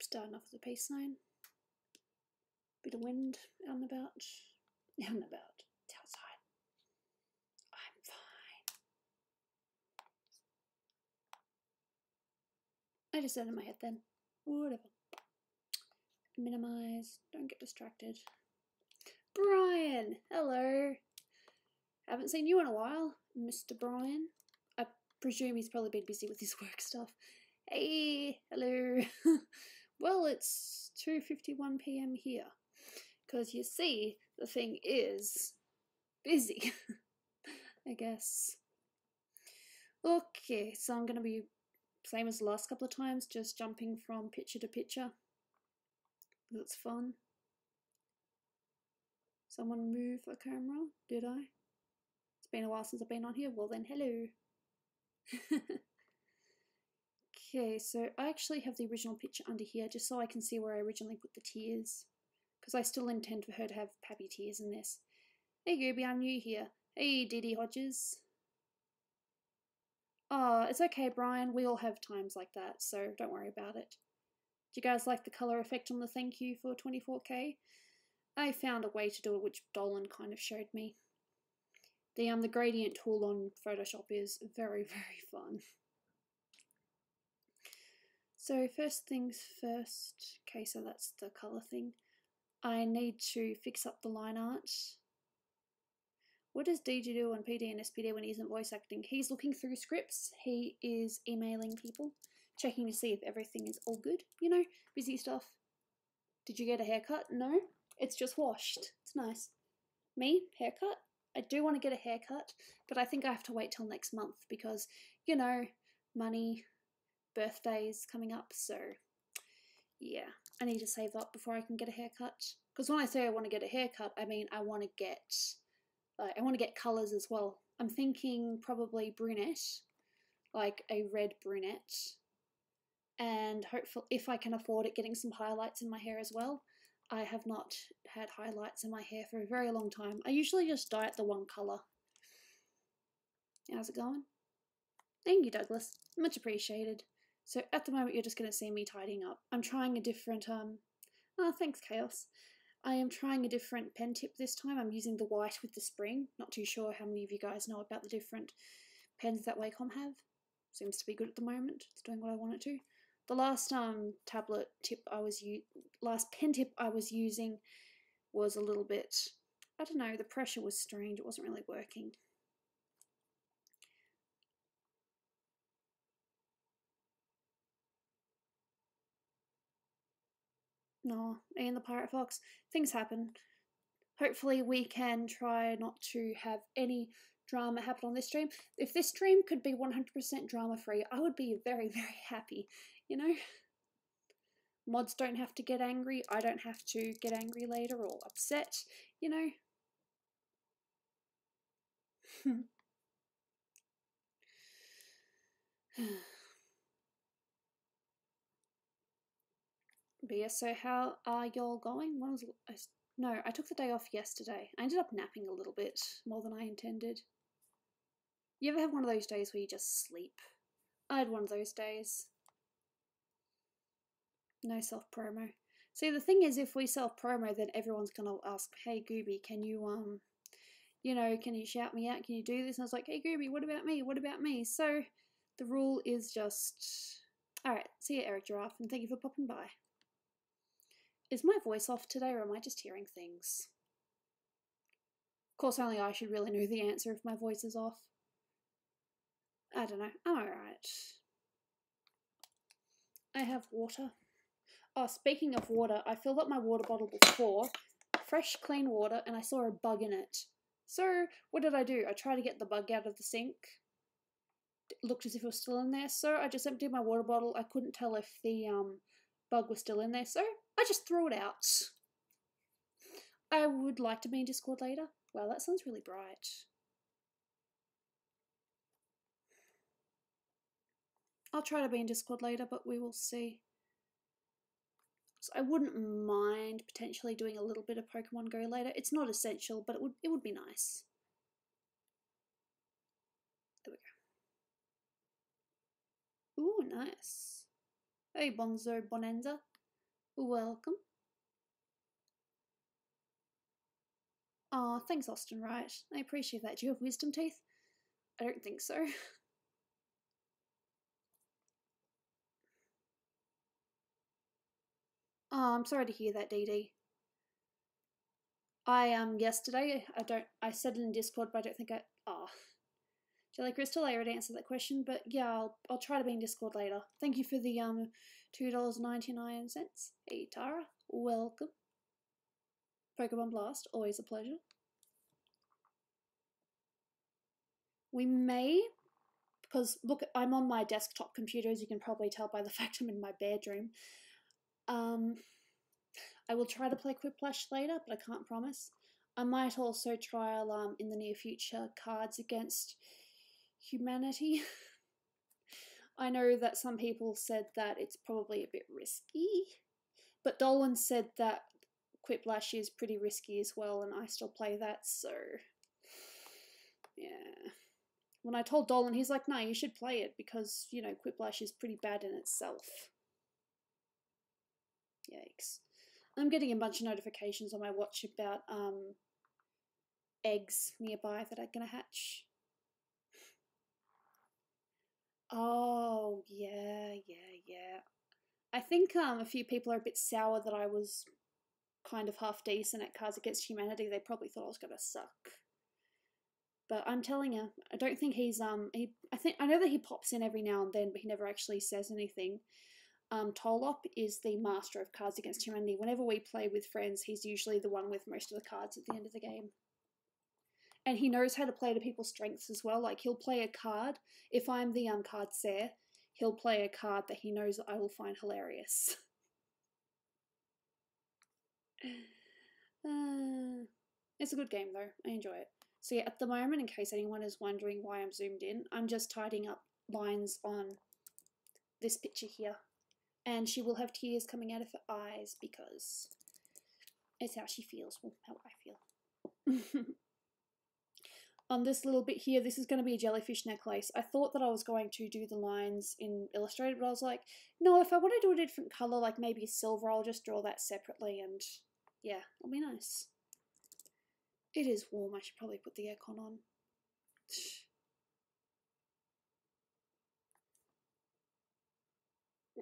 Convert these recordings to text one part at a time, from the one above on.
starting off with a peace sign. Bit of wind out and about. Out and about. It's outside. I'm fine. I just said it in my head then. Whatever. Minimize. Don't get distracted. Brian! Hello! Haven't seen you in a while, Mr. Brian. I presume he's probably been busy with his work stuff. Hey! Hello! Well, it's 2:51 PM here. Because you see, the thing is busy, I guess. Okay, so I'm going to be same as the last couple of times, just jumping from picture to picture. That's fun. Someone move a camera? Did I? It's been a while since I've been on here. Well then, hello. Okay, so I actually have the original picture under here just so I can see where I originally put the tears. Because I still intend for her to have happy tears in this. Hey Gooby, I'm new here. Hey Didi Hodges. Oh, it's okay Brian, we all have times like that, so don't worry about it. Do you guys like the colour effect on the thank you for 24k? I found a way to do it which Dolan kind of showed me. The gradient tool on Photoshop is very, very fun. So first things first, okay, so that's the colour thing. I need to fix up the line art. What does DG do on PD and SPD when he isn't voice acting? He's looking through scripts, he is emailing people, checking to see if everything is all good, you know, busy stuff. Did you get a haircut? No, it's just washed. It's nice. Me? Haircut? I do want to get a haircut, but I think I have to wait till next month because, you know, money, birthdays coming up, so yeah, I need to save up before I can get a haircut. Because when I say I want to get a haircut, I mean I want to get colours as well. I'm thinking probably brunette, like a red brunette, and hopefully, if I can afford it, getting some highlights in my hair as well. I have not had highlights in my hair for a very long time. I usually just dye it the one colour. How's it going? Thank you, Douglas. Much appreciated. So at the moment, you're just going to see me tidying up. I'm trying a different, oh, thanks, Chaos. I am trying a different pen tip this time. I'm using the white with the spring. Not too sure how many of you guys know about the different pens that Wacom have. Seems to be good at the moment. It's doing what I want it to. The last last pen tip I was using was a little bit, I don't know, the pressure was strange. It wasn't really working. No, Ian the Pirate Fox, things happen. Hopefully we can try not to have any drama happen on this stream. If this stream could be 100% drama free, I would be very, very happy, you know? Mods don't have to get angry, I don't have to get angry later or upset, you know? But yeah, so how are y'all going? No, I took the day off yesterday. I ended up napping a little bit more than I intended. You ever have one of those days where you just sleep? I had one of those days. No self-promo. See, the thing is, if we self-promo, then everyone's gonna ask, hey Gooby, can you, you know, can you shout me out? Can you do this? And I was like, hey Gooby, what about me? What about me? So the rule is just, alright, see you Eric Giraffe, and thank you for popping by. Is my voice off today, or am I just hearing things? Of course, only I should really know the answer if my voice is off. I don't know. I'm alright. I have water. Oh, speaking of water, I filled up my water bottle before, fresh, clean water, and I saw a bug in it. So, what did I do? I tried to get the bug out of the sink. It looked as if it was still in there, so I just emptied my water bottle. I couldn't tell if the bug was still in there, so I just threw it out. I would like to be in Discord later. Wow, that sounds really bright. I'll try to be in Discord later, but we will see. So I wouldn't mind potentially doing a little bit of Pokemon Go later. It's not essential, but it would be nice. There we go. Ooh, nice. Hey, Bonzo Bonanza. welcome. Oh, thanks, Austin Wright. I appreciate that. Do you have wisdom teeth? I don't think so. Oh, I'm sorry to hear that, Dee Dee. Yesterday, I said it in Discord, but I don't think Jelly Crystal, I already answered that question, but yeah, I'll try to be in Discord later. Thank you for the $2.99. Hey Tara, welcome. Pokemon Blast, always a pleasure. We may, because look, I'm on my desktop computer, as you can probably tell by the fact I'm in my bedroom. I will try to play Quiplash later, but I can't promise. I might also trial in the near future Cards Against Humanity. I know that some people said that it's probably a bit risky, but Dolan said that Quiplash is pretty risky as well, and I still play that, so yeah. When I told Dolan, he's like, no, you should play it because, you know, Quiplash is pretty bad in itself. Yikes. I'm getting a bunch of notifications on my watch about eggs nearby that are gonna hatch. Oh, yeah. I think a few people are a bit sour that I was kind of half decent at Cards Against Humanity. They probably thought I was gonna suck. But I'm telling you, I don't think he's I know that he pops in every now and then, but he never actually says anything. Tolop is the master of Cards Against Humanity. Whenever we play with friends, he's usually the one with most of the cards at the end of the game. And he knows how to play to people's strengths as well. Like, he'll play a card. If I'm the card Sarah, he'll play a card that he knows that I will find hilarious. It's a good game, though. I enjoy it. So yeah, at the moment, in case anyone is wondering why I'm zoomed in, I'm just tidying up lines on this picture here. And she will have tears coming out of her eyes because it's how she feels, well, how I feel. On this little bit here, this is going to be a jellyfish necklace. I thought that I was going to do the lines in Illustrated, but I was like, no, if I want to do a different colour, like maybe silver, I'll just draw that separately, and yeah, it'll be nice. It is warm. I should probably put the aircon on.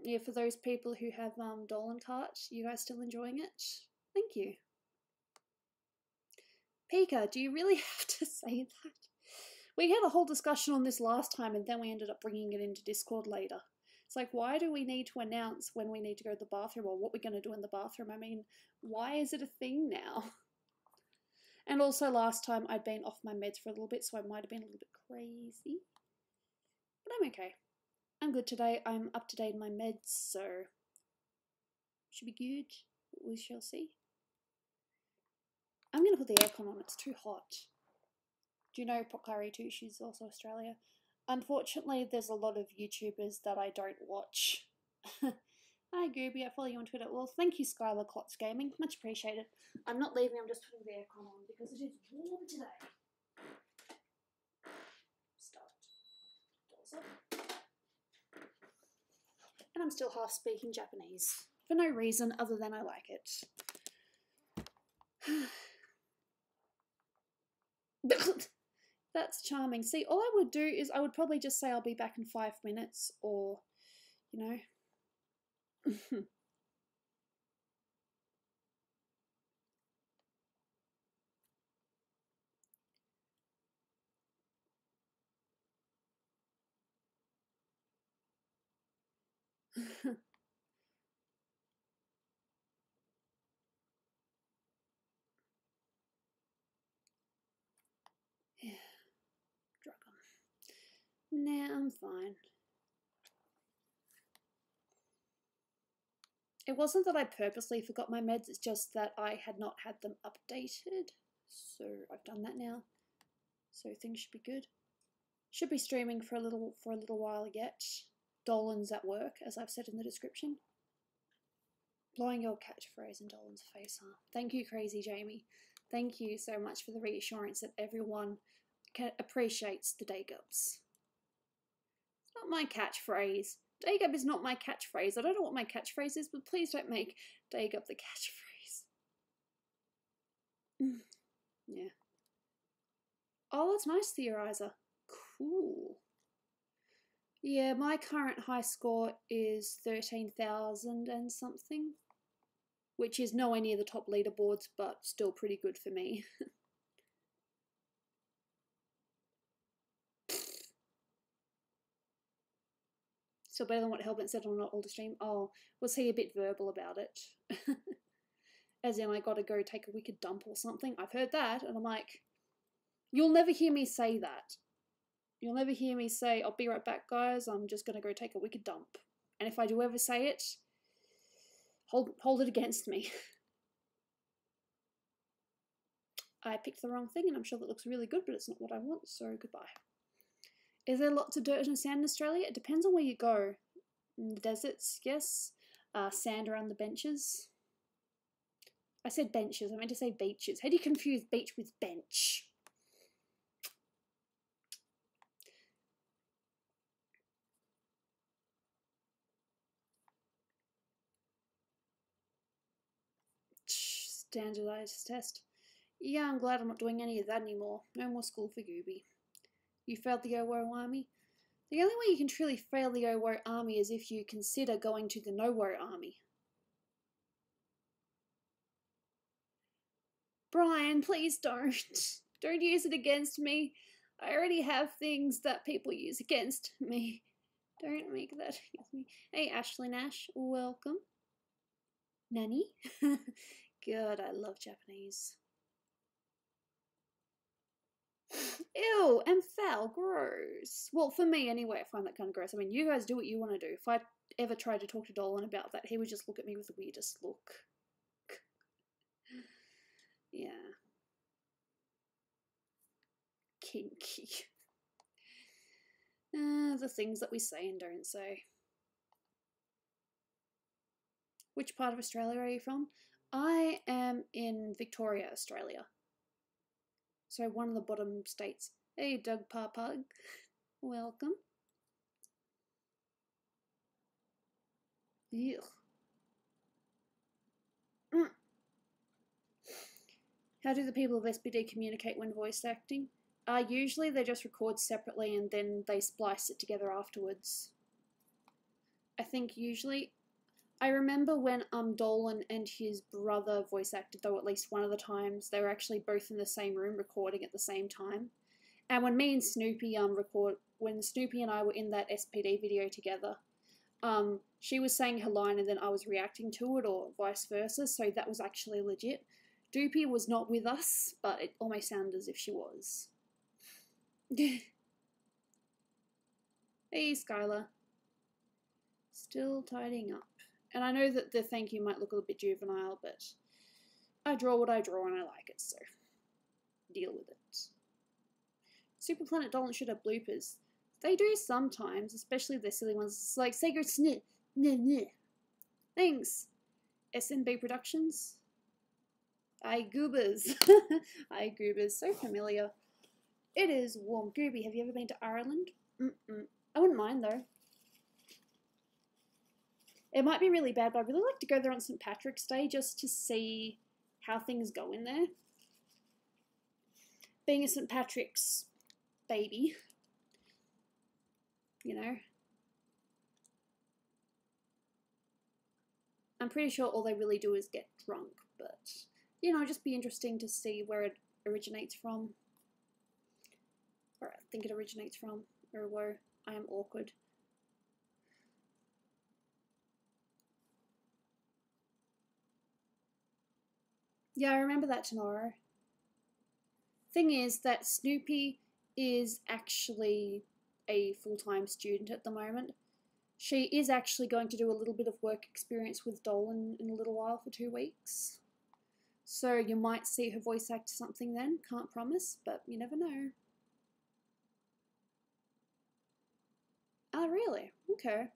Yeah, for those people who have Dolan cart, you guys still enjoying it? Thank you. Pika, do you really have to say that? We had a whole discussion on this last time, and then we ended up bringing it into Discord later. It's like, why do we need to announce when we need to go to the bathroom or what we're going to do in the bathroom? I mean, why is it a thing now? And also last time I'd been off my meds for a little bit, so I might have been a little bit crazy. But I'm okay. I'm good today. I'm up to date in my meds, so should be good. We shall see. I'm going to put the aircon on. It's too hot. Do you know Pokari too? She's also Australia. Unfortunately, there's a lot of YouTubers that I don't watch. Hi Gooby, I follow you on Twitter. Well, thank you Skylar Klotz Gaming. Much appreciated. I'm not leaving, I'm just putting the aircon on because it is warm today. Start. Doors up. And I'm still half speaking Japanese. For no reason other than I like it. That's charming. See, all I would do is I would probably just say I'll be back in 5 minutes, or, you know. Yeah. Nah, I'm fine. It wasn't that I purposely forgot my meds, it's just that I had not had them updated. So I've done that now. So things should be good. Should be streaming for a little while yet. Dolan's at work, as I've said in the description. Blowing your catchphrase in Dolan's face, huh? Thank you, Crazy Jamie. Thank you so much for the reassurance that everyone appreciates the day gubs. It's not my catchphrase. Dagub is not my catchphrase. I don't know what my catchphrase is, but please don't make Dagub the catchphrase. Yeah. Oh, that's nice, Theorizer. Cool. Yeah, my current high score is 13,000 and something, which is nowhere near the top leaderboards, but still pretty good for me. Still better than what Hellbent said on an older stream. Oh, was he a bit verbal about it? As in, I gotta go take a wicked dump or something. I've heard that, and I'm like, you'll never hear me say that. You'll never hear me say, I'll be right back, guys, I'm just gonna go take a wicked dump. And if I do ever say it, hold it against me. I picked the wrong thing, and I'm sure that looks really good, but it's not what I want, so goodbye. Is there lots of dirt and sand in Australia? It depends on where you go. In the deserts, yes. Sand around the benches. I said benches, I meant to say beaches. How do you confuse beach with bench? Standardized test. Yeah, I'm glad I'm not doing any of that anymore. No more school for Gooby. You failed the OWO army? The only way you can truly fail the OWO army is if you consider going to the NOWO army. Brian, please don't. Don't use it against me. I already have things that people use against me. Don't make that against me. Hey, Ashley Nash, welcome. Nani? God, I love Japanese. Ew, and foul, gross. Well, for me anyway, I find that kind of gross. I mean, you guys do what you want to do. If I ever tried to talk to Dolan about that, he would just look at me with the weirdest look. Yeah. Kinky. The things that we say and don't say. Which part of Australia are you from? I am in Victoria, Australia. So one of the bottom states. Hey, Doug Parpug. Welcome. Ew. How do the people of SPD communicate when voice acting? Usually they just record separately and then they splice it together afterwards. I think usually... I remember when Dolan and his brother voice acted, though, at least one of the times, they were actually both in the same room recording at the same time. And when me and Snoopy when Snoopy and I were in that SPD video together, she was saying her line and then I was reacting to it, or vice versa, so that was actually legit. Doopy was not with us, but it almost sounded as if she was. Hey, Skylar. Still tidying up. And I know that the thank you might look a little bit juvenile, but I draw what I draw and I like it, so deal with it. Super Planet Dolan should have bloopers. They do sometimes, especially the silly ones. It's like Sacred Snit. Thanks. SMB Productions. Aye, goobers. Aye, goobers. So familiar. It is warm. Gooby, have you ever been to Ireland? I wouldn't mind, though. It might be really bad, but I'd really like to go there on St. Patrick's Day just to see how things go in there. Being a St. Patrick's baby, you know. I'm pretty sure all they really do is get drunk, but, you know, just be interesting to see where it originates from. Or I think it originates from, or where I am awkward. Yeah, I remember that tomorrow. Thing is that Snoopy is actually a full-time student at the moment. She is actually going to do a little bit of work experience with Dolan in a little while for 2 weeks. So you might see her voice act something then. Can't promise, but you never know. Oh, really? Okay.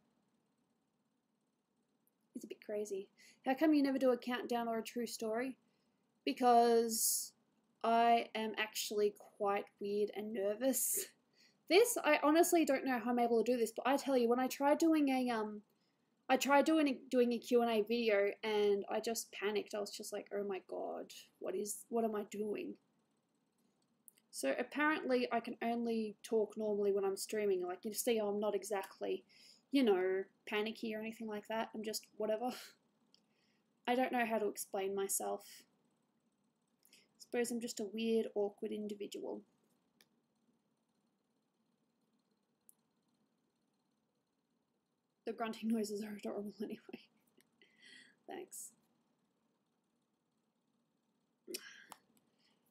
It's a bit crazy. How come you never do a countdown or a true story? Because I am actually quite weird and nervous. This, I honestly don't know how I'm able to do this, but I tell you, when I tried doing a Q&A video and I just panicked. I was just like, oh my god, what am I doing? So apparently I can only talk normally when I'm streaming. Like, you see, I'm not exactly, you know, panicky or anything like that. I'm just whatever. I don't know how to explain myself. I suppose I'm just a weird, awkward individual. The grunting noises are adorable anyway. Thanks.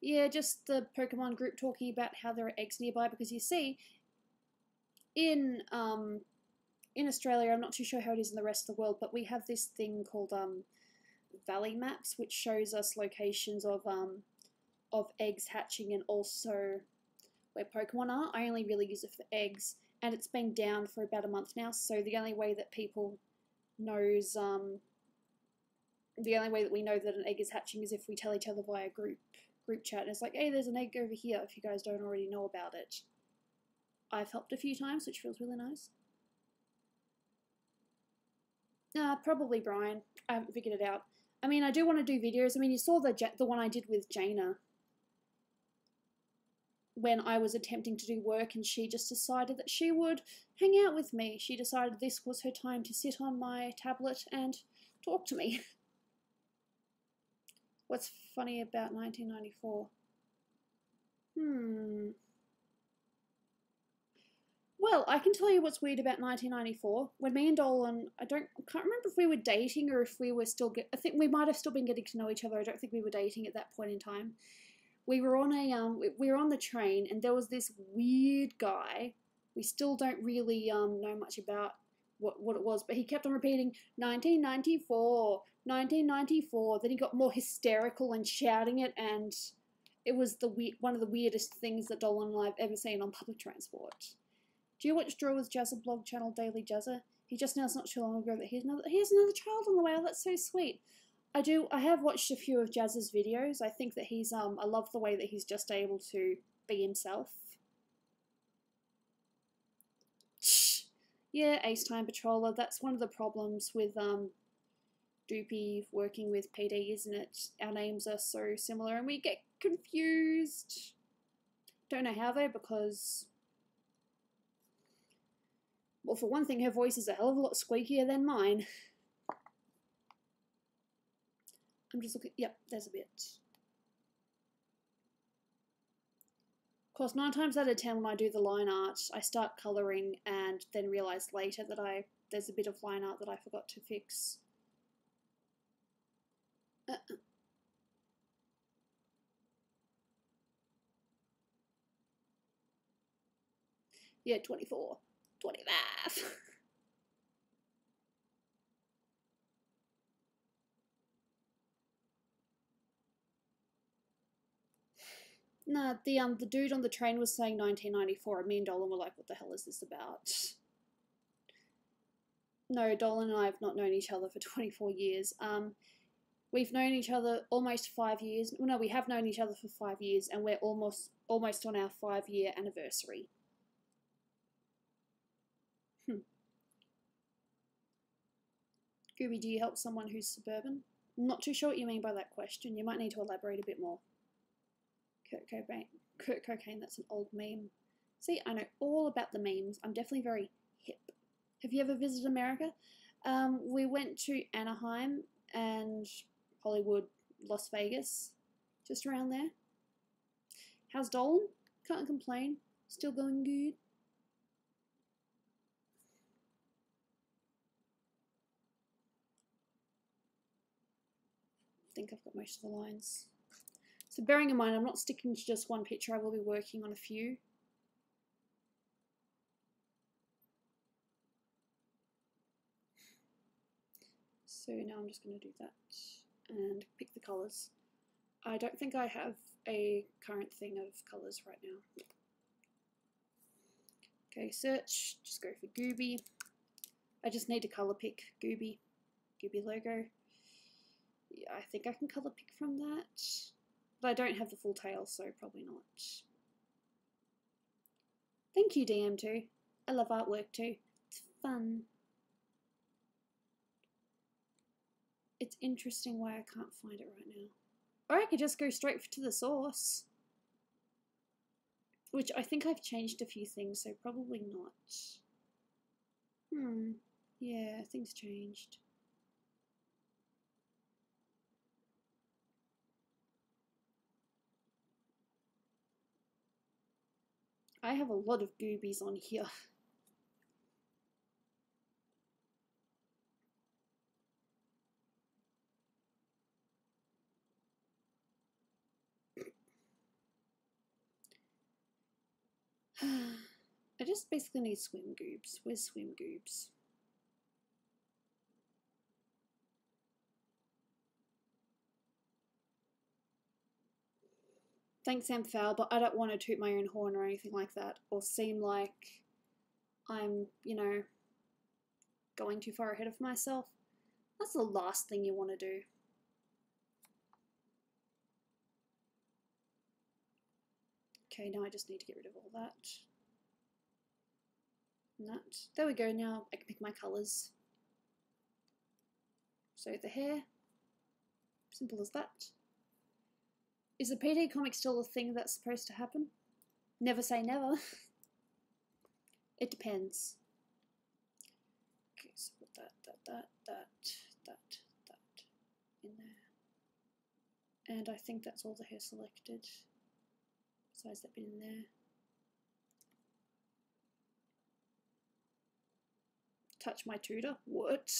Yeah, just the Pokemon group talking about how there are eggs nearby, because you see, in Australia, I'm not too sure how it is in the rest of the world, but we have this thing called valley maps, which shows us locations of eggs hatching and also where Pokemon are. I only really use it for eggs, and it's been down for about a month now, so the only way that people knows, the only way that we know that an egg is hatching is if we tell each other via group chat, and it's like, hey, there's an egg over here, if you guys don't already know about it. I've helped a few times, which feels really nice. Probably Brian. I haven't figured it out. I mean, I do want to do videos. I mean, you saw the one I did with Jaina when I was attempting to do work, and she just decided that she would hang out with me. She decided this was her time to sit on my tablet and talk to me. What's funny about 1994? Well, I can tell you what's weird about 1994. When me and Dolan, I can't remember if we were dating or if we were still, I think we might have still been getting to know each other. I don't think we were dating at that point in time. We were on we were on the train, and there was this weird guy. We still don't really know much about what it was, but he kept on repeating 1994, 1994. Then he got more hysterical and shouting it, and it was one of the weirdest things that Dolan and I have ever seen on public transport. Do you watch Draw with Jazza blog channel Daily Jazza? He just announced not too long ago that he has another child on the way. Oh, that's so sweet. I have watched a few of Jazz's videos. I think that he's I love the way that he's just able to be himself. Yeah, Ace Time Patroller. That's one of the problems with Doopy working with PD, isn't it? Our names are so similar and we get confused. Don't know how though, because, well, for one thing, her voice is a hell of a lot squeakier than mine. I'm just looking, yep, there's a bit. Of course, 9 times out of 10 when I do the line art, I start colouring and then realise later that there's a bit of line art that I forgot to fix. Yeah, 24, 25. Nah, the dude on the train was saying 1994, and me and Dolan were like, what the hell is this about? No, Dolan and I have not known each other for 24 years. We've known each other almost 5 years. Well, no, we have known each other for 5 years, and we're almost on our 5-year anniversary. Gooby, do you help someone who's suburban? I'm not too sure what you mean by that question. You might need to elaborate a bit more. Kurt Cocaine, that's an old meme. See, I know all about the memes. I'm definitely very hip. Have you ever visited America? We went to Anaheim and Hollywood, Las Vegas, just around there. How's Dolan? Can't complain. Still going good. I think I've got most of the lines. So bearing in mind, I'm not sticking to just one picture. I will be working on a few. So now I'm just going to do that and pick the colours. I don't think I have a current thing of colours right now. Okay, search, just go for Gooby. I just need to colour pick Gooby logo. Yeah, I think I can colour pick from that. But I don't have the full tail, so probably not. Thank you, DM2. I love artwork too. It's fun. It's interesting why I can't find it right now. Or I could just go straight to the source. Which I think I've changed a few things, so probably not. Yeah, things changed. I have a lot of Goobies on here. I just basically need swim goobs. Where's swim goobs? Thanks, Amphowl, but I don't want to toot my own horn or anything like that, or seem like I'm, you know, going too far ahead of myself. That's the last thing you want to do. Okay, now I just need to get rid of all that. And that. There we go, now I can pick my colours. So the hair, simple as that. Is a PD comic still a thing that's supposed to happen? Never say never. It depends. Okay, so put that in there. And I think that's all the hair selected. Besides that bit in there. Touch my tutor? What?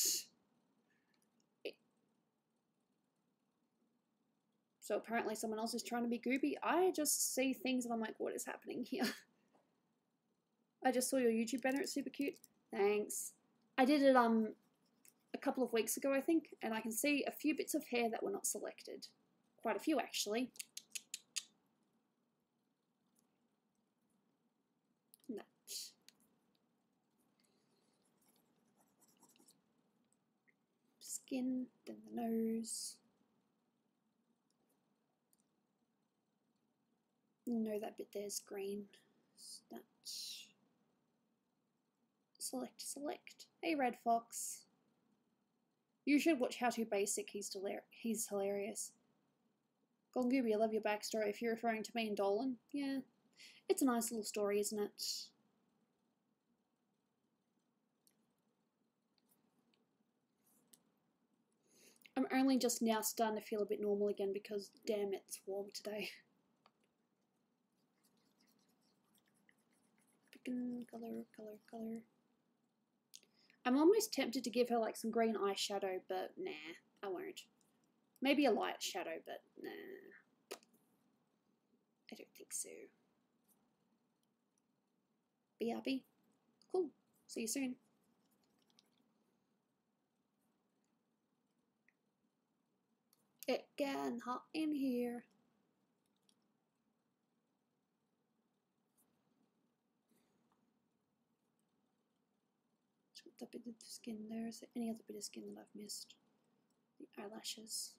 So apparently someone else is trying to be Gooby. I just see things and I'm like, what is happening here? I just saw your YouTube banner, it's super cute. Thanks. I did it a couple of weeks ago, I think, and I can see a few bits of hair that were not selected. Quite a few, actually. That. Skin, then the nose. No, that bit there's green. That. Select. Hey, Red Fox. You should watch How to Basic. He's hilarious. Golden Gooby, I love your backstory. If you're referring to me and Dolan, yeah, it's a nice little story, isn't it? I'm only just now starting to feel a bit normal again because, damn, it's warm today. Picking color. I'm almost tempted to give her like some green eyeshadow, but nah, I won't. Maybe a light shadow, but nah. I don't think so. BRB. Cool. See you soon. It getting hot in here. That bit of skin there. Is there any other bit of skin that I've missed? The eyelashes.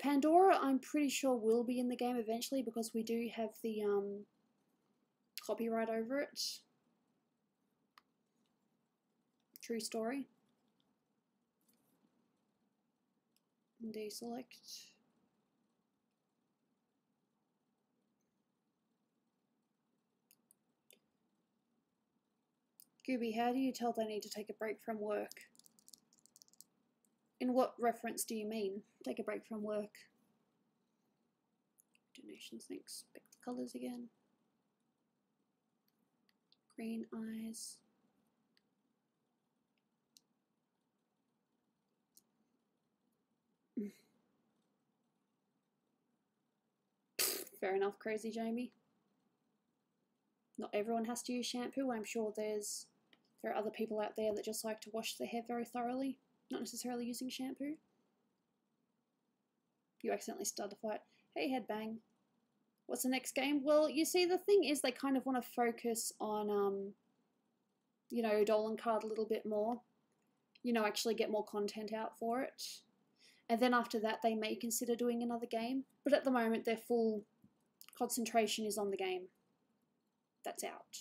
Pandora, I'm pretty sure will be in the game eventually because we do have the copyright over it. True story. And deselect. Gooby, how do you tell they need to take a break from work? In what reference do you mean? Take a break from work. Donations, thanks. Pick the colours again. Green eyes. Fair enough, Crazy Jamie. Not everyone has to use shampoo. I'm sure there are other people out there that just like to wash their hair very thoroughly, not necessarily using shampoo. You accidentally started a fight. Hey, Headbang. What's the next game? Well, you see, the thing is they kind of want to focus on, you know, Dolan Card a little bit more. You know, actually get more content out for it. And then after that, they may consider doing another game. But at the moment, they're full concentration is on the game. That's out.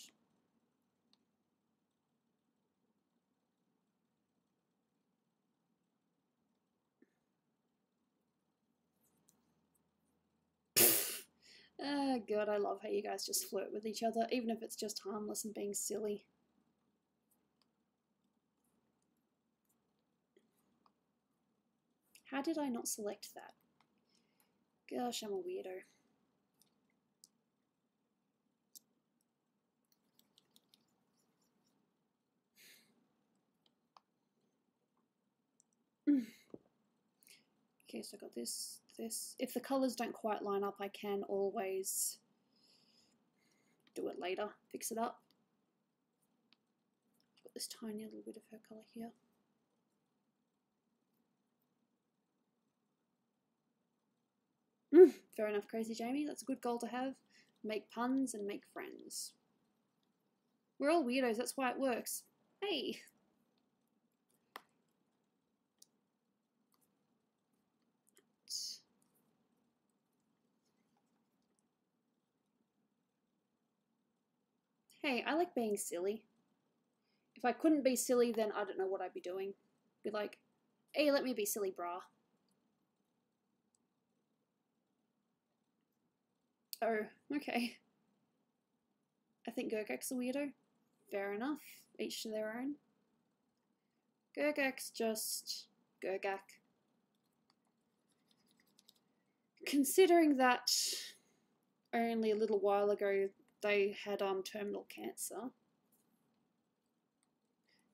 Oh god, I love how you guys just flirt with each other, even if it's just harmless and being silly. How did I not select that? Gosh, I'm a weirdo. Okay, so I got this. If the colours don't quite line up, I can always do it later, fix it up. Got this tiny little bit of her colour here. Fair enough, Crazy Jamie. That's a good goal to have. Make puns and make friends. We're all weirdos, that's why it works. Hey! Hey, I like being silly. If I couldn't be silly, then I don't know what I'd be doing. Be like, hey, let me be silly, brah. Oh, okay. I think Gurgak's a weirdo. Fair enough. Each to their own. Gurgak's just Gurgak. Considering that only a little while ago they had terminal cancer,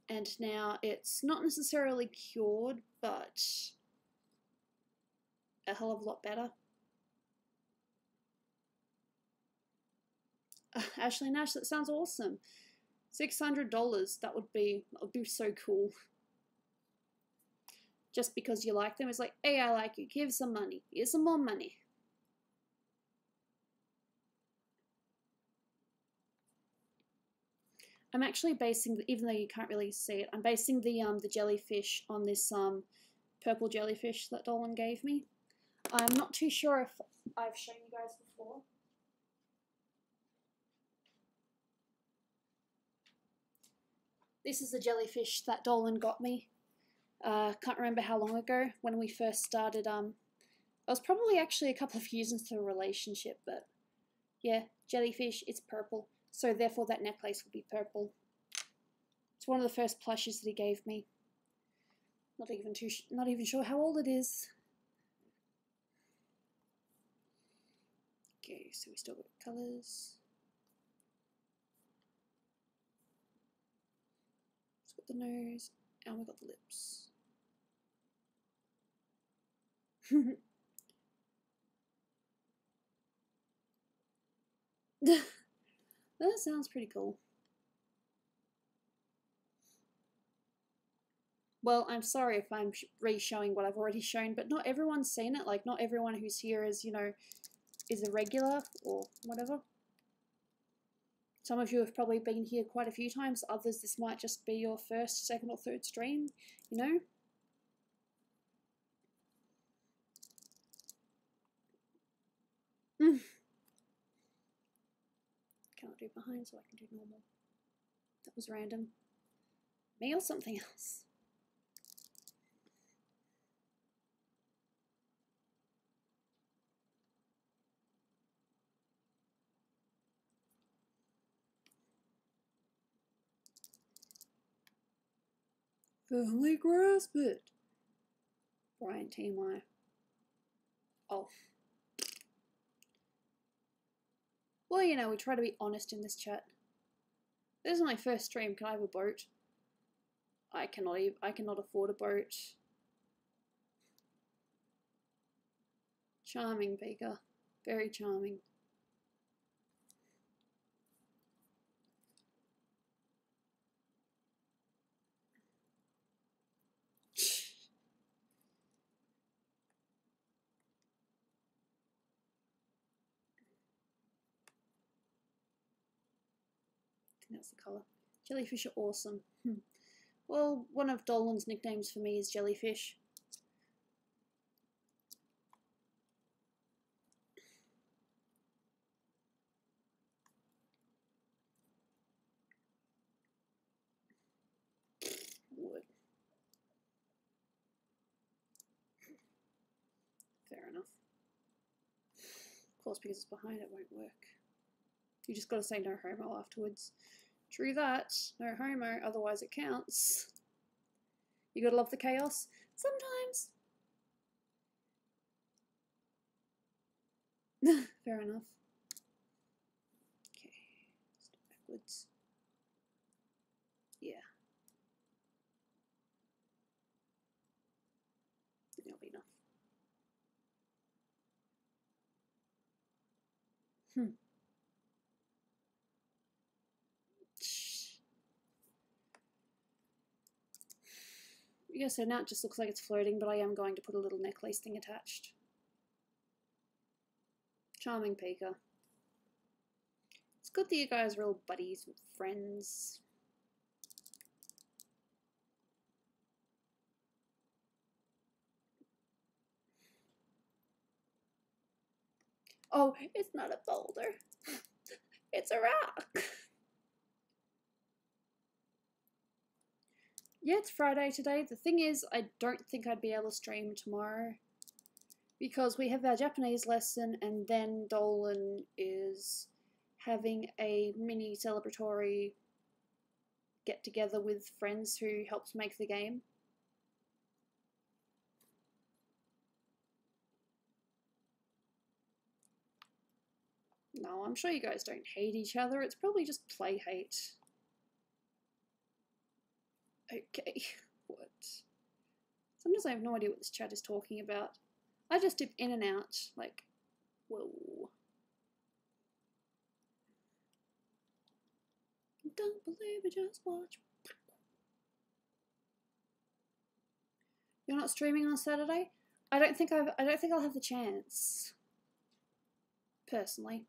and now it's not necessarily cured, but a hell of a lot better. Ashley Nash, that sounds awesome. $600, that would be so cool. Just because you like them, it's like, hey, I like you, give some money, here's some more money. I'm actually basing, even though you can't really see it, I'm basing the jellyfish on this purple jellyfish that Dolan gave me. I'm not too sure if I've shown you guys before. This is the jellyfish that Dolan got me. Can't remember how long ago when we first started. It was probably actually a couple of years into the relationship, but yeah, jellyfish, it's purple. So therefore that necklace will be purple. It's one of the first plushes that he gave me. Not even sure how old it is. Okay, so we still got colours. Let's got the nose, and we got the lips. That sounds pretty cool. Well, I'm sorry if I'm re-showing what I've already shown, but not everyone's seen it. Like, not everyone who's here is, you know, is a regular or whatever. Some of you have probably been here quite a few times. Others, this might just be your first, second, or third stream, you know? Can't do behind, so I can do normal. That was random. Me or something else? Firmly grasp it. Brian TMI. Oh. Well, you know, we try to be honest in this chat. This is my first stream. Can I have a boat? I cannot afford a boat. Charming, Pika. Very charming. I think that's the colour. Jellyfish are awesome. Well, one of Dolan's nicknames for me is Jellyfish. course, because it's behind, it won't work. You just gotta say no homo afterwards. True that. No homo, otherwise it counts. You gotta love the chaos. Sometimes. Fair enough. Okay, step backwards. Yeah. That'll be enough. Yeah, so now it just looks like it's floating, but I am going to put a little necklace thing attached. Charming Pika. It's good that you guys are all buddies with friends. Oh, it's not a boulder. It's a rock. Yeah, it's Friday today. The thing is, I don't think I'd be able to stream tomorrow because we have our Japanese lesson and then Dolan is having a mini celebratory get together with friends who helps make the game. No, I'm sure you guys don't hate each other. It's probably just play hate. Okay, what? Sometimes I have no idea what this chat is talking about. I just dip in and out, like, whoa. Don't believe it, just watch. You're not streaming on Saturday? I don't think I'll have the chance. Personally.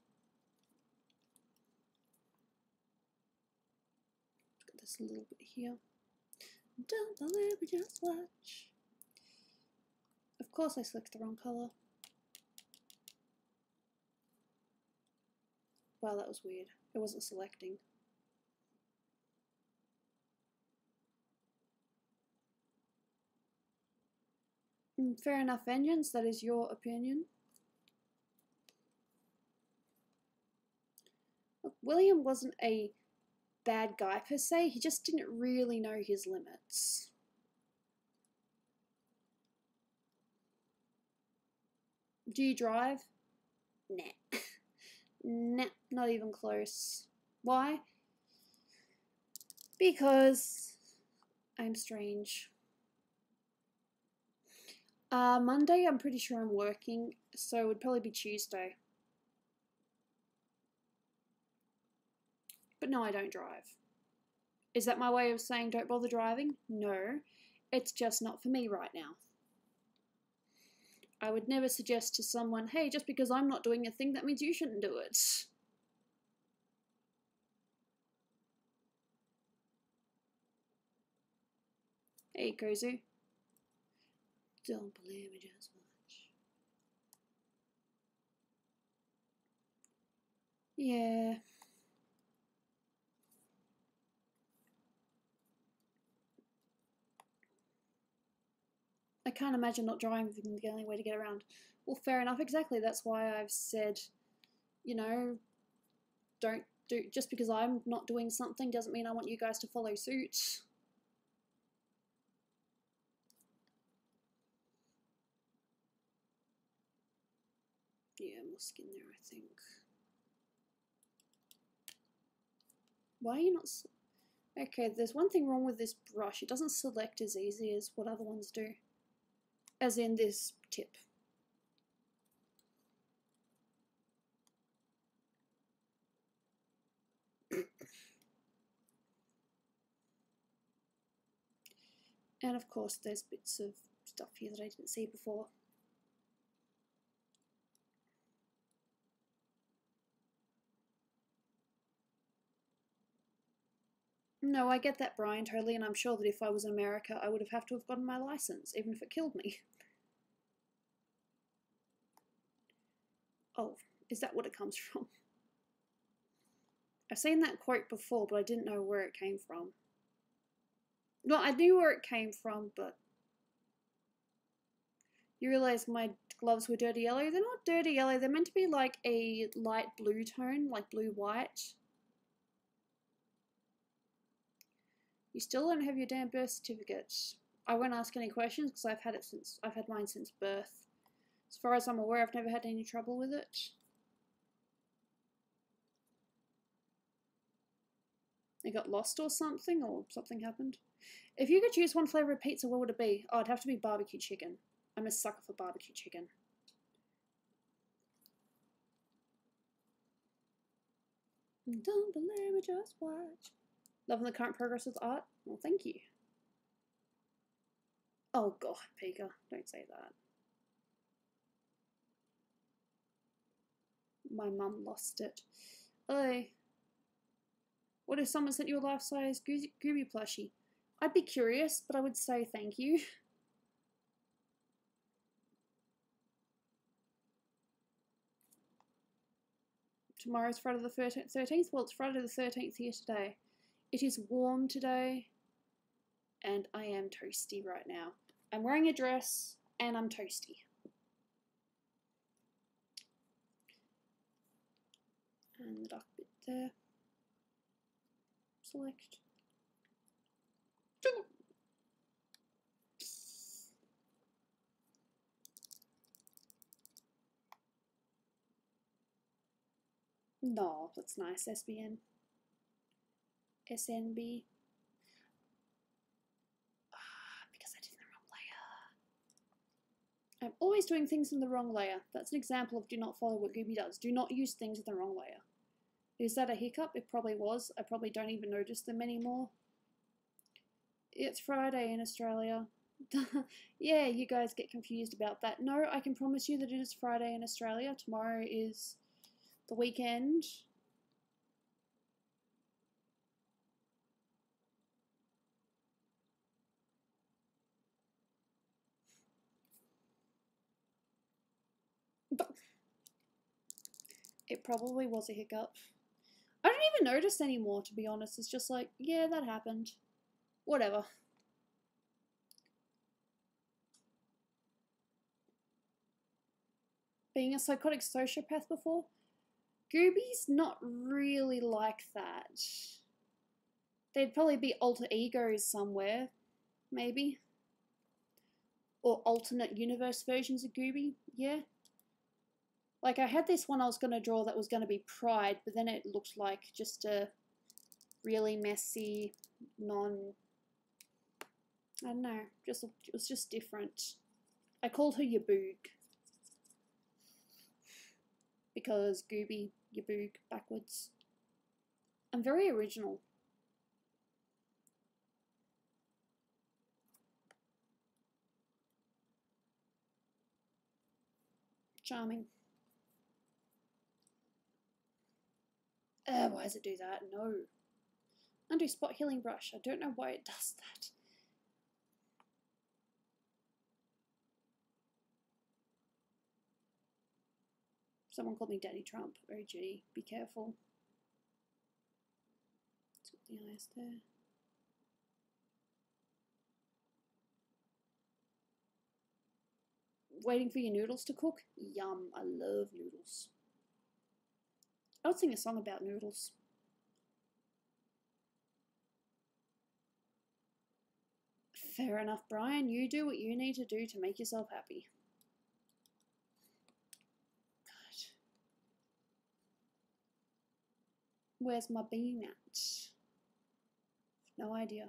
Let's get this a little bit here. Don't believe it, just watch. Of course I selected the wrong colour. Wow, that was weird. It wasn't selecting. Fair enough, Vengeance. That is your opinion. Look, William wasn't a bad guy per se. He just didn't really know his limits. Do you drive? Nah. Nah, not even close. Why? Because I'm strange. Monday, I'm pretty sure I'm working, so it would probably be Tuesday. But no, I don't drive. Is that my way of saying don't bother driving? No, it's just not for me right now. I would never suggest to someone, hey, just because I'm not doing a thing, that means you shouldn't do it. Hey, Kozu. Don't believe me, just watch. Yeah. I can't imagine not driving the only way to get around. Well, fair enough, exactly. That's why I've said, you know, don't do, just because I'm not doing something doesn't mean I want you guys to follow suit. Yeah, more skin there, I think. Why are you not... Okay, there's one thing wrong with this brush. It doesn't select as easy as what other ones do. As in this tip. And of course there's bits of stuff here that I didn't see before. No, I get that, Brian, totally, and I'm sure that if I was in America, I would have to have gotten my license, even if it killed me. Oh, is that what it comes from? I've seen that quote before, but I didn't know where it came from. No, I knew where it came from, but... You realise my gloves were dirty yellow? They're not dirty yellow, they're meant to be like a light blue tone, like blue-white. You still don't have your damn birth certificate. I won't ask any questions because I've had mine since birth. As far as I'm aware, I've never had any trouble with it. It got lost or something happened. If you could choose one flavour of pizza, what would it be? Oh, it'd have to be barbecue chicken. I'm a sucker for barbecue chicken. Don't believe me, just watch. Loving the current progress of the art? Well, thank you. Oh god, Pika, don't say that. My mum lost it. Oh. What if someone sent you a life-size Gooby plushie? I'd be curious, but I would say thank you. Tomorrow's Friday the 13th? Well, it's Friday the 13th here today. It is warm today, and I am toasty right now. I'm wearing a dress, and I'm toasty. And the dark bit there. Select. No, that's nice. SBN. SNB. Because I did the wrong layer. I'm always doing things in the wrong layer. That's an example of do not follow what Gooby does. Do not use things in the wrong layer. Is that a hiccup? It probably was. I probably don't even notice them anymore. It's Friday in Australia. Yeah, you guys get confused about that. No, I can promise you that it is Friday in Australia. Tomorrow is the weekend. It probably was a hiccup. I don't even notice anymore, to be honest. It's just like, yeah, that happened. Whatever. Being a psychotic sociopath before? Gooby's not really like that. They'd probably be alter egos somewhere, maybe. Or alternate universe versions of Gooby, yeah. Like, I had this one I was going to draw that was going to be Pride, but then it looked like just a really messy, I don't know, it was just different. I called her Yaboog. Because Gooby, Yaboog, backwards. I'm very original. Charming. Why does it do that? No. Undo spot healing brush. I don't know why it does that. Someone called me Daddy Trump. Oh gee, be careful. Let's put the eyes there. Waiting for your noodles to cook? Yum, I love noodles. I would sing a song about noodles. Fair enough, Brian. You do what you need to do to make yourself happy. God. Where's my bean at? No idea.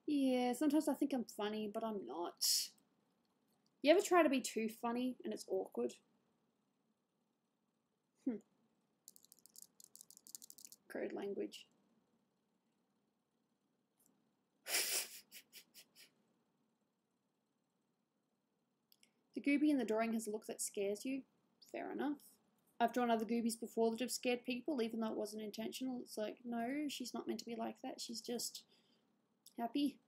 Yeah, sometimes I think I'm funny, but I'm not. You ever try to be too funny and it's awkward? Code language. The Gooby in the drawing has a look that scares you. Fair enough. I've drawn other Goobies before that have scared people, even though it wasn't intentional. It's like, no, she's not meant to be like that. She's just happy.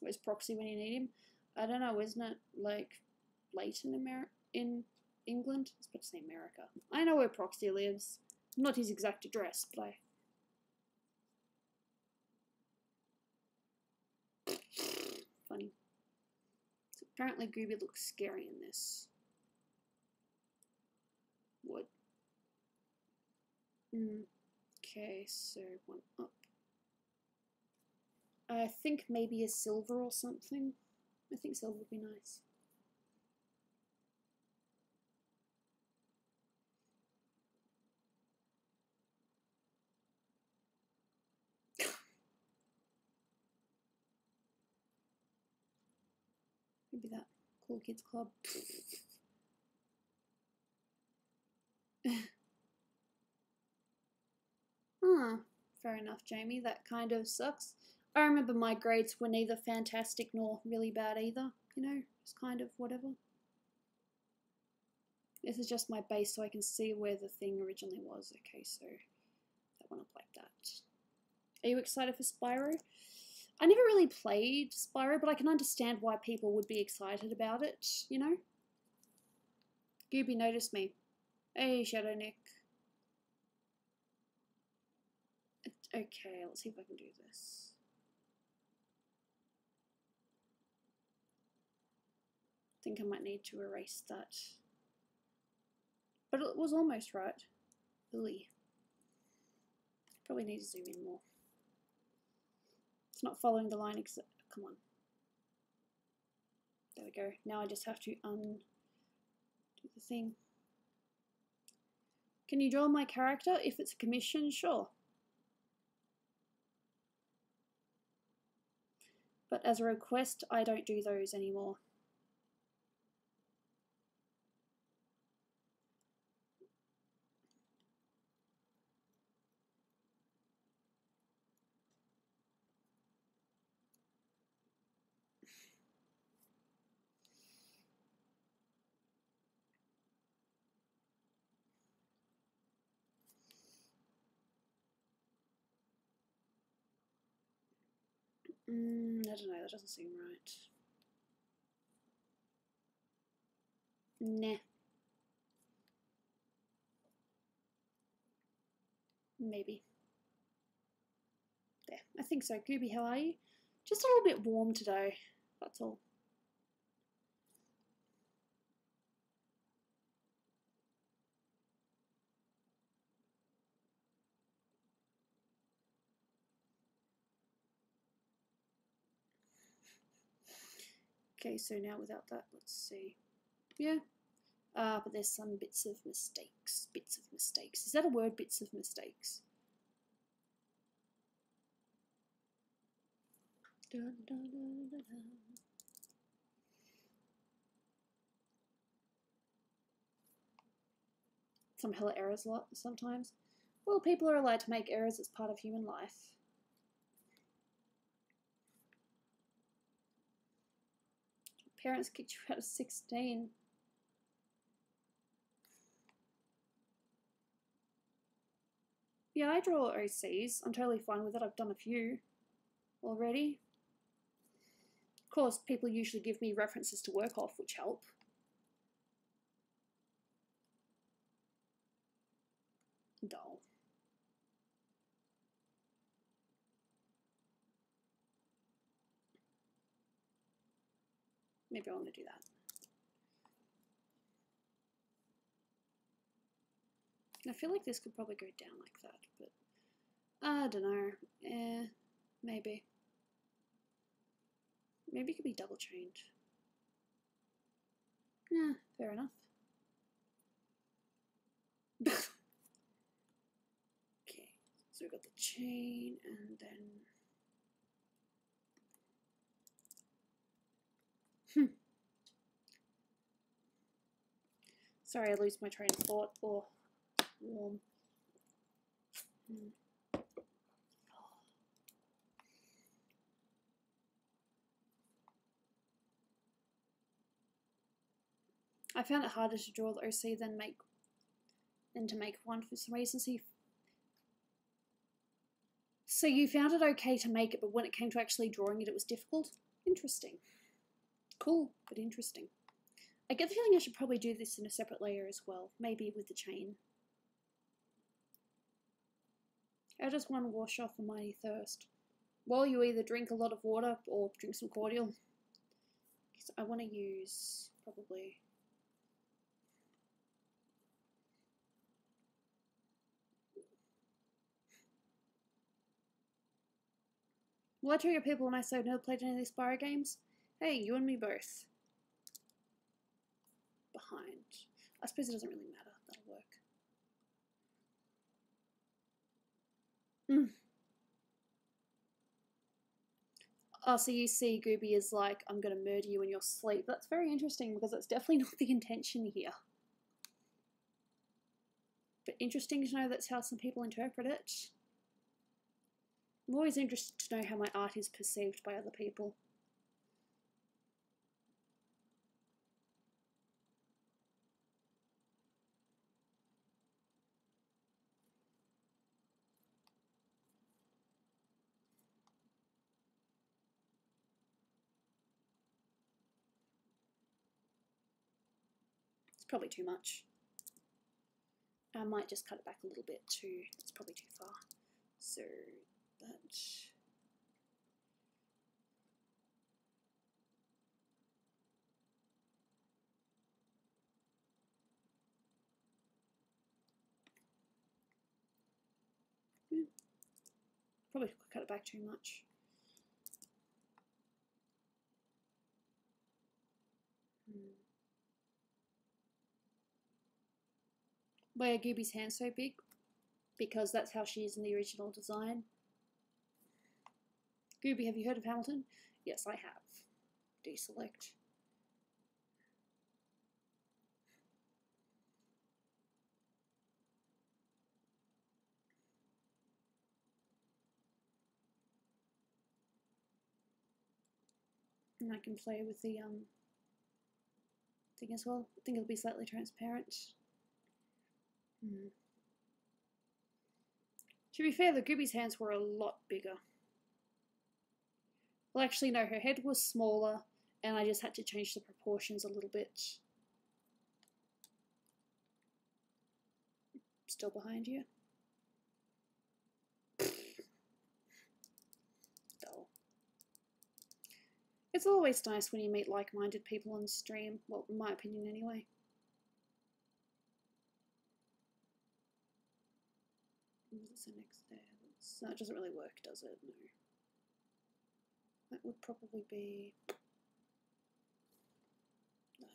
Where's Proxy when you need him? I don't know, isn't it like late in England? I was about to say America. I know where Proxy lives. Not his exact address, but Funny. So apparently Gooby looks scary in this. Wood. Okay, so one up. I think maybe a silver or something. I think silver would be nice. Maybe that Cool Kids Club. Fair enough, Jamie. That kind of sucks. I remember my grades were neither fantastic nor really bad either. You know, it's kind of whatever. This is just my base so I can see where the thing originally was. Okay, so that one up like that. Are you excited for Spyro? I never really played Spyro, but I can understand why people would be excited about it, you know? Gooby noticed me. Hey, Shadow Nick. Okay, let's see if I can do this. I think I might need to erase that. But it was almost right. Really. Probably need to zoom in more. It's not following the line come on. There we go. Now I just have to undo the thing. Can you draw my character? If it's a commission, sure. But as a request, I don't do those anymore. I don't know, that doesn't seem right. Nah. Maybe. There, I think so. Gooby, how are you? Just a little bit warm today, that's all. Okay, so now without that, let's see. Yeah. But there's some bits of mistakes. Bits of mistakes. Is that a word, bits of mistakes? Dun, dun, dun, dun, dun. Some hella errors a lot sometimes. Well, people are allowed to make errors as part of human life. Parents kicked you out of 16. Yeah, I draw OCs. I'm totally fine with it. I've done a few already. Of course, people usually give me references to work off, which help. Dull. Maybe I want to do that. I feel like this could probably go down like that, but I don't know. Maybe. Maybe it could be double chained. Yeah, fair enough. Okay, so we've got the chain and then... Sorry, I lose my train of thought. Oh, warm. I found it harder to draw the OC than to make one for some reason. So you found it okay to make it, but when it came to actually drawing it, it was difficult? Interesting. Cool, but interesting. I get the feeling I should probably do this in a separate layer as well, maybe with the chain. How does one wash off a mighty thirst? Well, you either drink a lot of water or drink some cordial. So I want to use probably... Will I trigger people when I say I've never played any of these Spyro games? Hey, you and me both. Behind. I suppose it doesn't really matter. That'll work. Oh, so you see Gooby is like, I'm going to murder you in your sleep. That's very interesting because that's definitely not the intention here. But interesting to know that's how some people interpret it. I'm always interested to know how my art is perceived by other people. It's probably too much. I might just cut it back a little bit too. It's probably too far. So that... Probably cut it back too much. Why are Gooby's hands so big? Because that's how she is in the original design. Gooby, have you heard of Hamilton? Yes, I have. Deselect. And I can play with the thing as well. I think it'll be slightly transparent. To be fair, the Gooby's hands were a lot bigger. Well, actually, no, her head was smaller, and I just had to change the proportions a little bit. Still behind you. Dull. It's always nice when you meet like-minded people on stream. Well, in my opinion, anyway. What does it say next there? No, it doesn't really work, does it? No. That would probably be that.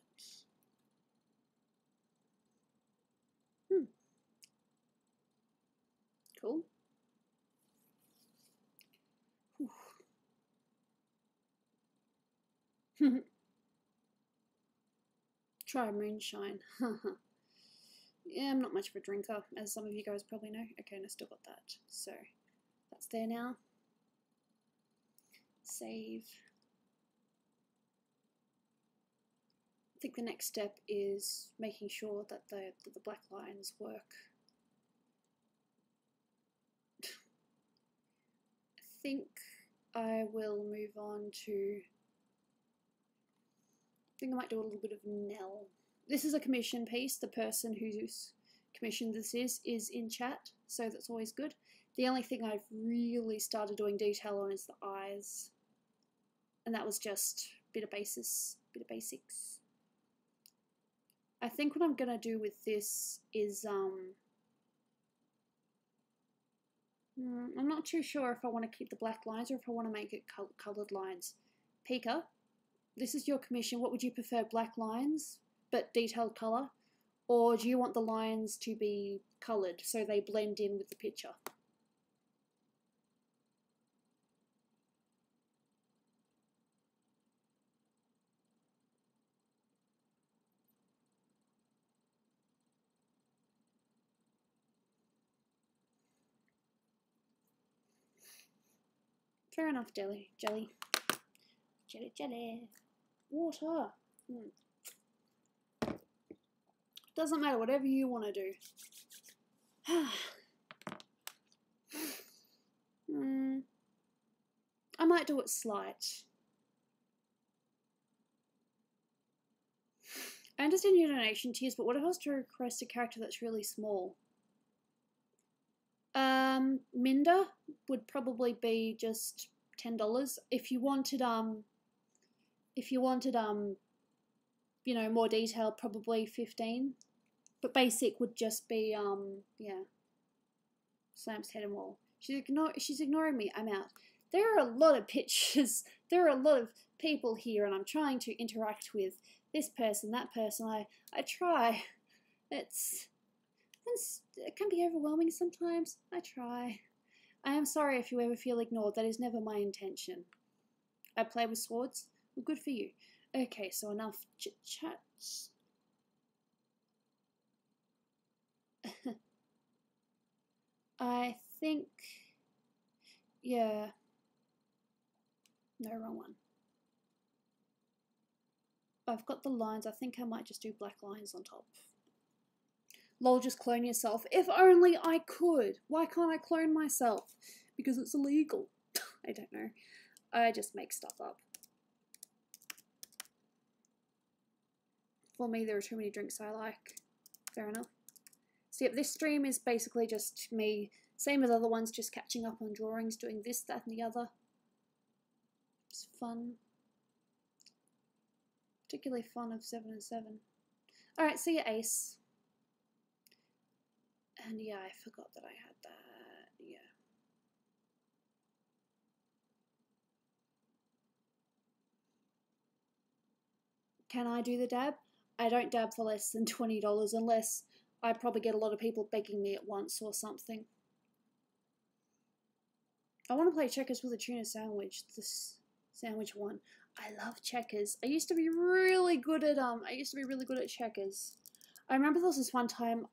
Cool. Try moonshine. Yeah, I'm not much of a drinker, as some of you guys probably know. Okay, and I still got that. So, that's there now. Save. I think the next step is making sure that the black lines work. I think I will move on to... I think I might do a little bit of Nell. This is a commission piece. The person who's commissioned this is in chat, so that's always good. The only thing I've really started doing detail on is the eyes, and that was just a bit of basics. I think what I'm gonna do with this is I'm not too sure if I want to keep the black lines or if I want to make it coloured lines. Pika, this is your commission. What would you prefer, black lines but detailed colour, or do you want the lines to be coloured so they blend in with the picture? Fair enough, jelly. Water. Doesn't matter, whatever you want to do. I might do it slight. I understand your donation tiers, but what if I was to request a character that's really small? Minda would probably be just $10. If you wanted If you wanted, you know, more detail, probably 15. But basic would just be, yeah. Slams head and wall. She's ignoring me. I'm out. There are a lot of pictures. There are a lot of people here, and I'm trying to interact with this person, that person. I try. It can be overwhelming sometimes. I try. I am sorry if you ever feel ignored. That is never my intention. I play with swords. Well, good for you. Okay, so enough chit-chat. I think... yeah. No, wrong one. I've got the lines. I think I might just do black lines on top. Lol, just clone yourself. If only I could. Why can't I clone myself? Because it's illegal. I don't know. I just make stuff up. For me, there are too many drinks I like. Fair enough. So yep, this stream is basically just me, same as other ones, just catching up on drawings, doing this, that, and the other. It's fun. Particularly fun of 7 and 7. Alright, see ya, Ace. And yeah, I forgot that I had that. Yeah. Can I do the dab? I don't dab for less than $20 unless I probably get a lot of people begging me at once or something. I want to play checkers with a tuna sandwich. This sandwich one. I love checkers. I used to be really good at checkers. I remember there was this one time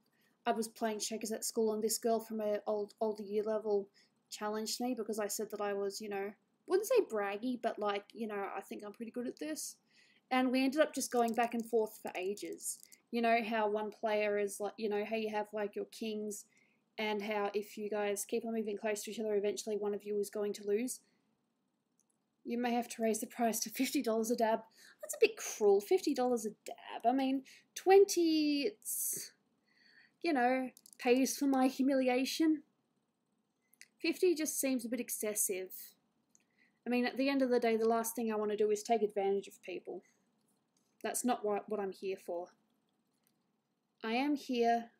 I was playing checkers at school and this girl from an older year level challenged me because I said that I was, you know, wouldn't say braggy, but like, you know, I think I'm pretty good at this. And we ended up just going back and forth for ages. You know how one player is like, you know, how you have like your kings and how if you guys keep on moving close to each other, eventually one of you is going to lose. You may have to raise the price to $50 a dab. That's a bit cruel, $50 a dab. I mean, 20, it's, you know, pays for my humiliation. 50 just seems a bit excessive. I mean, at the end of the day, the last thing I want to do is take advantage of people. That's not what I'm here for. I am here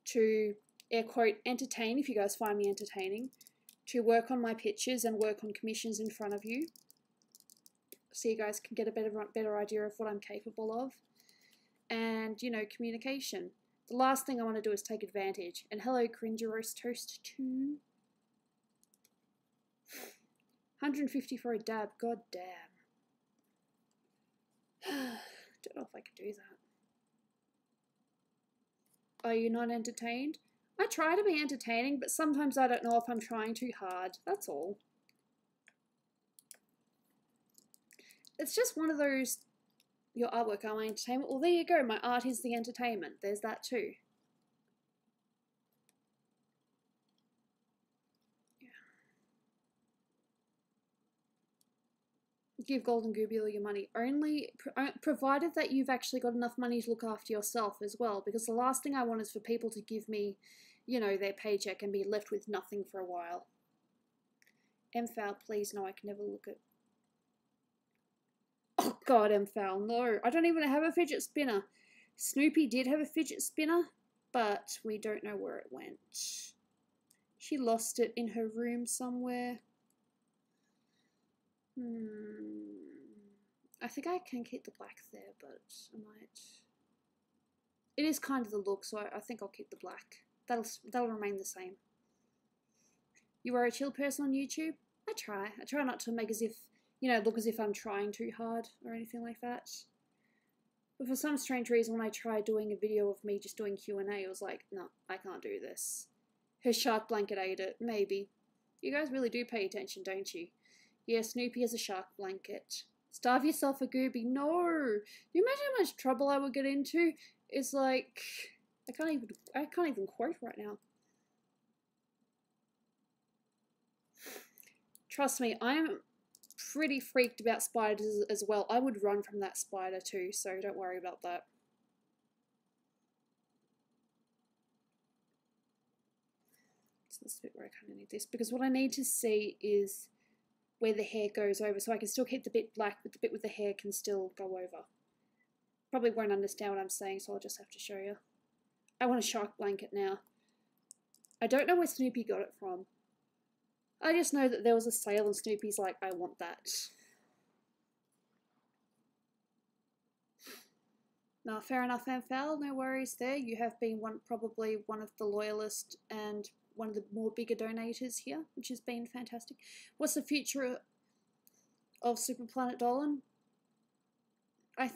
to, air quote, entertain, if you guys find me entertaining, to work on my pictures and work on commissions in front of you, so you guys can get a better idea of what I'm capable of. And, you know, communication. The last thing I want to do is take advantage. And hello, Cringer Roast Toast 2. 150 for a dab, god damn. Don't know if I could do that. Are you not entertained? I try to be entertaining, but sometimes I don't know if I'm trying too hard. That's all. It's just one of those, your artwork are my entertainment. Well, there you go. My art is the entertainment. There's that too. Give Golden Gooby all your money. Only provided that you've actually got enough money to look after yourself as well, because the last thing I want is for people to give me, you know, their paycheck and be left with nothing for a while. M-Foul, please, no, I can never look at... Oh god, M-Foul, no. I don't even have a fidget spinner. Snoopy did have a fidget spinner, but we don't know where it went. She lost it in her room somewhere. I think I can keep the black there, but I might... It is kind of the look, so I think I'll keep the black. That'll remain the same. You are a chill person on YouTube? I try. I try not to make as if, you know, look as if I'm trying too hard or anything like that. But for some strange reason, when I tried doing a video of me just doing Q&A, I was like, no, I can't do this. Her shark blanket ate it. Maybe. You guys really do pay attention, don't you? Yeah, Snoopy has a shark blanket. Starve yourself a Gooby. No! You imagine how much trouble I would get into? It's like... I can't even quote right now. Trust me, I'm pretty freaked about spiders as well. I would run from that spider too, so don't worry about that. So this bit where I kind of need this, because what I need to see is where the hair goes over, so I can still keep the bit black, but the bit with the hair can still go over. Probably won't understand what I'm saying, so I'll just have to show you. I want a shark blanket now. I don't know where Snoopy got it from. I just know that there was a sale and Snoopy's like, I want that. No, fair enough, Amphal, no worries there. You have been probably one of the loyalist and one of the more bigger donators here, which has been fantastic. What's the future of Super Planet Dolan? I'm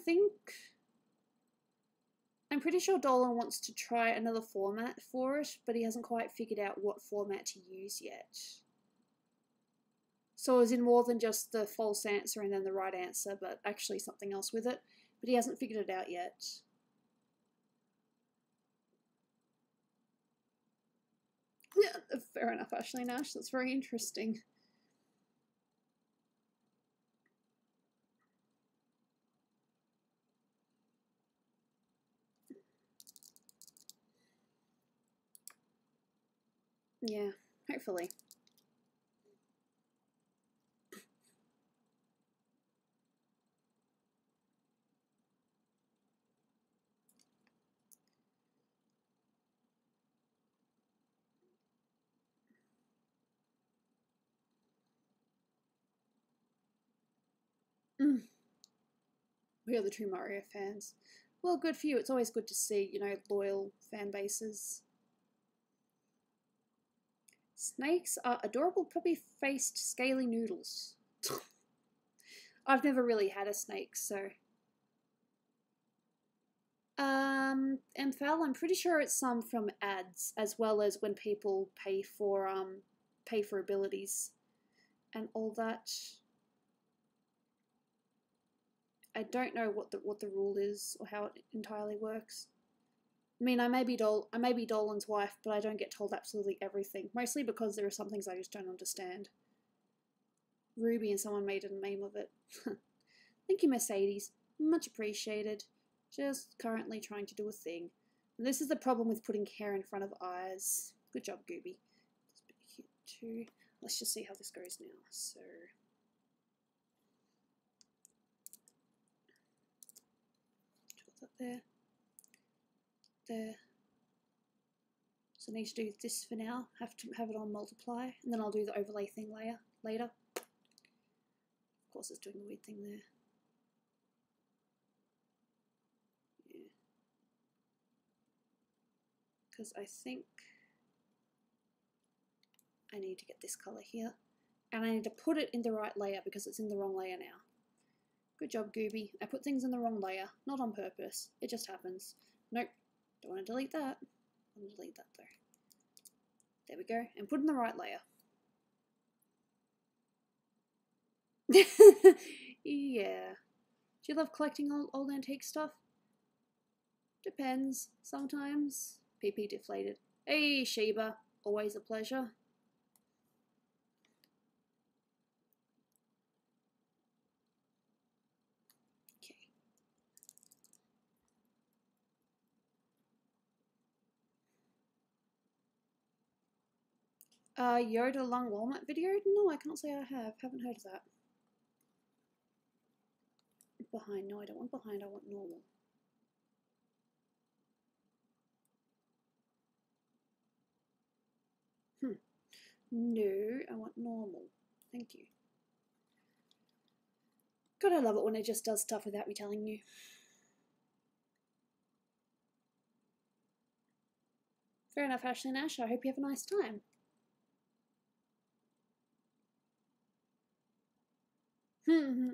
pretty sure Dolan wants to try another format for it, but he hasn't quite figured out what format to use yet. So as in more than just the false answer and then the right answer, but actually something else with it. But he hasn't figured it out yet. Yeah, fair enough, Ashley Nash. That's very interesting. Yeah, hopefully. We are the true Mario fans. Well, good for you. It's always good to see, you know, loyal fan bases. Snakes are adorable puppy-faced scaly noodles. I've never really had a snake, so... Amphal, I'm pretty sure it's some from ads, as well as when people pay for abilities and all that. I don't know what the rule is or how it entirely works. I mean, I may be Dolan's wife, but I don't get told absolutely everything. Mostly because there are some things I just don't understand. Ruby and someone made a meme of it. Thank you, Mercedes. Much appreciated. Just currently trying to do a thing. And this is the problem with putting hair in front of eyes. Good job, Gooby. This bit here too. Let's just see how this goes now. So... that there. There. So I need to do this for now. Have to have it on multiply, and then I'll do the overlay thing later. Of course, it's doing a weird thing there. Yeah. Because I think I need to get this color here, and I need to put it in the right layer because it's in the wrong layer now. Good job, Gooby. I put things in the wrong layer, not on purpose. It just happens. Nope, don't want to delete that. I'm going to delete that though. There we go, and put in the right layer. Yeah. Do you love collecting old antique stuff? Depends. Sometimes. PP deflated. Hey, Sheba. Always a pleasure. Yoda Lung Walnut video? No, I can't say I have. Haven't heard of that. Behind. No, I don't want behind. I want normal. No, I want normal. Thank you. God, I love it when it just does stuff without me telling you. Fair enough, Ashley Nash. I hope you have a nice time. I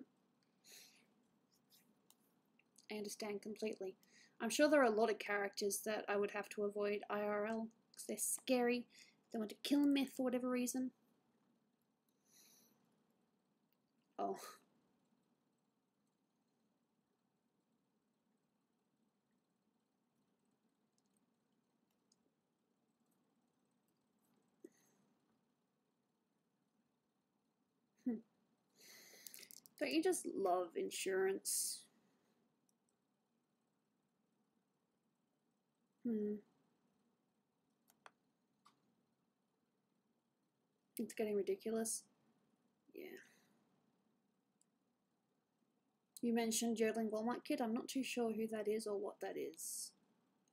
understand completely. I'm sure there are a lot of characters that I would have to avoid IRL because they're scary. They want to kill me for whatever reason. Oh. Don't you just love insurance? It's getting ridiculous. Yeah. You mentioned Yodeling Walmart Kid. I'm not too sure who that is or what that is.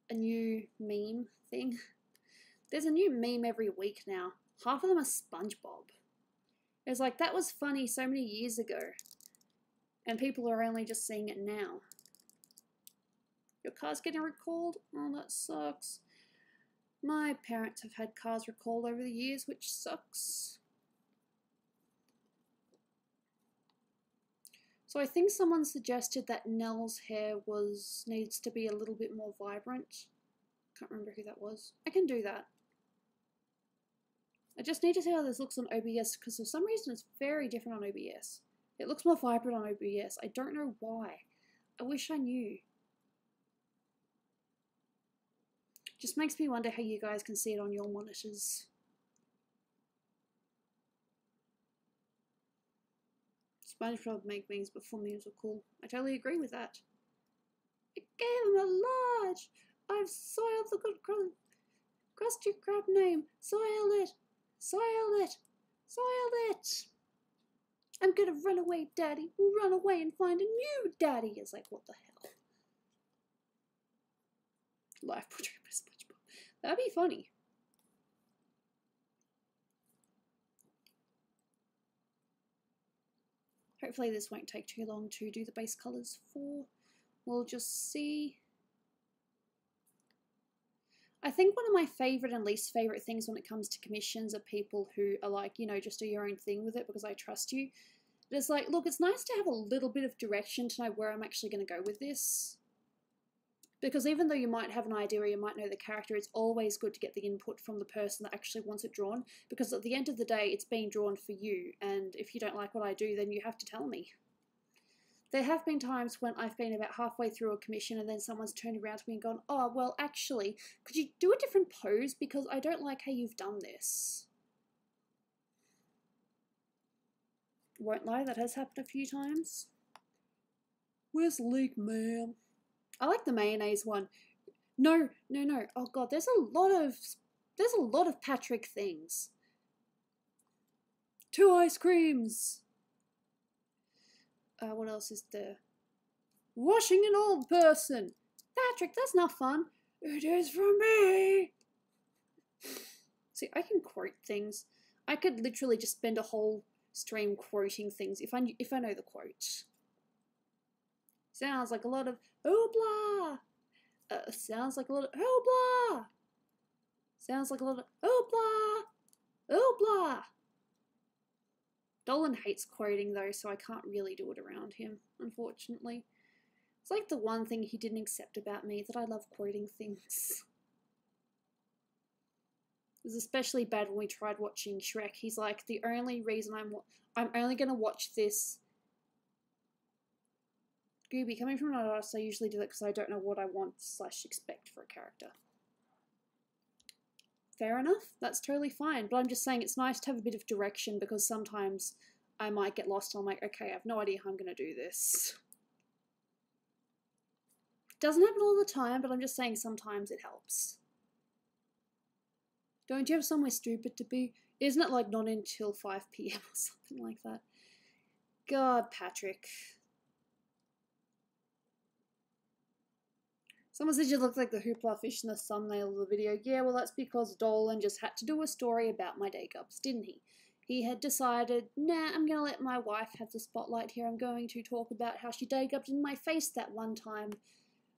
A new meme thing. There's a new meme every week now. Half of them are SpongeBob. It's like, that was funny so many years ago. And people are only just seeing it now. Your car's getting recalled? Oh, that sucks. My parents have had cars recalled over the years, which sucks. So I think someone suggested that Nell's hair needs to be a little bit more vibrant. Can't remember who that was. I can do that. I just need to see how this looks on OBS because for some reason it's very different on OBS. It looks more vibrant on OBS. I don't know why. I wish I knew. Just makes me wonder how you guys can see it on your monitors. SpongeBob make memes before memes were cool. I totally agree with that. I gave him a large. I've soiled the good crusty crab name. Soiled it. Soiled it. Soiled it. I'm gonna run away, Daddy. We'll run away and find a new daddy. It's like, what the hell? Live portrait of SpongeBob. That'd be funny. Hopefully this won't take too long to do the base colours for. We'll just see. I think one of my favourite and least favourite things when it comes to commissions are people who are like, you know, just do your own thing with it because I trust you. But it's like, look, it's nice to have a little bit of direction to know where I'm actually going to go with this. Because even though you might have an idea or you might know the character, it's always good to get the input from the person that actually wants it drawn. Because at the end of the day, it's being drawn for you. And if you don't like what I do, then you have to tell me. There have been times when I've been about halfway through a commission and then someone's turned around to me and gone, oh, well, actually, could you do a different pose because I don't like how you've done this. Won't lie, that has happened a few times. Where's the leak, ma'am? I like the mayonnaise one. No. Oh god, there's a lot of Patrick things. 2 ice creams. What else is there? Washing an old person. Patrick, that's not fun. It is for me. See, I can quote things. I could literally just spend a whole stream quoting things if I know the quote. Sounds like a lot of oh blah. Sounds like a lot of oh blah. Sounds like a lot of oh blah. Oh blah. Dolan hates quoting though, so I can't really do it around him, unfortunately. It's like the one thing he didn't accept about me, that I love quoting things. It was especially bad when we tried watching Shrek. He's like, the only reason I'm only going to watch this. Gooby, coming from an artist, I usually do that because I don't know what I want / expect for a character. Fair enough, that's totally fine, but I'm just saying it's nice to have a bit of direction because sometimes I might get lost and I'm like, okay, I have no idea how I'm going to do this. Doesn't happen all the time, but I'm just saying sometimes it helps. Don't you have somewhere stupid to be? Isn't it like not until 5 PM or something like that? God, Patrick. Someone said you look like the hoopla fish in the thumbnail of the video. Yeah, well that's because Dolan just had to do a story about my day gubs, didn't he? He had decided, nah, I'm going to let my wife have the spotlight here. I'm going to talk about how she day gubbed in my face that one time,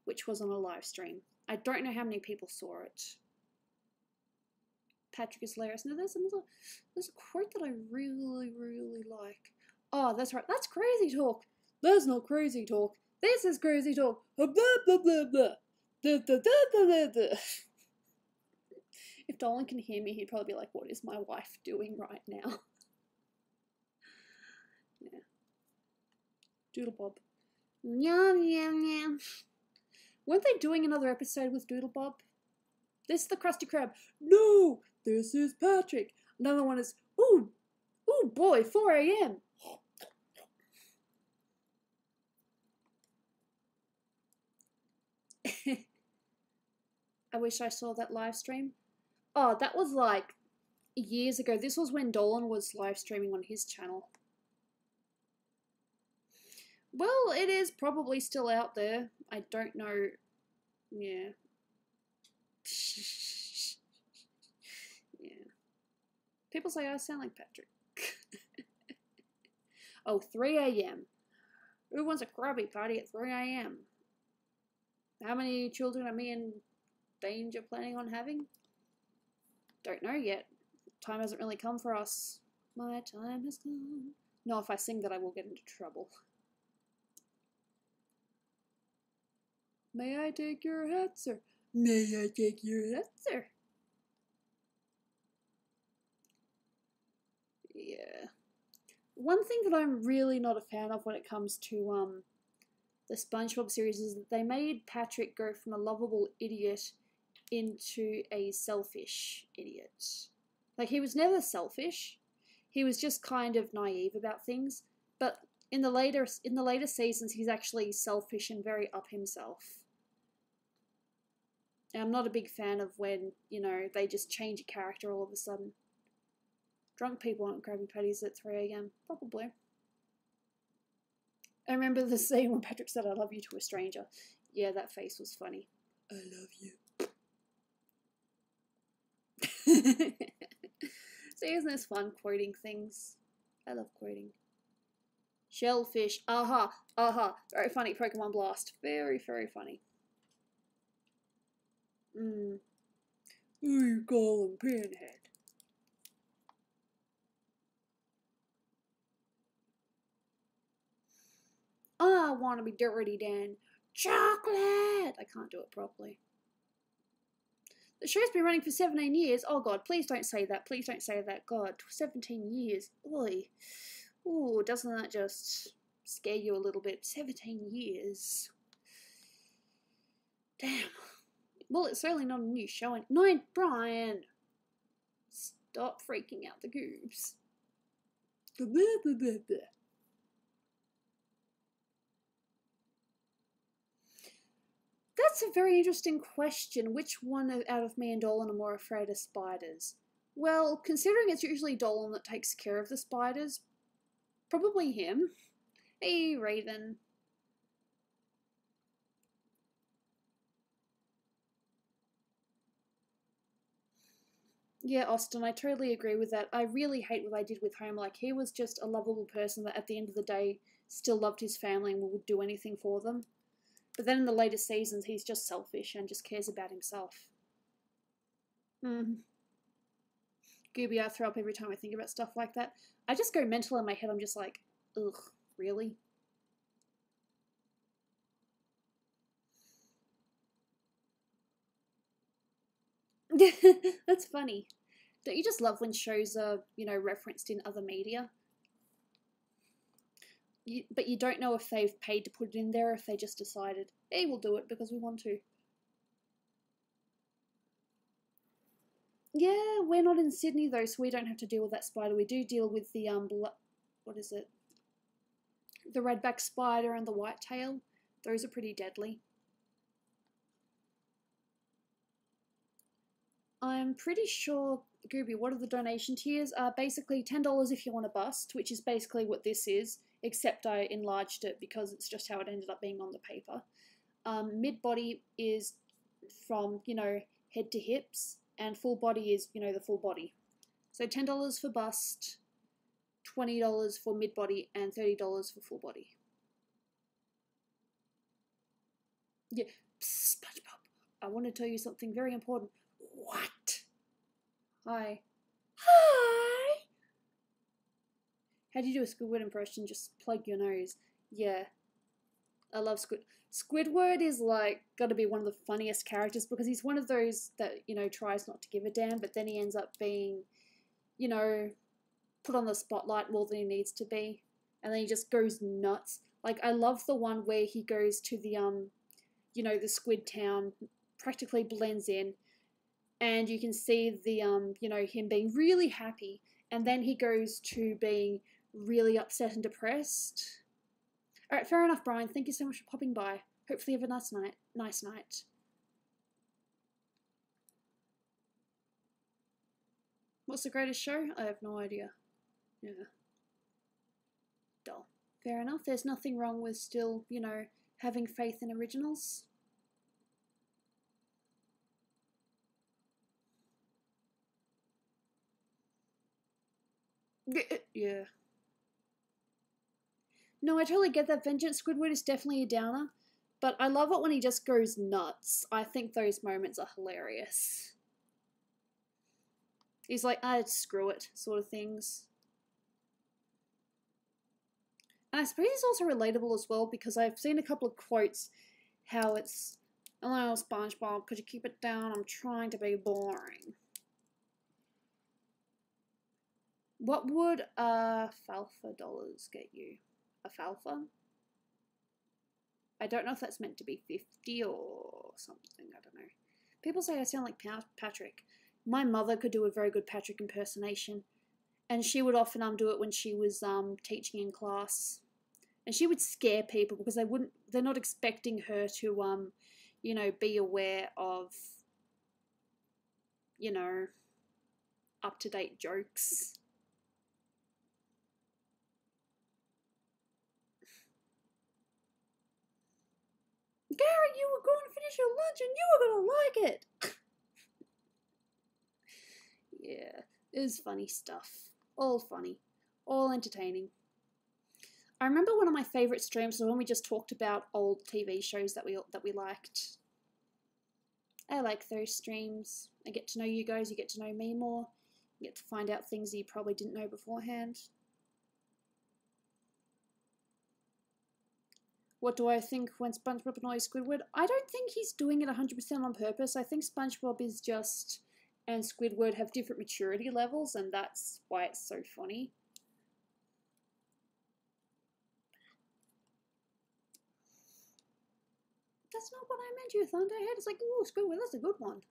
which was on a live stream. I don't know how many people saw it. Patrick is hilarious. No, there's a quote that I really, really like. Oh, that's right. That's crazy talk. That's not crazy talk. This is crazy talk. Blah, blah, blah, blah. Da, da, da, da, da, da. If Dolan can hear me, he'd probably be like, what is my wife doing right now? Yeah. Doodlebob. Yum, yum, yum. Weren't they doing another episode with Doodlebob? This is the Krusty Krab. No, this is Patrick. Another one is, ooh boy, 4 AM. I wish I saw that live stream. Oh, that was like years ago. This was when Dolan was live streaming on his channel. Well, it is probably still out there. I don't know. Yeah. Yeah. People say I sound like Patrick. Oh, 3 a.m. Who wants a Krabby Patty at 3 a.m.? How many children are me and Danger planning on having? Don't know yet. Time hasn't really come for us. My time has come. No, if I sing that I will get into trouble. May I take your hat, sir? May I take your hat, sir? Yeah. One thing that I'm really not a fan of when it comes to the SpongeBob series is that they made Patrick go from a lovable idiot into a selfish idiot. Like, he was never selfish. He was just kind of naive about things. But in the later seasons, he's actually selfish and very up himself. And I'm not a big fan of when, you know, they just change a character all of a sudden. Drunk people aren't Krabby Patties at 3 a.m. Probably. I remember the scene when Patrick said, "I love you" to a stranger. Yeah, that face was funny. I love you. See, isn't this fun quoting things? I love quoting. Shellfish. Aha. Aha. Very funny. Pokemon Blast. Very, very funny. Who you calling Pinhead? I want to be dirty, Dan. Chocolate! I can't do it properly. The show's been running for 17 years. Oh god, please don't say that. Please don't say that. God, 17 years. Oy. Ooh, doesn't that just scare you a little bit? 17 years. Damn. Well, it's certainly not a new show. No, Brian! Stop freaking out the goobs. That's a very interesting question. Which one out of me and Dolan are more afraid of spiders? Well, considering it's usually Dolan that takes care of the spiders, probably him. Hey, Raven. Yeah, Austin, I totally agree with that. I really hate what I did with Homer. Like, he was just a lovable person that at the end of the day still loved his family and would do anything for them. But then in the later seasons, he's just selfish and just cares about himself. Gooby, I throw up every time I think about stuff like that. I just go mental in my head. I'm just like, ugh, really? That's funny. Don't you just love when shows are, you know, referenced in other media? But you don't know if they've paid to put it in there or if they just decided, hey, we'll do it because we want to. Yeah, we're not in Sydney though, so we don't have to deal with that spider. We do deal with the, what is it? The redback spider and the whitetail. Those are pretty deadly. I'm pretty sure, Gooby, what are the donation tiers? Basically $10 if you want a bust, which is basically what this is, except I enlarged it because it's just how it ended up being on the paper. Mid body is from, you know, head to hips, and full body is, you know, the full body. So $10 for bust, $20 for mid body, and $30 for full body. Yeah, psst, SpongeBob, I want to tell you something very important. What? Hi. Hi! How do you do a Squidward impression? Just plug your nose. Yeah, I love Squidward is like gotta be one of the funniest characters because he's one of those that, you know, tries not to give a damn, but then he ends up being, you know, put on the spotlight more than he needs to be. And then he just goes nuts. Like, I love the one where he goes to the you know, the squid town, practically blends in, and you can see the you know, him being really happy, and then he goes to being really upset and depressed. Alright, fair enough, Brian. Thank you so much for popping by. Hopefully you have a nice night. Nice night. What's the greatest show? I have no idea. Yeah. Dull. Fair enough. There's nothing wrong with still, you know, having faith in originals. Yeah. No, I totally get that. Vengeance Squidward is definitely a downer, but I love it when he just goes nuts. I think those moments are hilarious. He's like, screw it, sort of things. And I suppose he's also relatable as well because I've seen a couple of quotes how it's, "Hello, SpongeBob, could you keep it down? I'm trying to be boring." What would falfa dollars get you? A falfa? I don't know if that's meant to be 50 or something, I don't know. People say I sound like Patrick. My mother could do a very good Patrick impersonation, and she would often do it when she was teaching in class. And she would scare people because they're not expecting her to you know, be aware of, you know, up-to-date jokes. Gary, you were going to finish your lunch and you were going to like it. Yeah, it was funny stuff. All funny. All entertaining. I remember one of my favourite streams was when we just talked about old TV shows that we liked. I like those streams. I get to know you guys, you get to know me more. You get to find out things that you probably didn't know beforehand. What do I think when SpongeBob annoys Squidward? I don't think he's doing it 100% on purpose. I think SpongeBob is just, and Squidward have different maturity levels, and that's why it's so funny. That's not what I meant, you thunderhead. It's like, ooh, Squidward, that's a good one.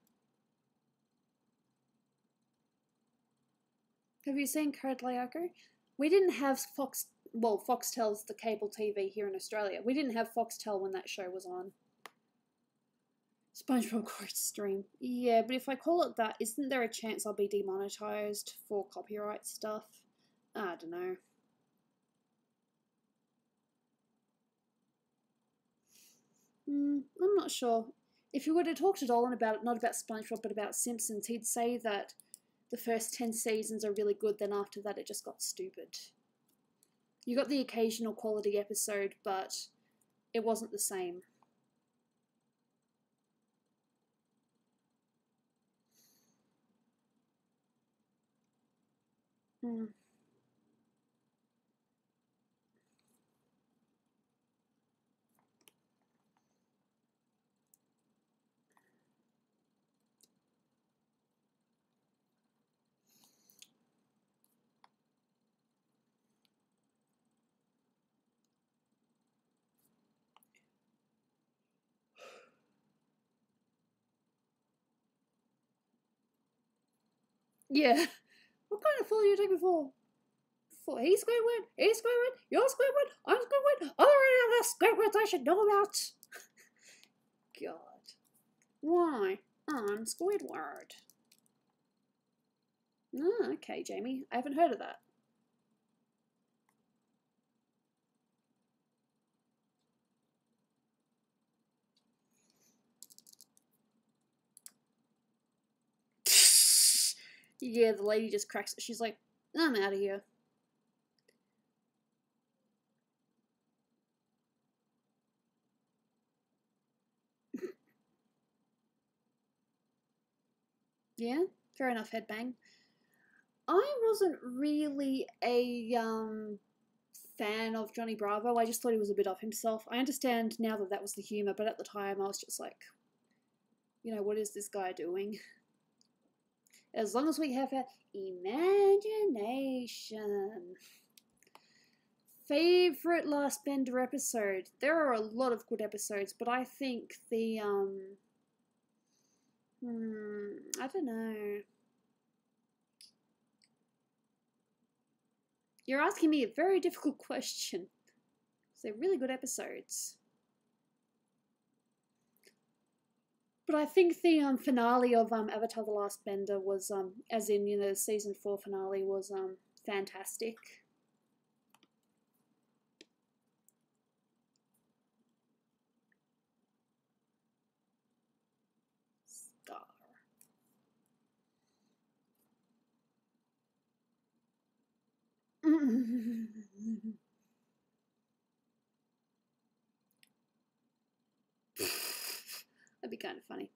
Have you seen Code Lyoko? We didn't have Foxtel's the cable TV here in Australia. We didn't have Foxtel when that show was on. SpongeBob quote stream. Yeah, but if I call it that, isn't there a chance I'll be demonetized for copyright stuff? I don't know. I'm not sure. If you were to talk to Dolan about it, not about SpongeBob, but about Simpsons, he'd say that the first 10 seasons are really good, then after that it just got stupid. You got the occasional quality episode, but it wasn't the same. Yeah. What kind of fool are you taking for? He's Squidward, he's Squidward, you're Squidward, I'm Squidward, are there any other Squidwards I should know about? God. Why? I'm Squidward. Oh, okay, Jamie. I haven't heard of that. Yeah, the lady just cracks it. She's like, I'm out of here. Yeah, fair enough, headbang. I wasn't really a fan of Johnny Bravo. I just thought he was a bit off himself. I understand now that that was the humour, but at the time I was just like, you know, what is this guy doing? As long as we have our imagination. Favorite Last Bender episode? There are a lot of good episodes, but I think the I don't know. You're asking me a very difficult question. They're really good episodes. But I think the finale of Avatar: The Last Bender was as in, you know, season 4 finale was fantastic. kind of funny.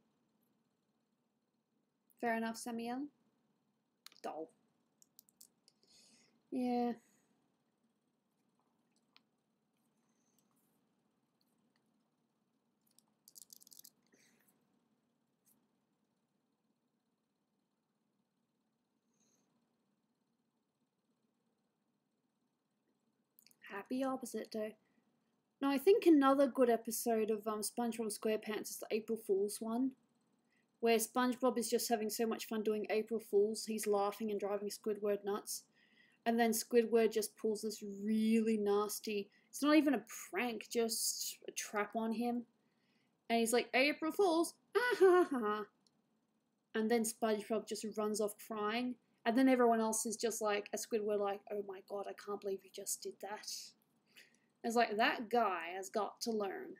Fair enough, Samuel. Dull. Yeah. Happy opposite though. Now I think another good episode of SpongeBob SquarePants is the April Fool's one, where SpongeBob is just having so much fun doing April Fools, he's laughing and driving Squidward nuts, and then Squidward just pulls this really nasty, it's not even a prank, just a trap on him, and he's like, April Fools, ah ha ha ha, and then SpongeBob just runs off crying, and then everyone else is just like, a Squidward like, oh my god, I can't believe you just did that. It's like, that guy has got to learn.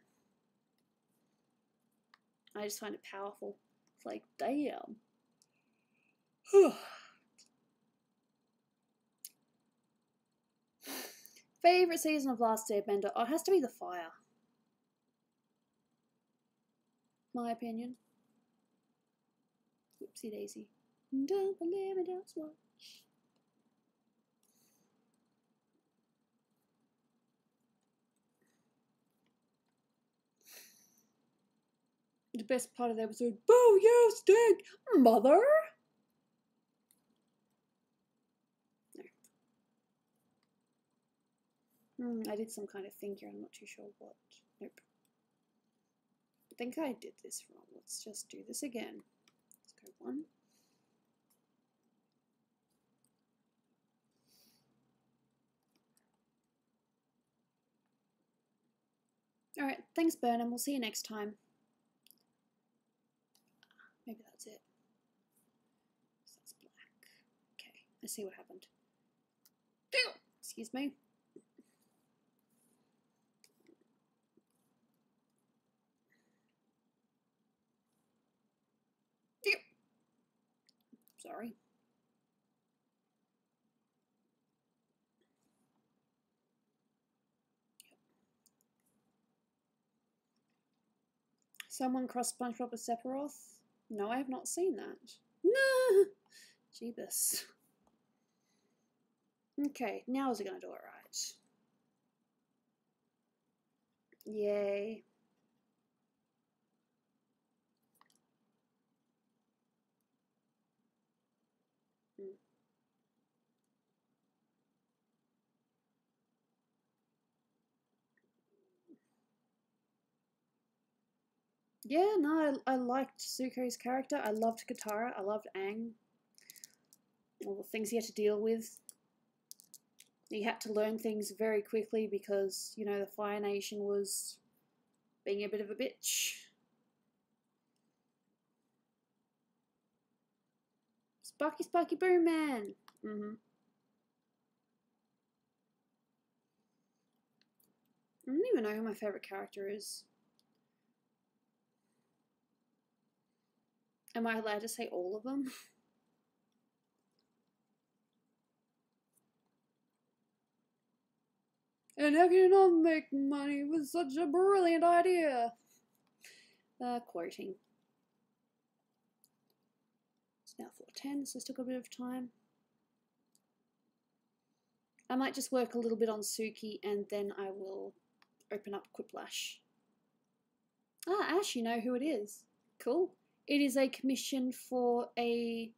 I just find it powerful. It's like, damn. Favorite season of Last Airbender? Oh, it has to be The Fire. My opinion. Oopsie daisy. Don't believe it, don't watch. The best part of the episode, boo, you stink, mother! No. I did some kind of thing here, I'm not too sure what. Nope. I think I did this wrong. Let's just do this again. Let's go 1. Alright, thanks Burnham, we'll see you next time. Maybe that's it. So that's black. Okay, I see what happened. Excuse me. Sorry. Someone crossed SpongeBob with Sephiroth? No, I have not seen that. No! Jeebus. Okay, now is it going to do it right? Yay. Yeah, no, I liked Zuko's character. I loved Katara. I loved Aang. All the things he had to deal with. He had to learn things very quickly because, you know, the Fire Nation was being a bit of a bitch. Sparky Sparky Boom Man! I don't even know who my favourite character is. Am I allowed to say all of them? And how can you not make money with such a brilliant idea? Quoting. It's now 4:10, so this took a bit of time. I might just work a little bit on Suki and then I will open up Quiplash. Ah, Ash, you know who it is. Cool. It is a commission for a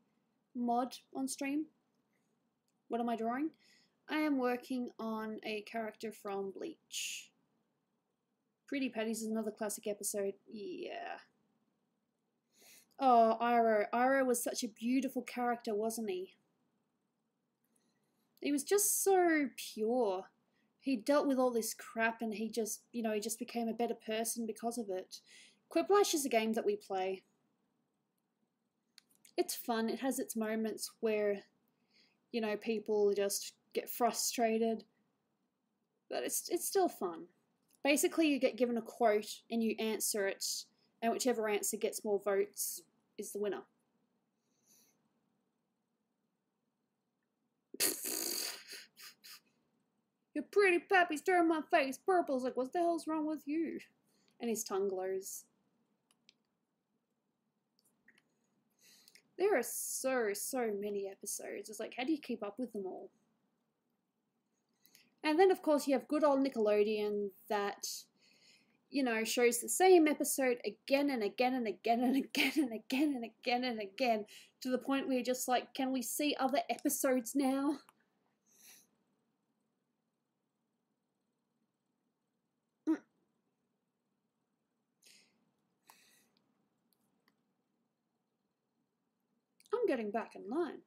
mod on stream. What am I drawing? I am working on a character from Bleach. Pretty Patties is another classic episode. Yeah. Oh, Iroh. Iroh was such a beautiful character, wasn't he? He was just so pure. He dealt with all this crap and he just, you know, he just became a better person because of it. Quiplash is a game that we play. It's fun. It has its moments where, you know, people just get frustrated. But it's still fun. Basically, you get given a quote and you answer it, and whichever answer gets more votes is the winner. Your pretty pappy's turning my face purple. It's like, what the hell's wrong with you? And his tongue glows. There are so many episodes. It's like, how do you keep up with them all? And then, of course, you have good old Nickelodeon that, you know, shows the same episode again and again and again and again and again and again and again, to the point where you're just like, can we see other episodes now? I'm getting back in line.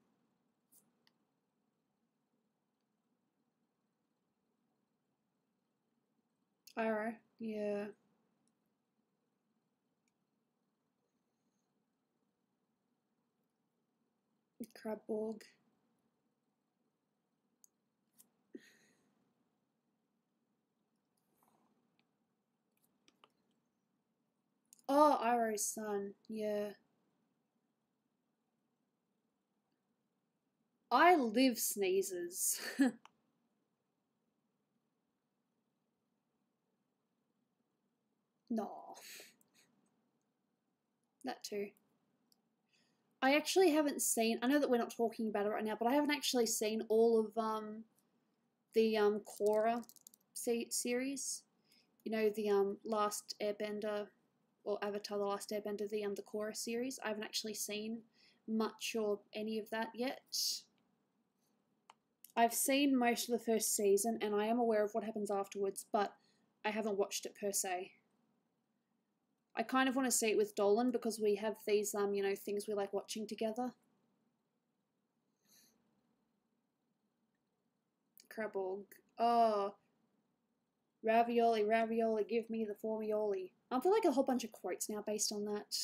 Ira, yeah. Crabborg. Oh, Iroh's son, yeah. I live sneezes. No. That too. I actually haven't seen, I know that we're not talking about it right now, but I haven't actually seen all of the Korra series. You know, the Last Airbender, or Avatar The Last Airbender, the Korra series. I haven't actually seen much or any of that yet. I've seen most of the first season, and I am aware of what happens afterwards, but I haven't watched it per se. I kind of want to see it with Dolan because we have these, you know, things we like watching together. Crabborg. Oh. Ravioli, ravioli, give me the formioli. I feel like a whole bunch of quotes now based on that.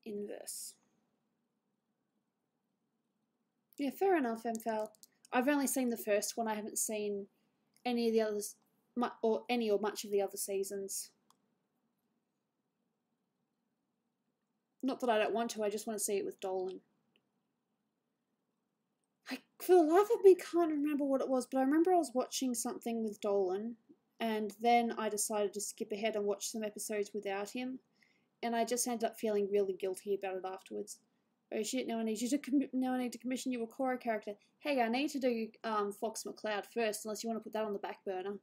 Inverse. Yeah, fair enough, MFL. I've only seen the first one. I haven't seen any of the others, or any or much of the other seasons. Not that I don't want to, I just want to see it with Dolan. I, for the life of me, can't remember what it was, but I remember I was watching something with Dolan, and then I decided to skip ahead and watch some episodes without him, and I just ended up feeling really guilty about it afterwards. Oh shit, now I need to commission you a Korra character. Hey, I need to do Fox McCloud first, unless you want to put that on the back burner.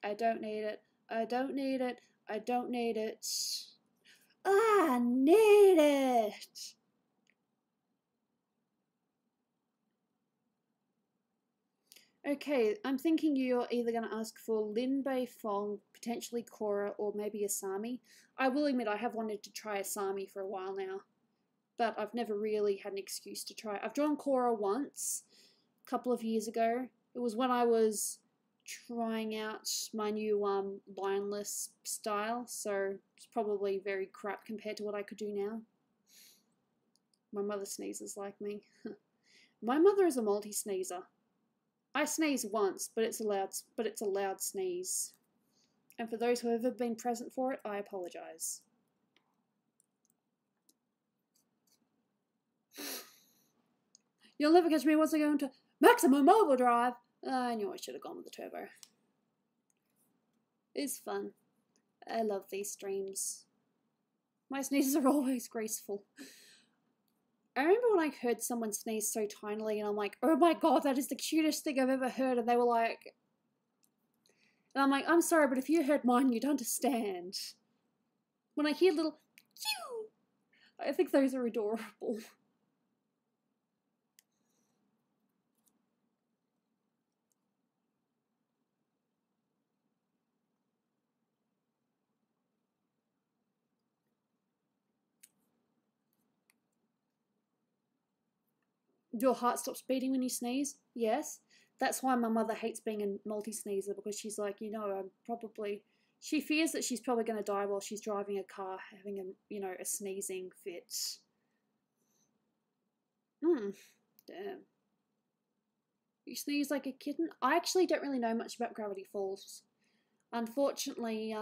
I don't need it. I don't need it. I don't need it. I need it! Okay, I'm thinking you're either going to ask for Lin Bei Fong, potentially Korra, or maybe Asami. I will admit I have wanted to try Asami for a while now, but I've never really had an excuse to try. I've drawn Korra once, a couple of years ago. It was when I was trying out my new lineless style, so it's probably very crap compared to what I could do now. My mother sneezes like me. My mother is a multi-sneezer. I sneeze once, but it's a loud sneeze. And for those who have ever been present for it, I apologise. You'll never catch me once I go into maximum overdrive. I knew I should have gone with the turbo. It's fun. I love these streams. My sneezes are always graceful. I remember when I heard someone sneeze so tinily and I'm like, oh my god, that is the cutest thing I've ever heard. And they were like, and I'm like, I'm sorry, but if you heard mine, you'd understand. When I hear little, phew, I think those are adorable. Your heart stops beating when you sneeze? Yes. That's why my mother hates being a multi-sneezer, because she's like, you know, she fears that she's probably going to die while she's driving a car, having a sneezing fit. Damn. You sneeze like a kitten? I actually don't really know much about Gravity Falls. Unfortunately,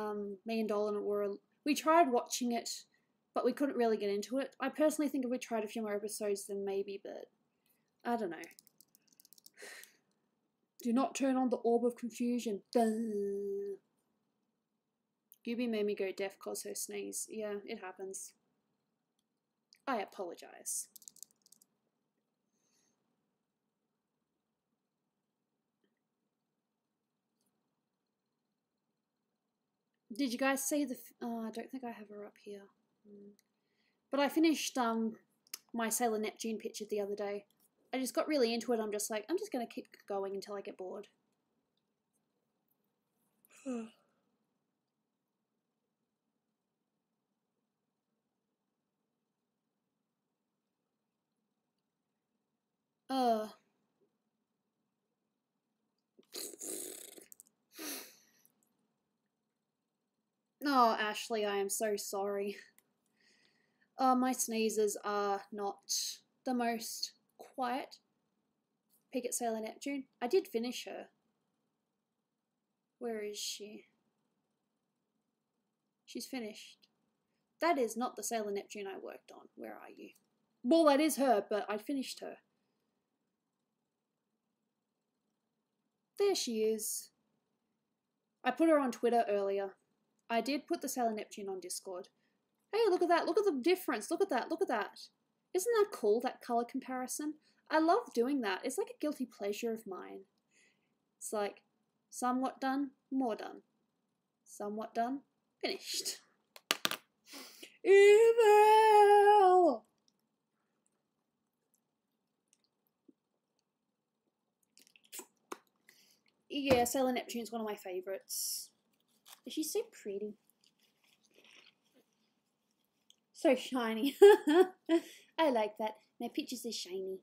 me and Dolan we tried watching it, but we couldn't really get into it. I personally think if we tried a few more episodes, then maybe, but I don't know. Do not turn on the orb of confusion. Gooby made me go deaf cause her sneeze. Yeah, it happens. I apologize. Did you guys see the... I don't think I have her up here. But I finished my Sailor Neptune picture the other day. I just got really into it. I'm just like, I'm just going to keep going until I get bored. Oh, Ashley, I am so sorry. My sneezes are not the most quiet. Peek at Sailor Neptune. I did finish her. Where is she? She's finished. That is not the Sailor Neptune I worked on. Where are you? Well, that is her, but I finished her. There she is. I put her on Twitter earlier. I did put the Sailor Neptune on Discord. Hey, look at that. Look at the difference. Look at that. Look at that. Isn't that cool, that colour comparison? I love doing that. It's like a guilty pleasure of mine. It's like, somewhat done, more done. Somewhat done, finished. Evil! Yeah, Sailor Neptune's one of my favourites. She's so pretty. So shiny. I like that. My pictures are shiny.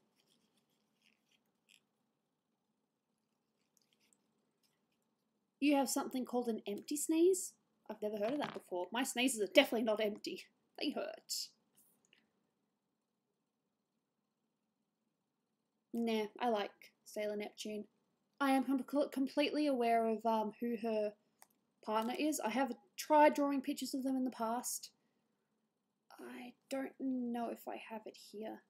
You have something called an empty sneeze? I've never heard of that before. My sneezes are definitely not empty. They hurt. Nah, I like Sailor Neptune. I am completely aware of who her partner is. I have tried drawing pictures of them in the past. I don't know if I have it here.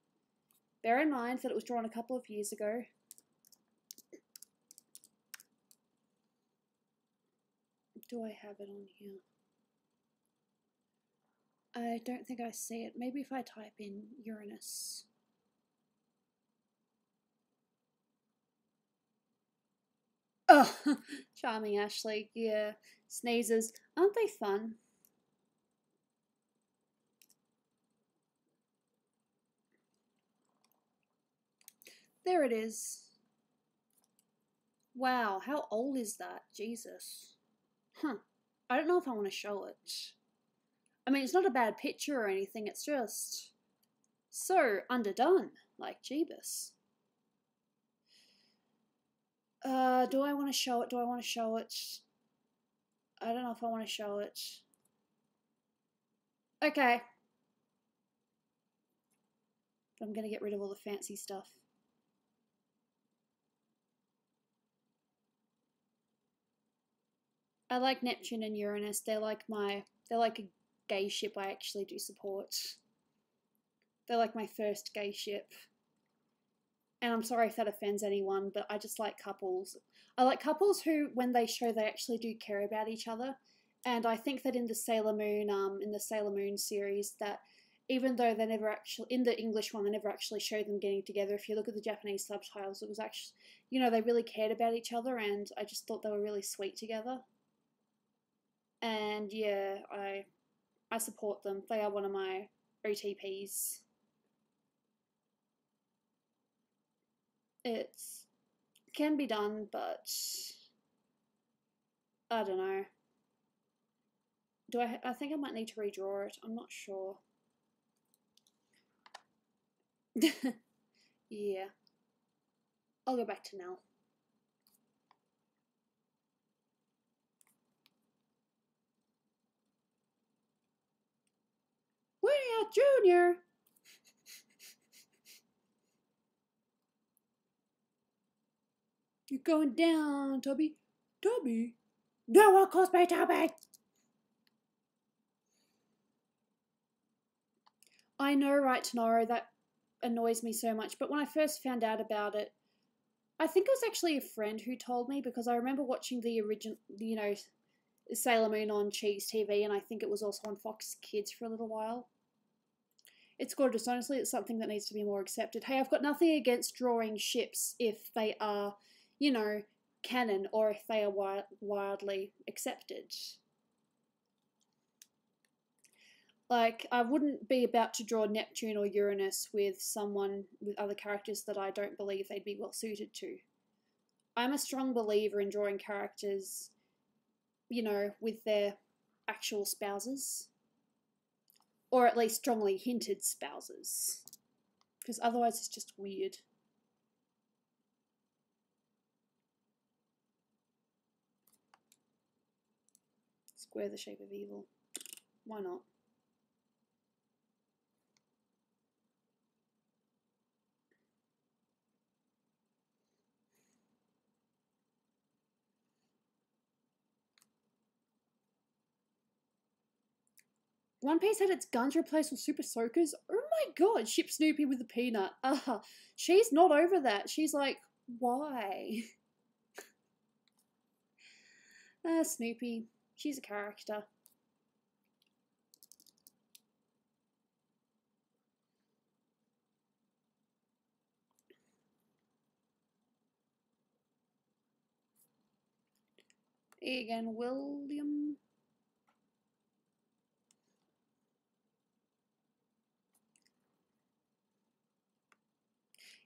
Bear in mind that it was drawn a couple of years ago. Do I have it on here? I don't think I see it. Maybe if I type in Uranus. Oh, charming Ashley. Yeah, sneezes. Aren't they fun? There it is. Wow, how old is that? Jesus. Huh. I don't know if I want to show it. I mean, it's not a bad picture or anything. It's just so underdone. Like, Jeebus. Do I want to show it? Do I want to show it? I don't know if I want to show it. Okay. But I'm going to get rid of all the fancy stuff. I like Neptune and Uranus. They're like a gay ship I actually do support. They're like my first gay ship. And I'm sorry if that offends anyone, but I just like couples. I like couples who, when they show, they actually do care about each other. And I think that in the Sailor Moon series, that even though they never actually, in the English one, they never actually showed them getting together. If you look at the Japanese subtitles, it was actually, you know, they really cared about each other, and I just thought they were really sweet together. And yeah, I support them. They are one of my OTPs. It can be done, but I don't know. I think I might need to redraw it. I'm not sure. Yeah. I'll go back to Nell. Winnie out Junior! You're going down, Toby. Toby? No one calls me Toby! I know, right, Tenaro, that annoys me so much, but when I first found out about it, I think it was actually a friend who told me, because I remember watching the original, you know, Sailor Moon on Cheese TV, and I think it was also on Fox Kids for a little while. It's gorgeous. Honestly, it's something that needs to be more accepted. Hey, I've got nothing against drawing ships if they are, you know, canon, or if they are wildly accepted. Like, I wouldn't be about to draw Neptune or Uranus with someone with other characters that I don't believe they'd be well suited to. I'm a strong believer in drawing characters, you know, with their actual spouses. Or at least strongly hinted spouses. Because otherwise it's just weird. Square the shape of evil. Why not? One Piece had its guns replaced with super soakers. Oh my god, ship Snoopy with a peanut. She's not over that. She's like, why? Snoopy. She's a character. Again, William.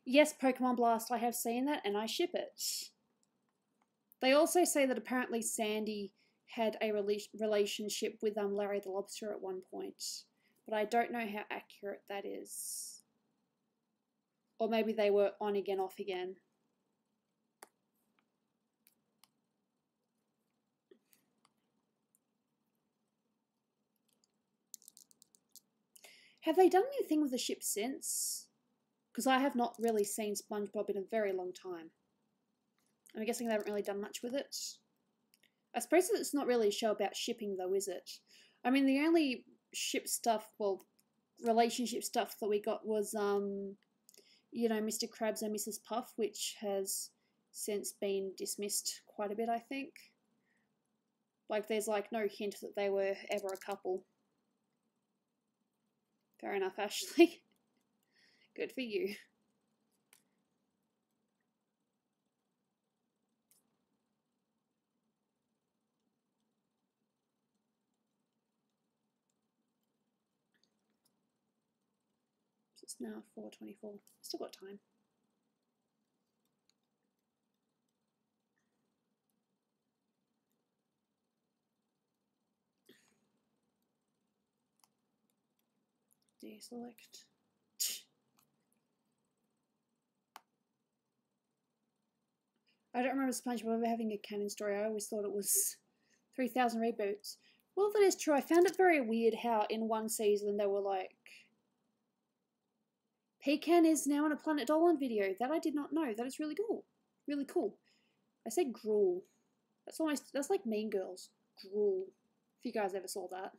Yes, Pokemon Blast, I have seen that and I ship it. They also say that apparently Sandy had a relationship with Larry the Lobster at one point, but I don't know how accurate that is. Or maybe they were on again, off again. Have they done anything with the ship since? Because I have not really seen SpongeBob in a very long time. I'm guessing they haven't really done much with it. I suppose it's not really a show about shipping though, is it? I mean, the only ship stuff, well, relationship stuff that we got was, you know, Mr. Krabs and Mrs. Puff, which has since been dismissed quite a bit, I think. Like, there's like no hint that they were ever a couple. Fair enough, Ashley. Good for you. So it's now 4:24. Still got time. Deselect. I don't remember SpongeBob ever having a canon story. I always thought it was 3,000 reboots. Well, that is true. I found it very weird how in one season they were like, Pecan is now in a Planet Dolan video. That I did not know. That is really cool. Really cool. I said gruel. That's like Mean Girls. Gruel. If you guys ever saw that.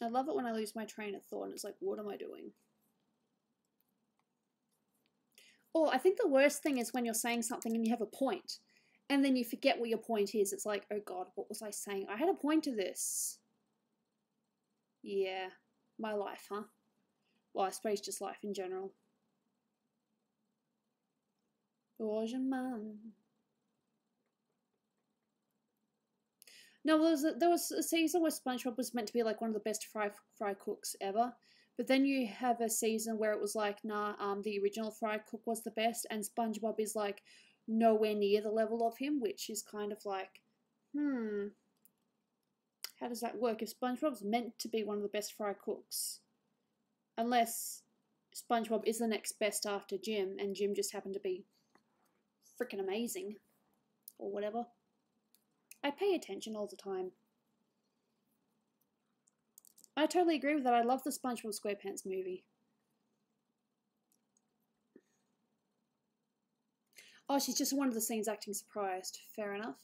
I love it when I lose my train of thought and it's like, what am I doing? Or I think the worst thing is when you're saying something and you have a point, and then you forget what your point is. It's like, oh god, what was I saying? I had a point to this. Yeah, my life, huh? Well, I suppose just life in general. No, there was a season where SpongeBob was meant to be like one of the best fry cooks ever. But then you have a season where it was like, nah, the original fry cook was the best, and SpongeBob is like nowhere near the level of him, which is kind of like, how does that work? If SpongeBob's meant to be one of the best fry cooks, unless SpongeBob is the next best after Jim, and Jim just happened to be freaking amazing, or whatever. I pay attention all the time. I totally agree with that. I love the SpongeBob SquarePants movie. Oh, she's just in one of the scenes acting surprised. Fair enough.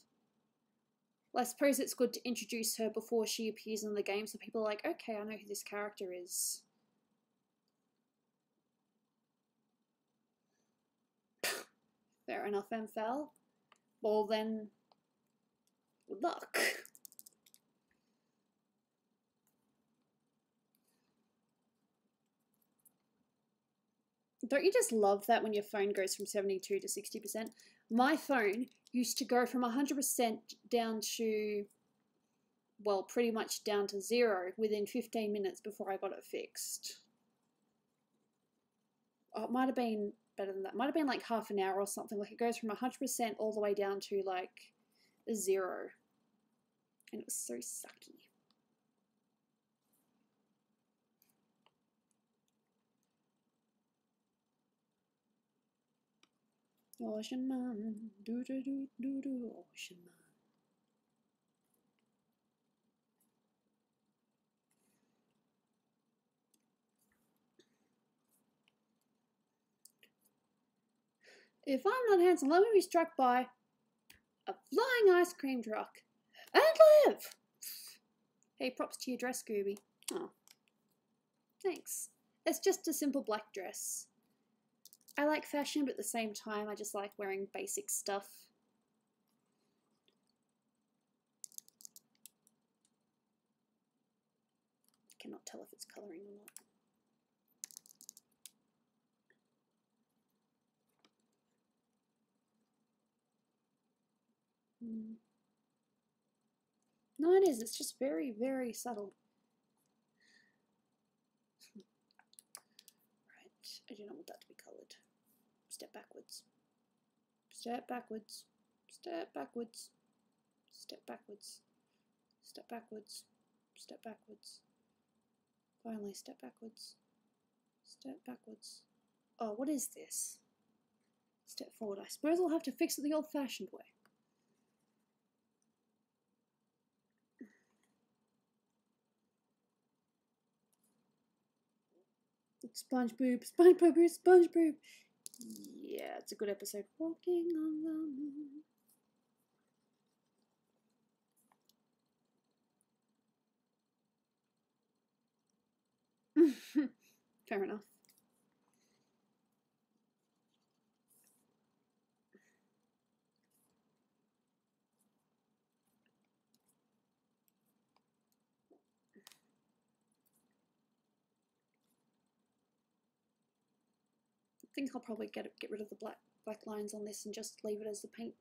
Well, I suppose it's good to introduce her before she appears in the game so people are like, okay, I know who this character is. Fair enough, MFL. Well then, good luck. Don't you just love that when your phone goes from 72 to 60%? My phone used to go from 100% down to, well, pretty much down to 0 within 15 minutes before I got it fixed. Oh, it might have been better than that. It might have been like half an hour or something. Like it goes from 100% all the way down to like 0. And it was so sucky. Ocean man, do do do do do, ocean man. If I'm not handsome, let me be struck by a flying ice cream truck and live. Hey, props to your dress, Gooby. Oh, thanks. It's just a simple black dress. I like fashion, but at the same time, I just like wearing basic stuff. Cannot tell if it's colouring or not. No, it is. It's just very, very subtle. Right. I do not want that to be coloured. Step backwards. Step backwards. Step backwards. Step backwards. Step backwards. Step backwards. Finally, step backwards. Step backwards. Oh, what is this? Step forward. I suppose I'll have to fix it the old-fashioned way. Sponge boob, sponge boob, sponge boob. Yeah, it's a good episode. Walking on the moon. Fair enough. I think I'll probably get rid of the black lines on this and just leave it as the paint.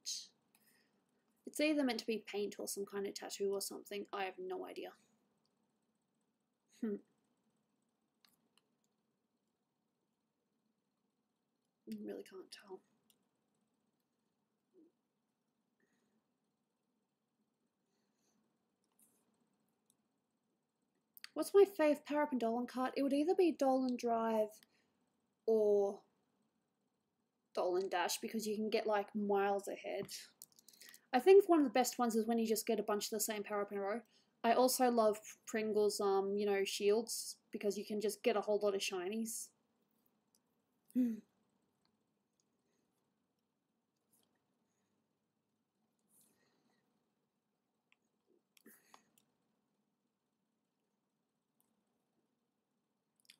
It's either meant to be paint or some kind of tattoo or something. I have no idea. I really can't tell. What's my fave Power Up and Dolan cart? It would either be Dolan Drive or Dolan Dash because you can get like miles ahead. I think one of the best ones is when you just get a bunch of the same power up in a row. I also love Pringle's, you know, shields because you can just get a whole lot of shinies.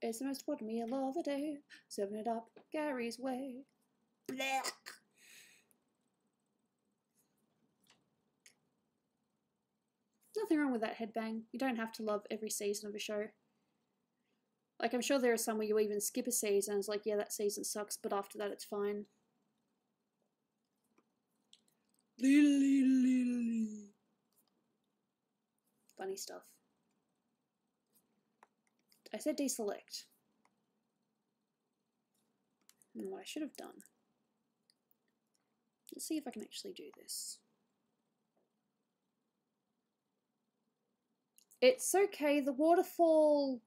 It's the most important meal of the day. Serving it up Gary's way. Blech. Nothing wrong with that headbang. You don't have to love every season of a show. Like, I'm sure there are some where you even skip a season. It's like, yeah, that season sucks, but after that it's fine. Funny stuff. I said deselect. And what I should have done. Let's see if I can actually do this. It's okay, the waterfall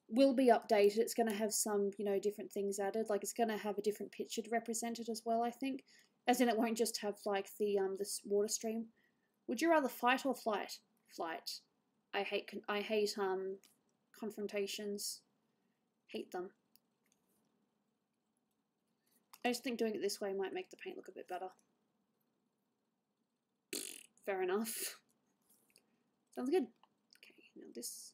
will be updated. It's going to have some, you know, different things added. Like, it's going to have a different picture to represent it as well, I think. As in, it won't just have, like, the water stream. Would you rather fight or flight? Flight. I hate confrontations. Hate them. I just think doing it this way might make the paint look a bit better. Fair enough. Sounds good. Okay, now this.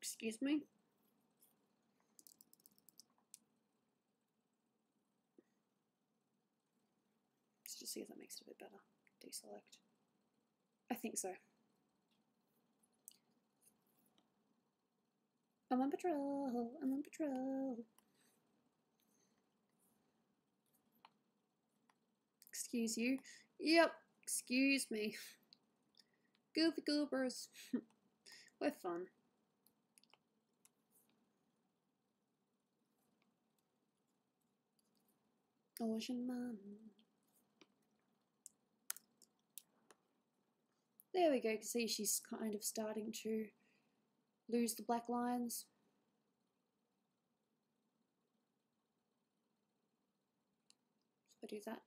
Excuse me. see if that makes it a bit better. Deselect. I think so. I'm on patrol. I'm on patrol. Excuse you. Yep. Excuse me. Goofy goobers. We're fun. Ocean Man. There we go. You can see she's kind of starting to lose the black lines. So I do that.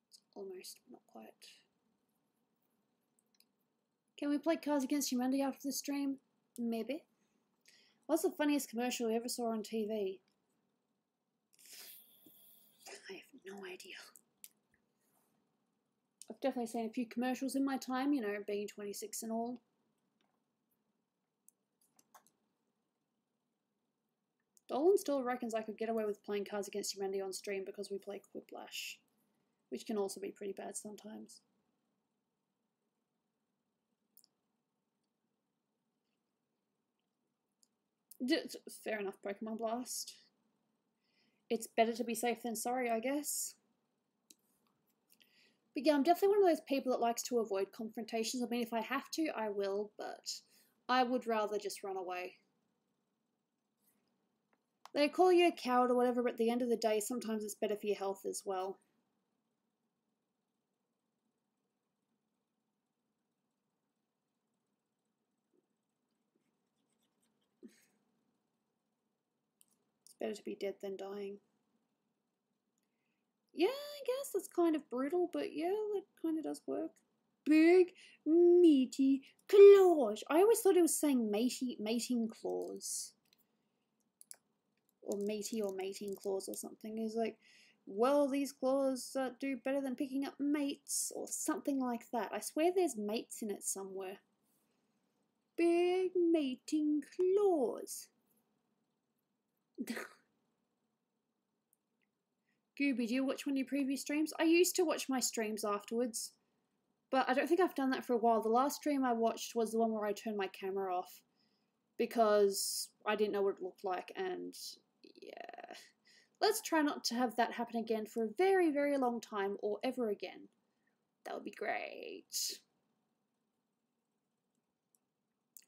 It's almost, not quite. Can we play Cards Against Humanity after the stream? Maybe. What's the funniest commercial you ever saw on TV? I have no idea. I've definitely seen a few commercials in my time, you know, being 26 and all. Dolan still reckons I could get away with playing Cards Against Humanity on stream because we play Quiplash, which can also be pretty bad sometimes. Fair enough, Pokemon Blast. It's better to be safe than sorry, I guess. But yeah, I'm definitely one of those people that likes to avoid confrontations. I mean, if I have to, I will, but I would rather just run away. They call you a coward or whatever, but at the end of the day, sometimes it's better for your health as well. It's better to be dead than dying. Yeah, I guess that's kind of brutal, but yeah, that kind of does work. Big, meaty claws. I always thought it was saying mating claws. Or meaty or mating claws or something. It's like, well, these claws do better than picking up mates or something like that. I swear there's mates in it somewhere. Big mating claws. Gooby, do you watch one of your previous streams? I used to watch my streams afterwards, but I don't think I've done that for a while. The last stream I watched was the one where I turned my camera off because I didn't know what it looked like, and yeah. Let's try not to have that happen again for a very, very long time or ever again. That would be great.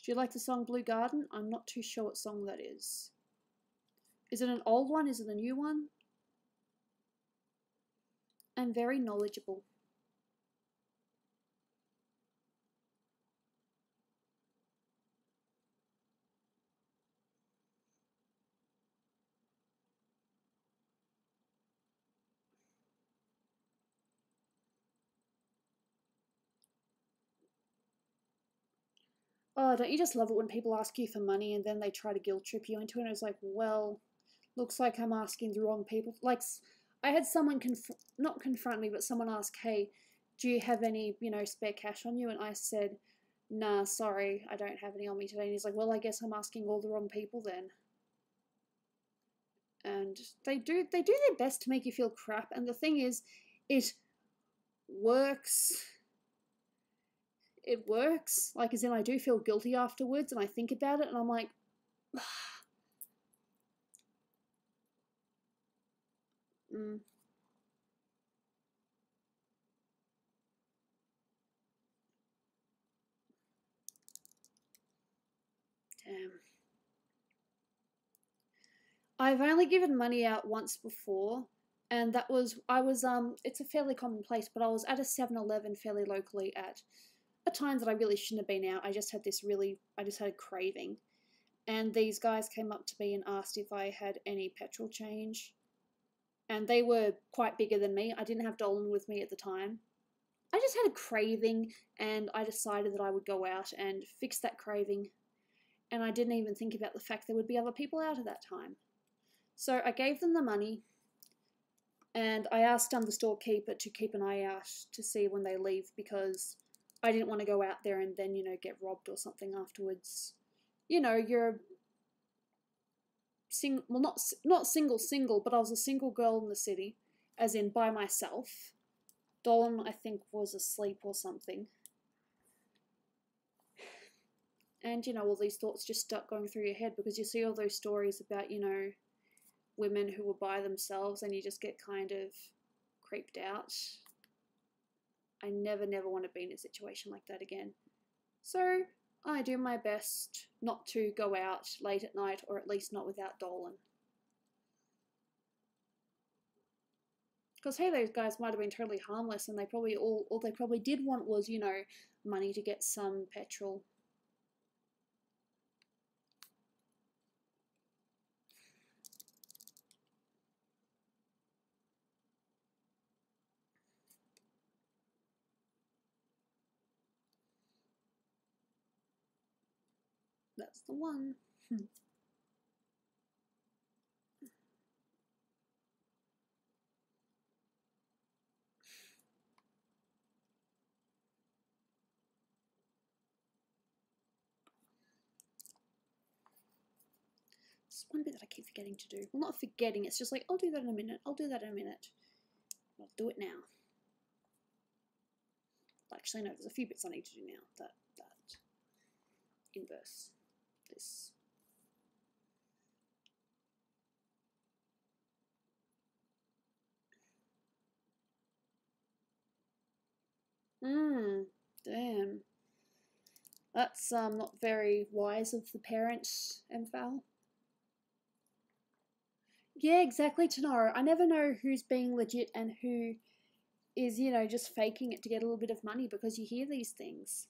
Do you like the song Blue Garden? I'm not too sure what song that is. Is it an old one? Is it a new one? I'm very knowledgeable. Oh, don't you just love it when people ask you for money and then they try to guilt trip you into it? And it's like, well, looks like I'm asking the wrong people. Like, I had someone not confront me, but someone ask, hey, do you have any, you know, spare cash on you? And I said, nah, sorry, I don't have any on me today. And he's like, well, I guess I'm asking all the wrong people then. And they do their best to make you feel crap. And the thing is, it works. It works. Like, as in, I do feel guilty afterwards, and I think about it, and I'm like, Damn. I've only given money out once before, and that was, it's a fairly common place, but I was at a 7-Eleven fairly locally at a time that I really shouldn't have been out. I just had a craving. And these guys came up to me and asked if I had any petrol change. And they were quite bigger than me. I didn't have Dolan with me at the time. I just had a craving, and I decided that I would go out and fix that craving. And I didn't even think about the fact there would be other people out at that time. So I gave them the money, and I asked the storekeeper to keep an eye out to see when they leave, because I didn't want to go out there and then, you know, get robbed or something afterwards. You know, you're well, not single, but I was a single girl in the city, as in by myself. Dolan, I think, was asleep or something. And, you know, all these thoughts just start going through your head because you see all those stories about, you know, women who were by themselves and you just get kind of creeped out. I never want to be in a situation like that again. So I do my best not to go out late at night, or at least not without Dolan. Because hey, those guys might have been totally harmless and they probably all they probably did want was, you know, money to get some petrol. That's the one. It's one bit that I keep forgetting to do. Well, not forgetting, it's just like, I'll do that in a minute, I'll do that in a minute. I'll do it now. Actually, no, there's a few bits I need to do now. That inverse, this. Damn. That's not very wise of the parents, Mfal. Yeah, exactly, Tanaro. I never know who's being legit and who is, you know, just faking it to get a little bit of money, because you hear these things.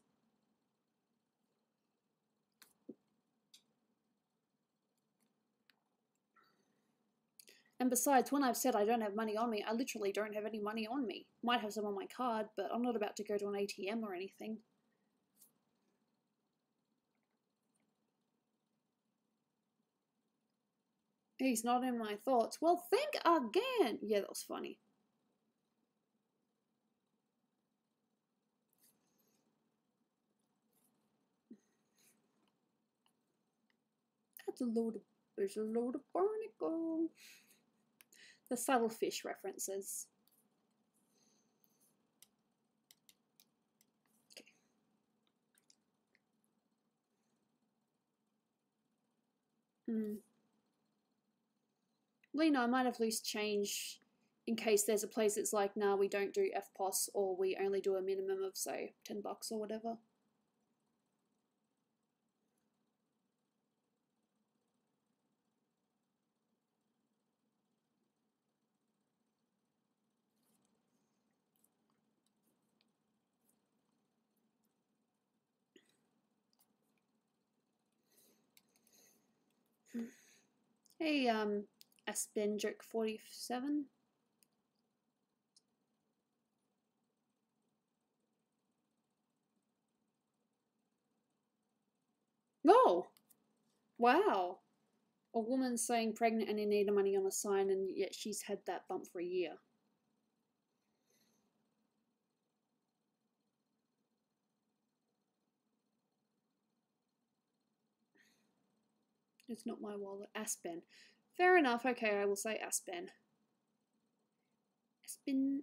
And besides, when I've said I don't have money on me, I literally don't have any money on me. Might have some on my card, but I'm not about to go to an ATM or anything. He's not in my thoughts. Well, think again. Yeah, that was funny. There's a load of barnacle. The subtle fish references. Okay. Lena, I might have loose change in case there's a place that's like, nah, we don't do FPOS, or we only do a minimum of, say, $10 or whatever. Hey, Aspen Jerk 47. Oh! Wow. A woman saying pregnant and in need of money on a sign, and yet she's had that bump for a year. It's not my wallet. Aspen. Fair enough. Okay, I will say Aspen. Aspen.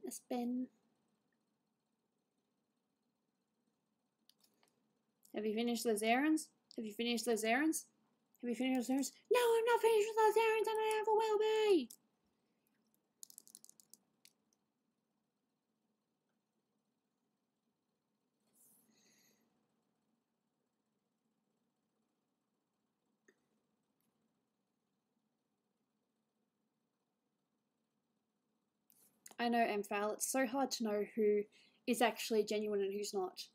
Have you finished those errands? Have you finished those errands? Have you finished those errands? No, I'm not finished with those errands, and I never will be! I know, Amphail, it's so hard to know who is actually genuine and who's not.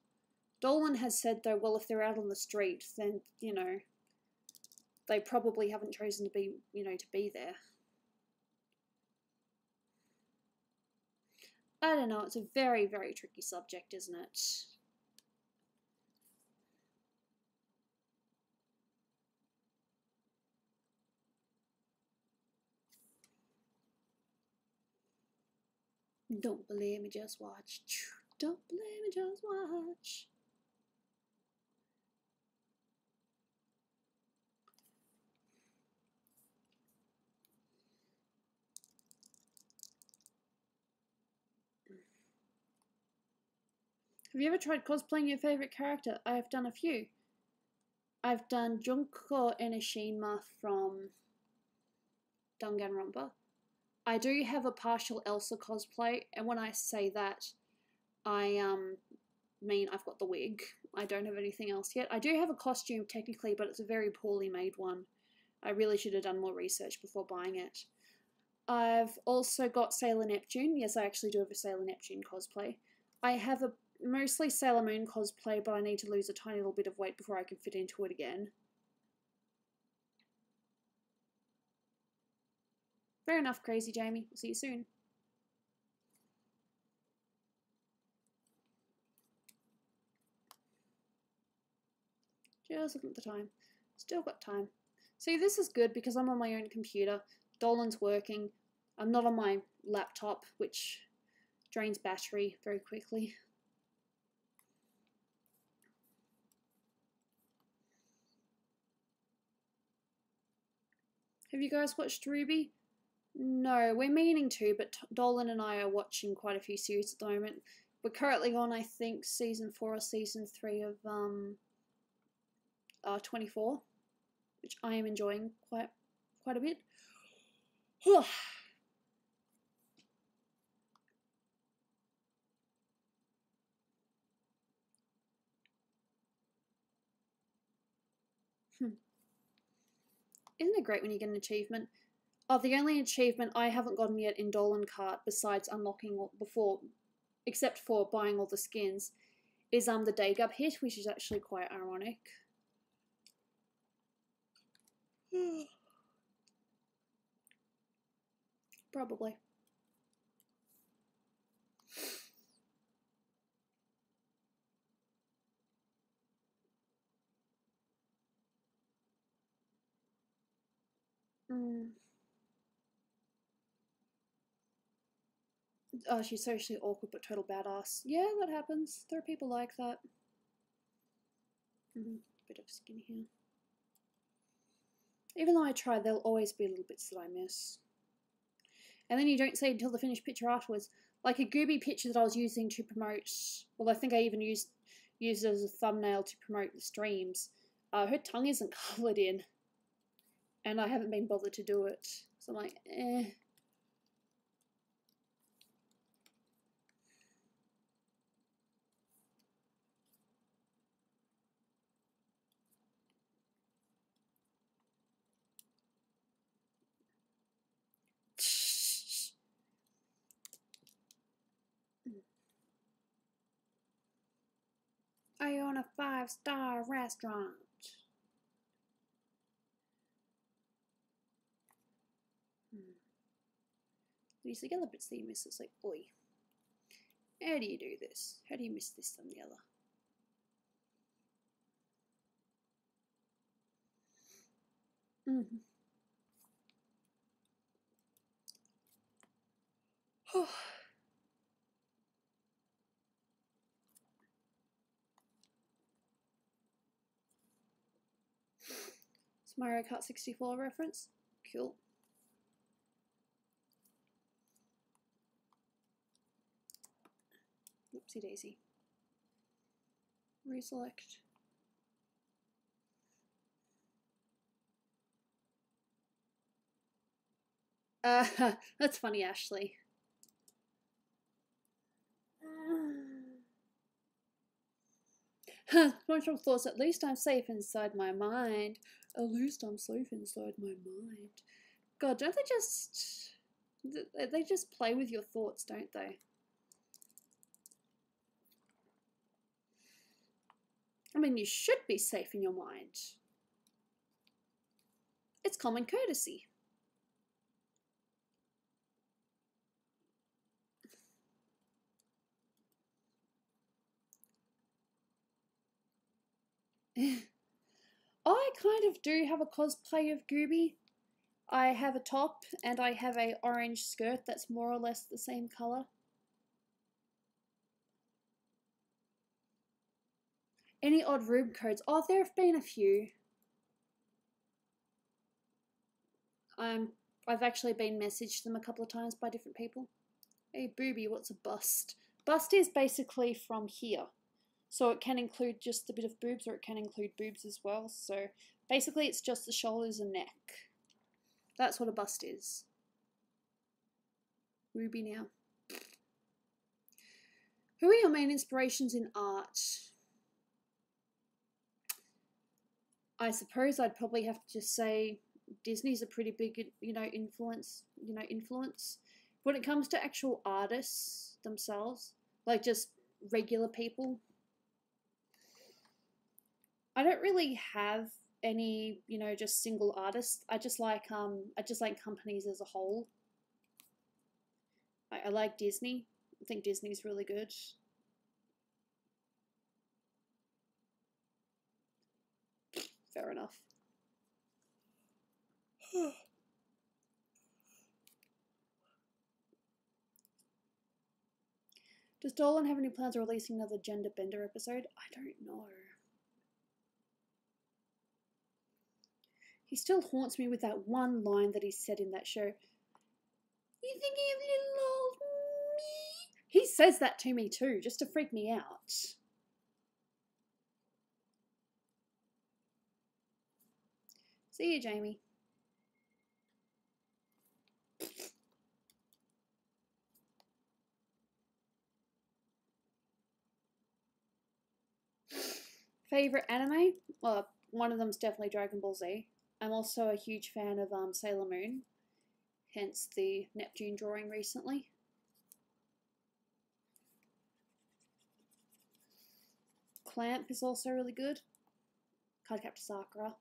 Dolan has said, though, well, if they're out on the street, then, you know, they probably haven't chosen to be, you know, to be there. I don't know, it's a very, very tricky subject, isn't it? Don't believe me, just watch. Don't believe me, just watch. Have you ever tried cosplaying your favourite character? I have done a few. I've done Junko Enoshima from Danganronpa. I do have a partial Elsa cosplay, and when I say that, I mean I've got the wig. I don't have anything else yet. I do have a costume technically, but it's a very poorly made one. I really should have done more research before buying it. I've also got Sailor Neptune. Yes, I actually do have a Sailor Neptune cosplay. I have a mostly Sailor Moon cosplay, but I need to lose a tiny little bit of weight before I can fit into it again. Fair enough, Crazy Jamie. We'll see you soon. Just looking at the time. Still got time. See, this is good because I'm on my own computer. Dolan's working. I'm not on my laptop, which drains battery very quickly. Have you guys watched Ruby? No, we're meaning to, but Dolan and I are watching quite a few series at the moment. We're currently on, I think, season 4 or season 3 of 24, which I am enjoying quite a bit. Isn't it great when you get an achievement? Oh, the only achievement I haven't gotten yet in Dolan Cart, besides unlocking before, except for buying all the skins, is the Dagub hit, which is actually quite ironic. Probably. Oh, she's socially awkward but total badass. Yeah, that happens. There are people like that. Bit of skin here. Even though I try, there'll always be little bits that I miss. And then you don't see it until the finished picture afterwards. Like a Gooby picture that I was using to promote, well, I think I even used it as a thumbnail to promote the streams. Her tongue isn't coloured in. And I haven't been bothered to do it. So I'm like, eh. I own a 5-star restaurant. These are the other bits that you miss. It's like, oi. How do you do this? How do you miss this and the other? It's Mario Kart 64 reference. Cool. Oopsie daisy. Reselect. That's funny, Ashley. SpongeBob thoughts, at least I'm safe inside my mind. At least I'm safe inside my mind. God, don't they just play with your thoughts, don't they? I mean, you should be safe in your mind. It's common courtesy. I kind of do have a cosplay of Gooby. I have a top and I have a orange skirt that's more or less the same colour. Any odd room codes? Oh, there have been a few. I've actually been messaged them a couple of times by different people. Hey, booby, what's a bust? Bust is basically from here. So it can include just a bit of boobs, or it can include boobs as well. So basically it's just the shoulders and neck. That's what a bust is. Ruby now. Who are your main inspirations in art? I suppose I'd probably have to just say Disney's a pretty big, influence. When it comes to actual artists themselves, like just regular people, I don't really have any, just single artists. I just like companies as a whole. I like Disney. I think Disney's really good. Fair enough. Does Dolan have any plans of releasing another gender bender episode? I don't know. He still haunts me with that one line that he said in that show. You thinking of little old me? He says that to me too, just to freak me out. See you, Jamie. Favorite anime? Well, one of them's definitely Dragon Ball Z. I'm also a huge fan of Sailor Moon, hence the Neptune drawing recently. Clamp is also really good. Cardcaptor Sakura.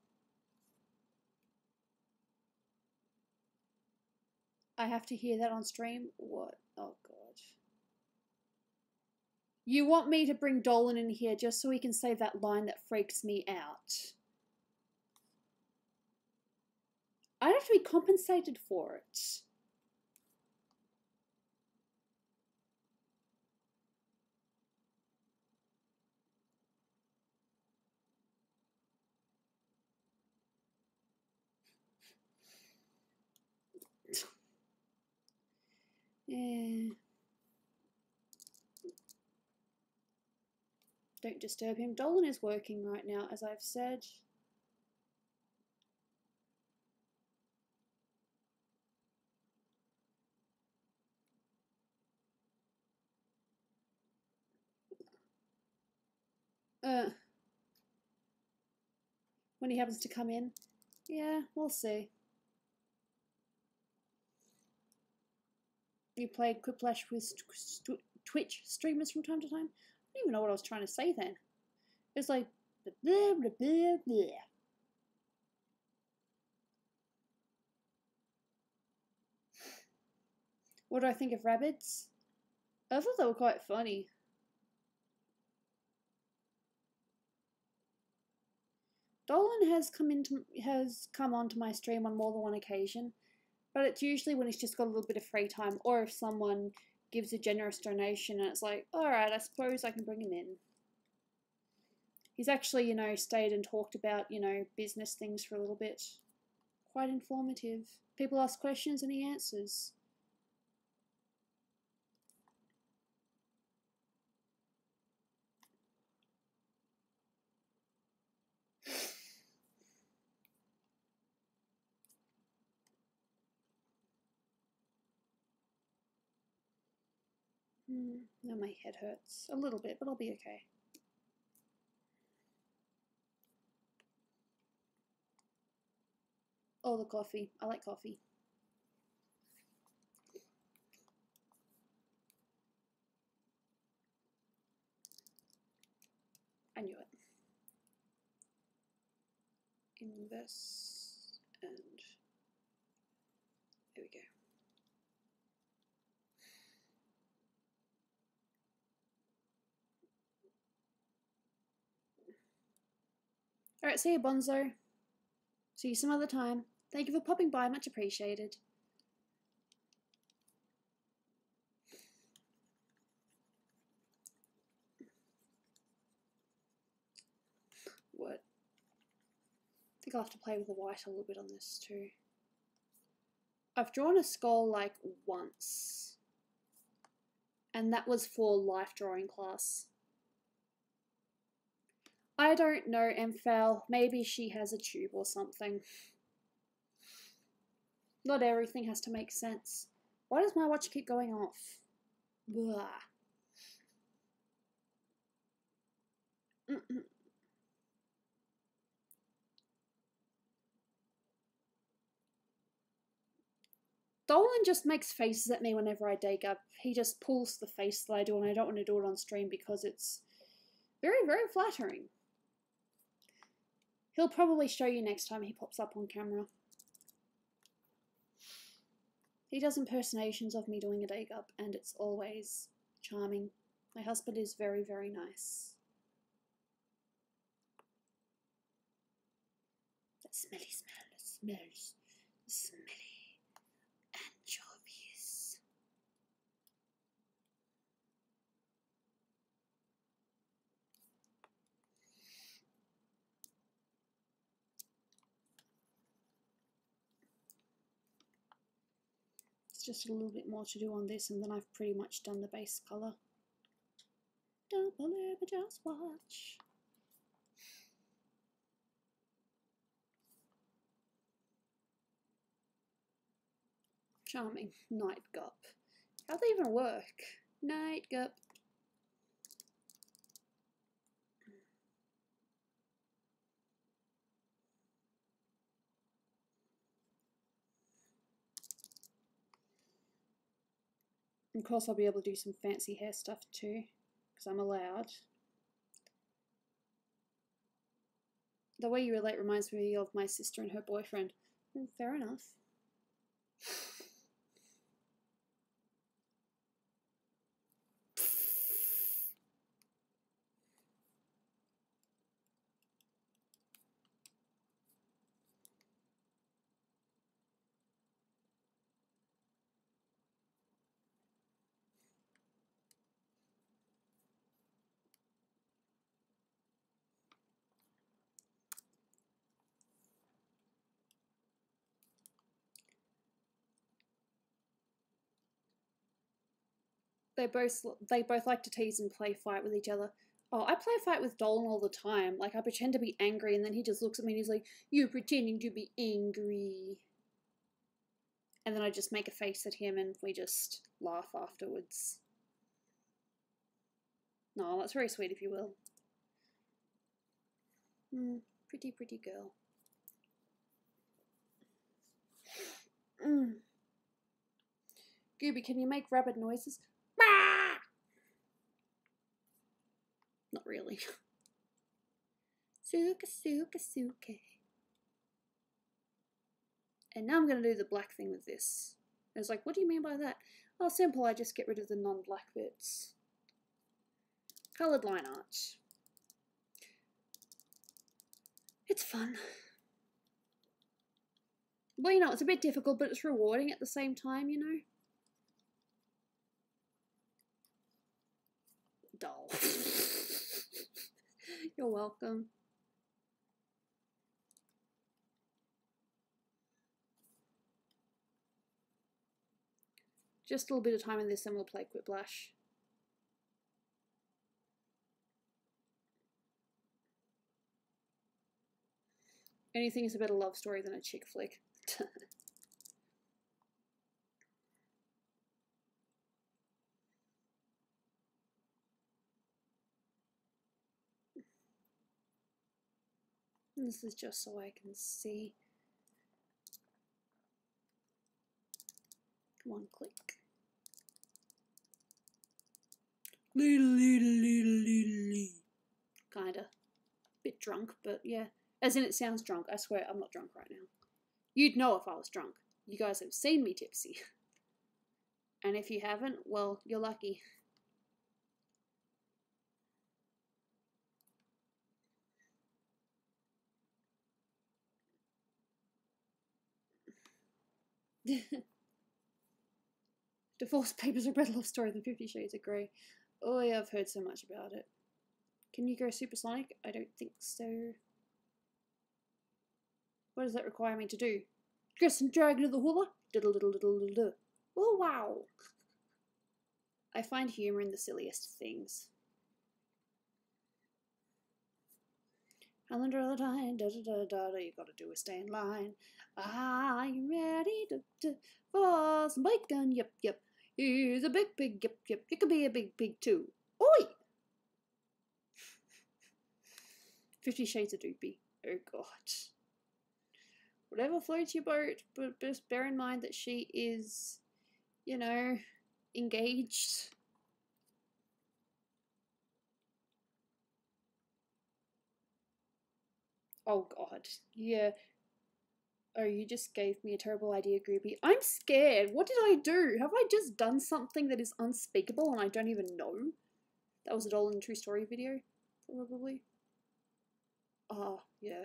I have to hear that on stream? What? Oh god. You want me to bring Dolan in here just so he can say that line that freaks me out? I'd have to be compensated for it. Yeah. Don't disturb him. Dolan is working right now, as I've said. When he happens to come in. Yeah, we'll see. You played Quiplash with Twitch streamers from time to time? I don't even know what I was trying to say then. It's like blah, blah, blah, blah. What do I think of rabbits? I thought they were quite funny. Dolan has come onto my stream on more than one occasion, but it's usually when he's just got a little bit of free time, or if someone gives a generous donation and it's like, alright, I suppose I can bring him in. He's actually, stayed and talked about, business things for a little bit. Quite informative. People ask questions and he answers. Now my head hurts a little bit, but I'll be okay. Oh, the coffee. I like coffee. I knew it. Invest, and there we go. Alright, see you, Bonzo. See you some other time. Thank you for popping by, much appreciated. What? I think I'll have to play with the white a little bit on this too. I've drawn a skull like once, and that was for life drawing class. I don't know, Amphal. Maybe she has a tube or something. Not everything has to make sense. Why does my watch keep going off? Blah. Dolan just makes faces at me whenever I dig up. He just pulls the face that I do, and I don't want to do it on stream because it's very, very flattering. He'll probably show you next time he pops up on camera. He does impersonations of me doing a dig up, and it's always charming. My husband is very, very nice. That smelly smell, it smells smelly anchovies. It's just a little bit more to do on this, and then I've pretty much done the base colour. Don't believe it, just watch. Charming. Night gup. How'd they even work? Night gup. Of course I'll be able to do some fancy hair stuff too, because I'm allowed. The way you relate reminds me of my sister and her boyfriend. Fair enough. They both like to tease and play fight with each other. Oh, I play fight with Dolan all the time. Like, I pretend to be angry, and then he just looks at me and he's like, "You're pretending to be angry." And then I just make a face at him and we just laugh afterwards. No, that's very sweet, if you will. Pretty, pretty girl. Gooby, can you make rabbit noises? Not really. Suka, suka, suka. And now I'm going to do the black thing with this. It's like, what do you mean by that? Oh, simple, I just get rid of the non-black bits. Coloured line art. It's fun. Well, you know, it's a bit difficult, but it's rewarding at the same time, you know? Dull. You're welcome. Just a little bit of time in this and we'll play Quiplash. Anything is a better love story than a chick flick. This is just so I can see. Come on, click. Kinda. Bit drunk, but yeah. As in, it sounds drunk. I swear, I'm not drunk right now. You'd know if I was drunk. You guys have seen me tipsy. And if you haven't, well, you're lucky. Divorce Papers are a better love story than 50 Shades of Grey. Oh yeah, I've heard so much about it. Can you go supersonic? I don't think so. What does that require me to do? Dress and drag into the hula? Diddle diddle diddle diddle. Oh wow! I find humour in the silliest things. And then the time, you gotta do is stay in line. Are you ready for some bacon? Yep, yep. He's a big pig, yep, yep. You could be a big pig too. Oi! 50 Shades of Doopy. Oh god. Whatever floats your boat, but just bear in mind that she is, you know, engaged. Oh god. Yeah. Oh, you just gave me a terrible idea, Gooby. I'm scared. What did I do? Have I just done something that is unspeakable and I don't even know? That was a Dolan True Story video, probably. Oh, yeah.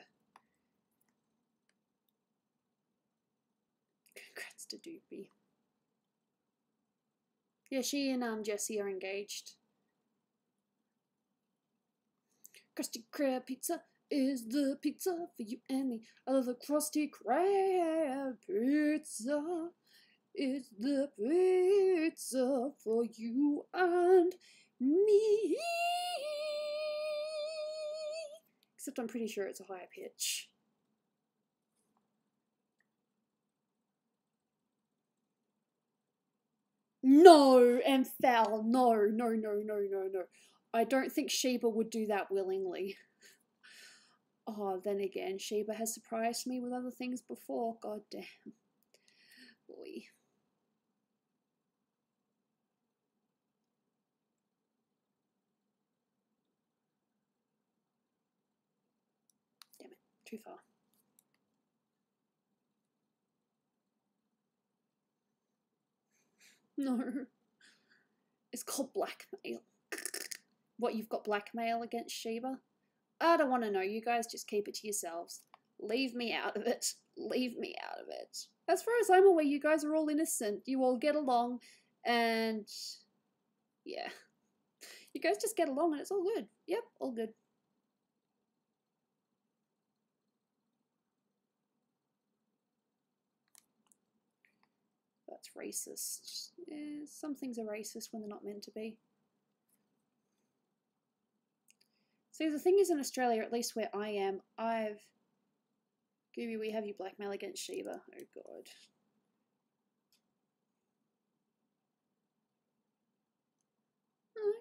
Congrats to Doopy. Yeah, she and Jessie are engaged. Krusty Krab pizza is the pizza for you and me. I love the Krusty Krab pizza. It's the pizza for you and me. Except I'm pretty sure it's a higher pitch. No, and foul. No, no, no, no, no, no. I don't think Sheba would do that willingly. Oh, then again, Sheba has surprised me with other things before. God damn. Boy. Damn it. Too far. No. It's called blackmail. What, you've got blackmail against Sheba? I don't want to know. You guys just keep it to yourselves. Leave me out of it. Leave me out of it. As far as I'm aware, you guys are all innocent. You all get along, and yeah. You guys just get along and it's all good. Yep, all good. That's racist. Some things are racist when they're not meant to be. See, the thing is, in Australia, at least where I am, Gooby, we have you blackmail against Sheba. Oh god.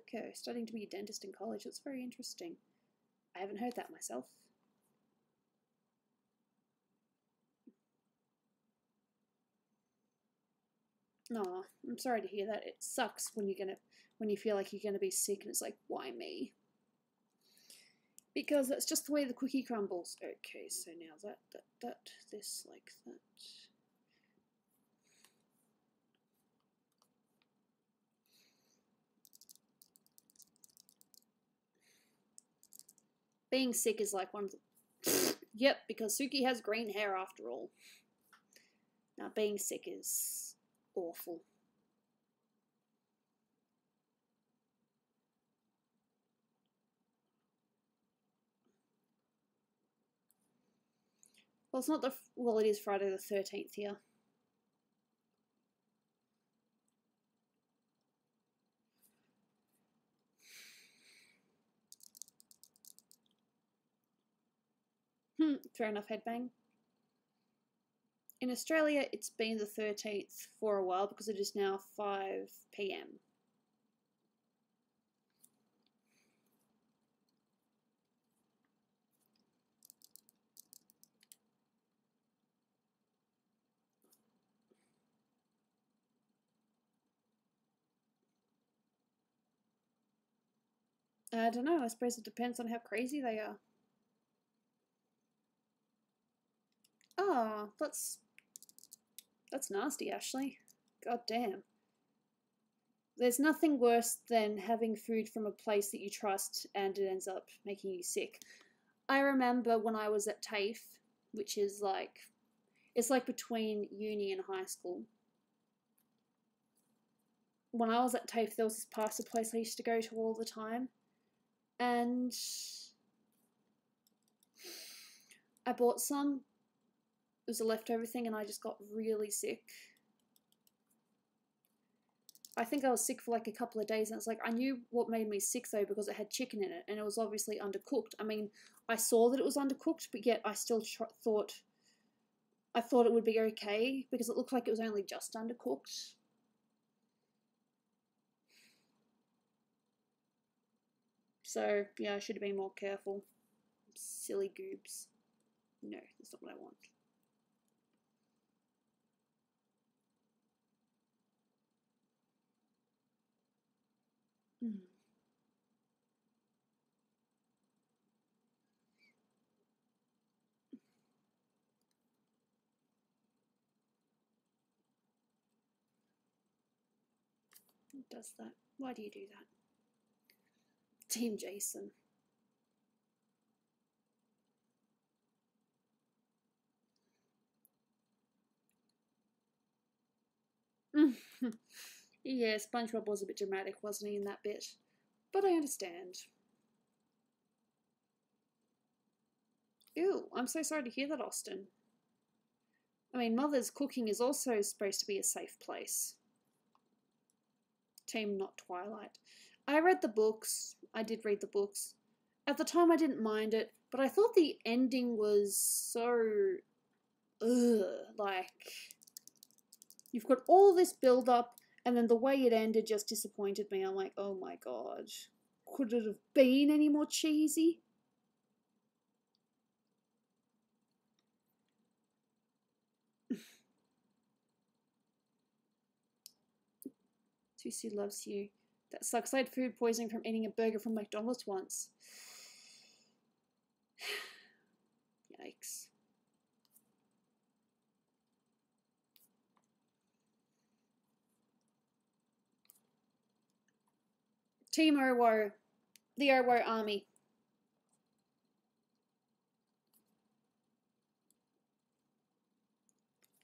Okay, studying to be a dentist in college. That's very interesting. I haven't heard that myself. No, I'm sorry to hear that. It sucks when you feel like you're gonna be sick and it's like, why me? Because that's just the way the cookie crumbles. Okay, so now this like that. Being sick is like one of the... Yep, because Suki has green hair after all. Now, being sick is awful. Well, it's not the... Well, it is Friday the 13th here. Fair enough, headbang. In Australia, it's been the 13th for a while because it is now 5 PM. I don't know, I suppose it depends on how crazy they are. Ah, that's nasty, Ashley. God damn. There's nothing worse than having food from a place that you trust and it ends up making you sick. I remember when I was at TAFE, which is like, it's like between uni and high school. When I was at TAFE, there was this pasta place I used to go to all the time. And I bought some. It was a leftover thing and I just got really sick. I think I was sick for like a couple of days, and it's like I knew what made me sick though because it had chicken in it, and it was obviously undercooked. I mean, I saw that it was undercooked, but yet I still thought it would be okay because it looked like it was only just undercooked. So yeah, I should have been more careful. Silly goobs. No, that's not what I want. Who does that? Why do you do that? Team Jason. Yeah, SpongeBob was a bit dramatic, wasn't he, in that bit? But I understand. Ew, I'm so sorry to hear that, Austin. I mean, Mother's Cooking is also supposed to be a safe place. Team Not Twilight. I read the books. I did read the books. At the time, I didn't mind it, but I thought the ending was so... like... You've got all this build-up, and then the way it ended just disappointed me. I'm like, oh my god. Could it have been any more cheesy? Susie loves you. That sucks. I had food poisoning from eating a burger from McDonald's once. Yikes. Team Owo. The Owo army.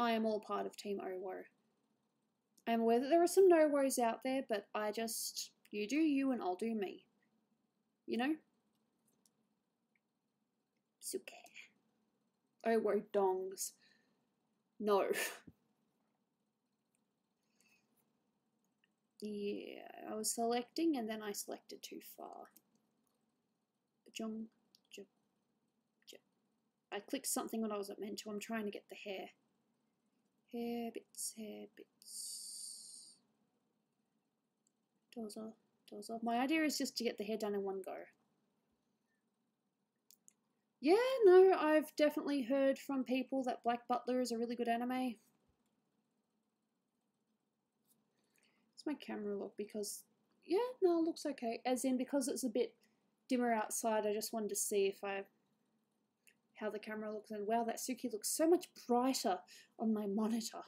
I am all part of Team Owo. I am aware that there are some no-woes out there, but I just... You do you and I'll do me. You know? Suke. Owo dongs. No. Yeah, I was selecting and then I selected too far. Jong. I clicked something when I wasn't meant to. I'm trying to get the hair. Hair bits, hair bits. Dozer. My idea is just to get the hair done in one go. Yeah, no, I've definitely heard from people that Black Butler is a really good anime. It's my camera look because, yeah, no, it looks okay. As in, because it's a bit dimmer outside, I just wanted to see how the camera looks. And wow, that Suki looks so much brighter on my monitor.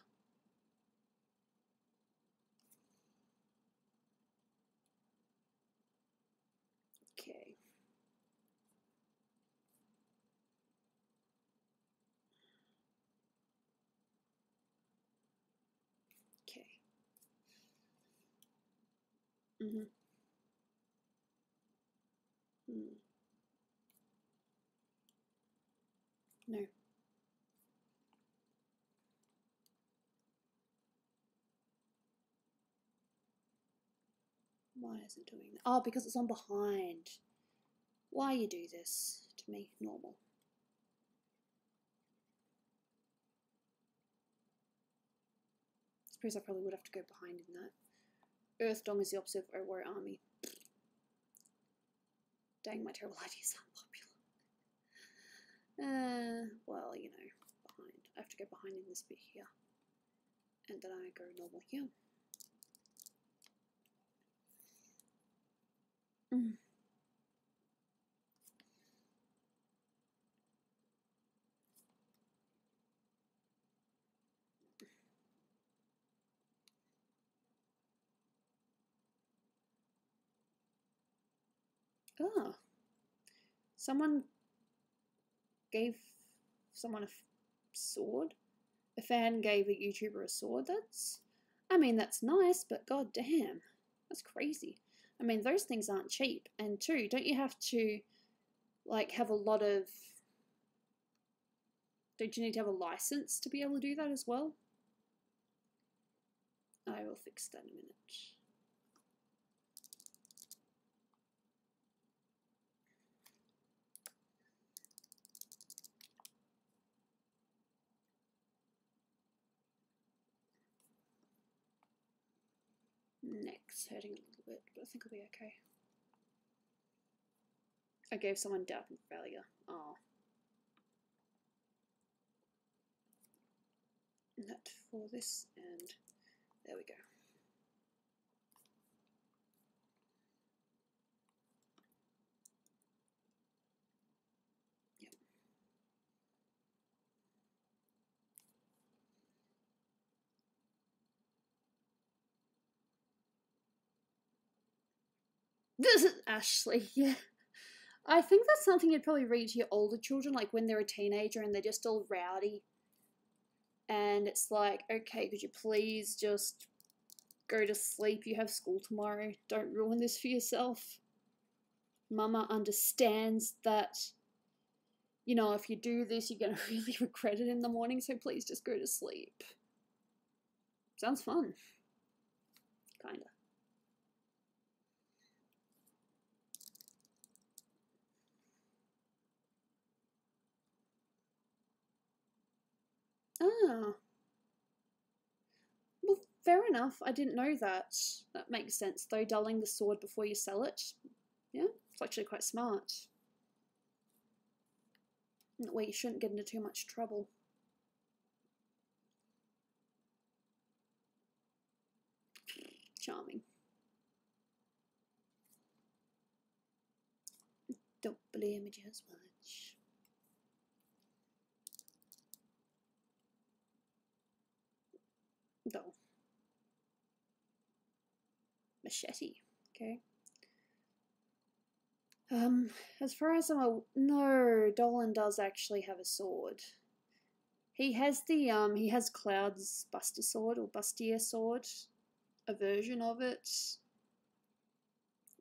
Okay. Okay. No. Why is it doing that? Oh, because it's on behind. Why you do this to me? Normal. I suppose I probably would have to go behind in that. Earth Dong is the opposite of Owo Army. Dang, my terrible ideas aren't popular. Well, you know, behind. I have to go behind in this bit here. And then I go normal here. Ah. Someone gave someone a sword? A fan gave a YouTuber a sword? I mean, that's nice, but god damn. That's crazy. I mean, those things aren't cheap. And two, don't you have to, like, have a lot of... Don't you need to have a license to be able to do that as well? I will fix that in a minute. Neck's hurting a little bit, but I think I'll be okay. I gave someone doubt and failure. Oh. That for this, and there we go. Yep. This is Ashley, yeah. I think that's something you'd probably read to your older children, like when they're a teenager and they're just all rowdy. And it's like, okay, could you please just go to sleep? You have school tomorrow. Don't ruin this for yourself. Mama understands that, you know, if you do this, you're going to really regret it in the morning, so please just go to sleep. Sounds fun. Kinda. Ah. Well, fair enough. I didn't know that. That makes sense, though, dulling the sword before you sell it. Yeah, it's actually quite smart. That way you shouldn't get into too much trouble. Charming. Don't blame me as much. No. Machete. Okay. As far as I'm aware, no, Dolan does actually have a sword. He has he has Cloud's Buster sword, or Bustier sword, a version of it.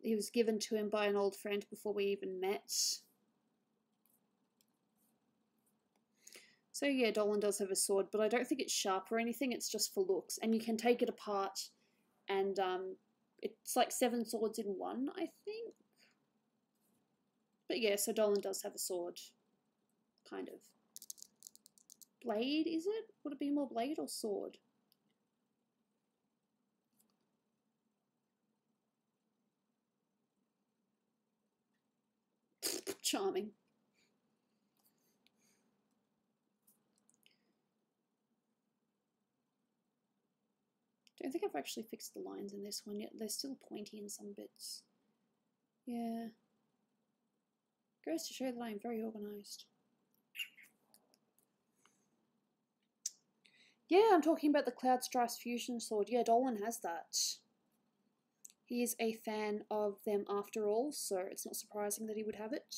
He was given to him by an old friend before we even met. So yeah, Dolan does have a sword, but I don't think it's sharp or anything, it's just for looks. And you can take it apart, and it's like 7 swords in one, I think. But yeah, so Dolan does have a sword. Kind of. Blade, is it? Would it be more blade or sword? Charming. Don't think I've actually fixed the lines in this one yet. They're still pointy in some bits. Yeah. Goes to show that I'm very organised. Yeah, I'm talking about the Cloud Strife's fusion sword. Yeah, Dolan has that. He is a fan of them after all, so it's not surprising that he would have it.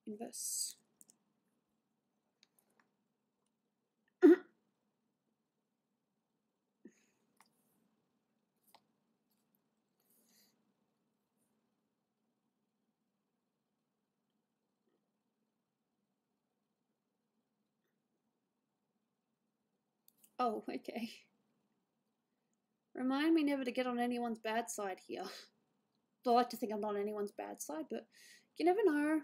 Inverse. Oh, okay. Remind me never to get on anyone's bad side here. I like to think I'm not on anyone's bad side, but you never know.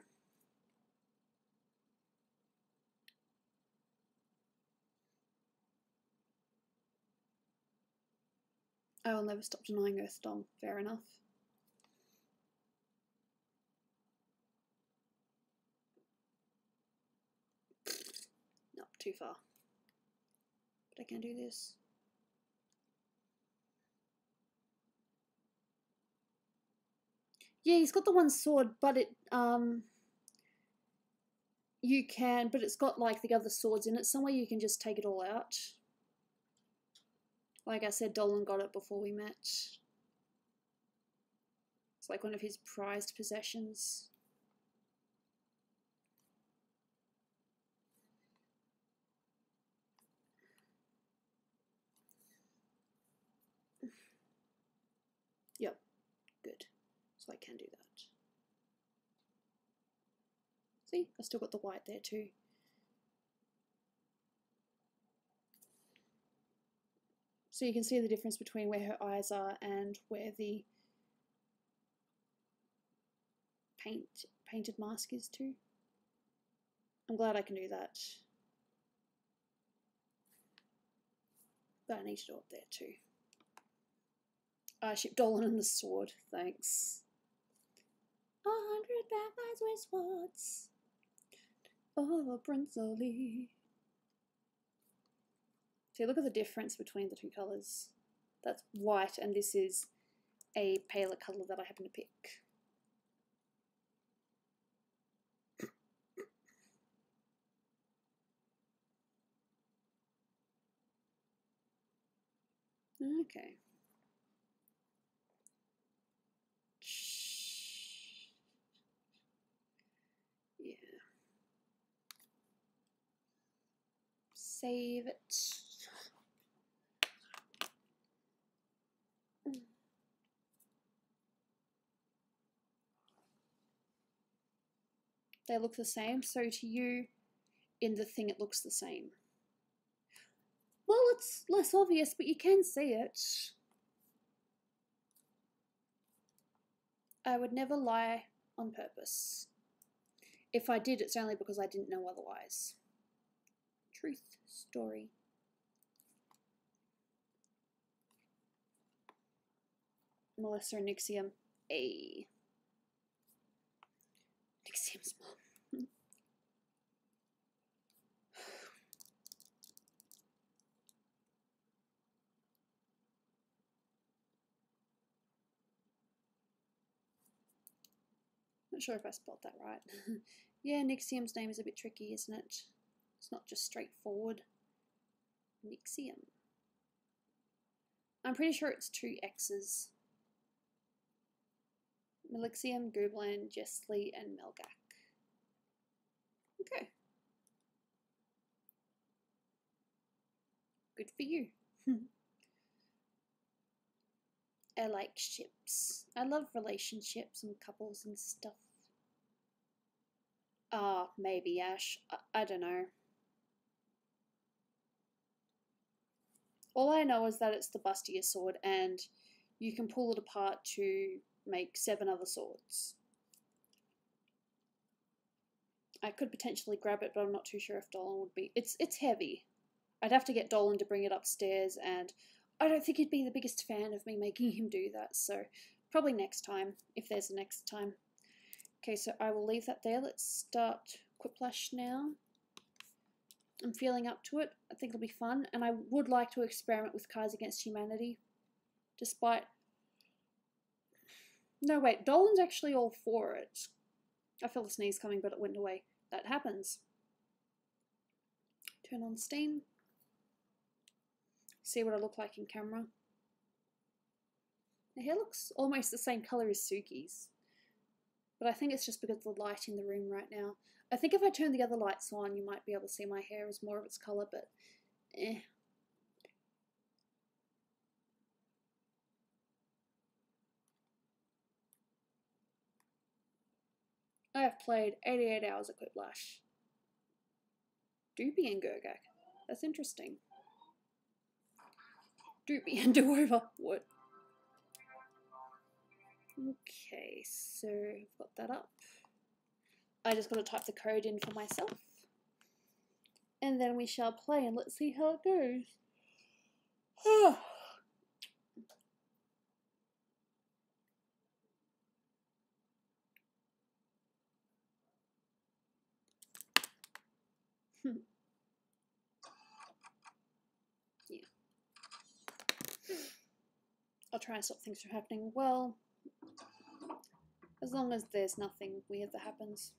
I will never stop denying Earthdom. Fair enough. No, too far. But I can do this. Yeah, he's got the one sword, but it, you can, but it's got like the other swords in it. Somewhere you can just take it all out. Like I said, Dolan got it before we met. It's like one of his prized possessions. Yep, good. So I can do that. See, I still got the white there too. So you can see the difference between where her eyes are and where the painted mask is too. I'm glad I can do that. But I need to do it there too. I ship Dolan and the sword, thanks. 100 bad guys with swords. Oh, Prince Ali. See, look at the difference between the two colours. That's white, and this is a paler colour that I happen to pick. Okay. Yeah. Save it. They look the same, so to you, in the thing it looks the same. Well, it's less obvious, but you can see it. I would never lie on purpose. If I did, it's only because I didn't know otherwise. Truth story. Melissa and Nixium. A. Nixium's mom. Not sure if I spelled that right. Yeah, Nixium's name is a bit tricky, isn't it? It's not just straightforward. Nixium. I'm pretty sure it's 2 X's. Melixium, Goobland, Jessley, and Melgak. Okay. Good for you. I like ships. I love relationships and couples and stuff. Maybe Ash. I don't know. All I know is that it's the bustier sword and you can pull it apart to make 7 other swords. I could potentially grab it, but I'm not too sure if Dolan would be... It's heavy. I'd have to get Dolan to bring it upstairs, and I don't think he'd be the biggest fan of me making him do that, so probably next time, if there's a next time. Okay, so I will leave that there. Let's start Quiplash now. I'm feeling up to it. I think it'll be fun, and I would like to experiment with Cards Against Humanity, despite... No, wait, Dolan's actually all for it. I felt a sneeze coming, but it went away. That happens. Turn on Steam. See what I look like in camera. The hair looks almost the same colour as Suki's. But I think it's just because of the light in the room right now. I think if I turn the other lights on, you might be able to see my hair as more of its colour, but eh. I have played 88 hours of Quiplash. Doopy and Gurgak. That's interesting. Doopy and Do-Over. What? Okay, so I've got that up. I just got to type the code in for myself. And then we shall play and let's see how it goes. Yeah. I'll try and stop things from happening. Well, as long as there's nothing weird that happens.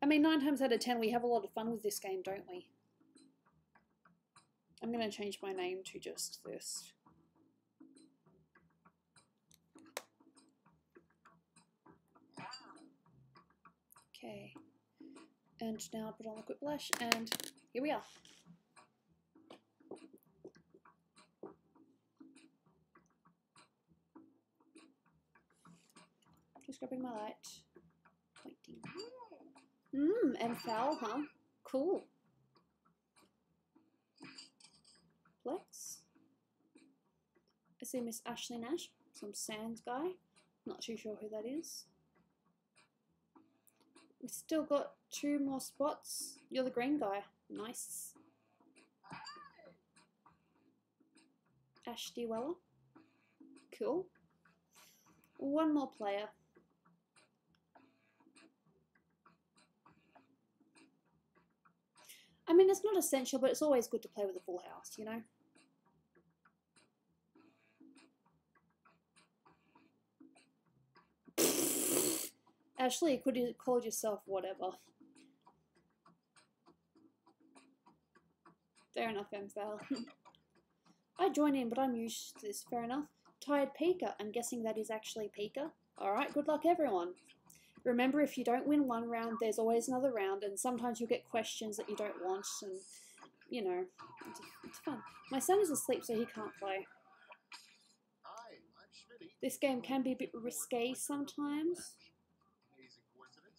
I mean, 9 times out of 10 we have a lot of fun with this game, don't we? I'm going to change my name to just this. Okay. And now put on the Quiplash, and here we are. Just grabbing my light. Pointing. And foul, huh? Cool. Plex. see Miss Ashley Nash, some sand guy. Not too sure who that is. We've still got 2 more spots. You're the green guy. Nice. Ashty Weller. Cool. 1 more player. I mean, it's not essential, but it's always good to play with a full house, you know? Ashley, you could have called yourself whatever. Fair enough, MFL. I join in, but I'm used to this. Fair enough. Tired Pika. I'm guessing that is actually Pika. Alright, good luck everyone. Remember, if you don't win 1 round, there's always another round, and sometimes you'll get questions that you don't want, and, you know, it's fun. My son is asleep, so he can't play. This game can be a bit risque sometimes,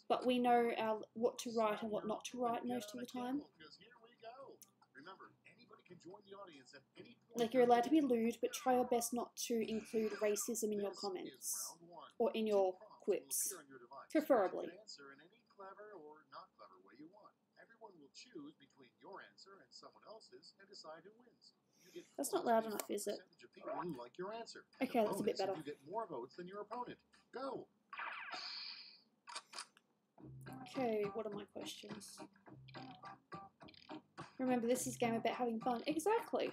but we know what to write and what not to write most of the time. Like, you're allowed to be lewd, but try your best not to include racism in your comments, or in your quips, preferably. That's not loud enough, is it? Okay, that's a bit better. Okay, what are my questions? Remember, this is a game about having fun. Exactly.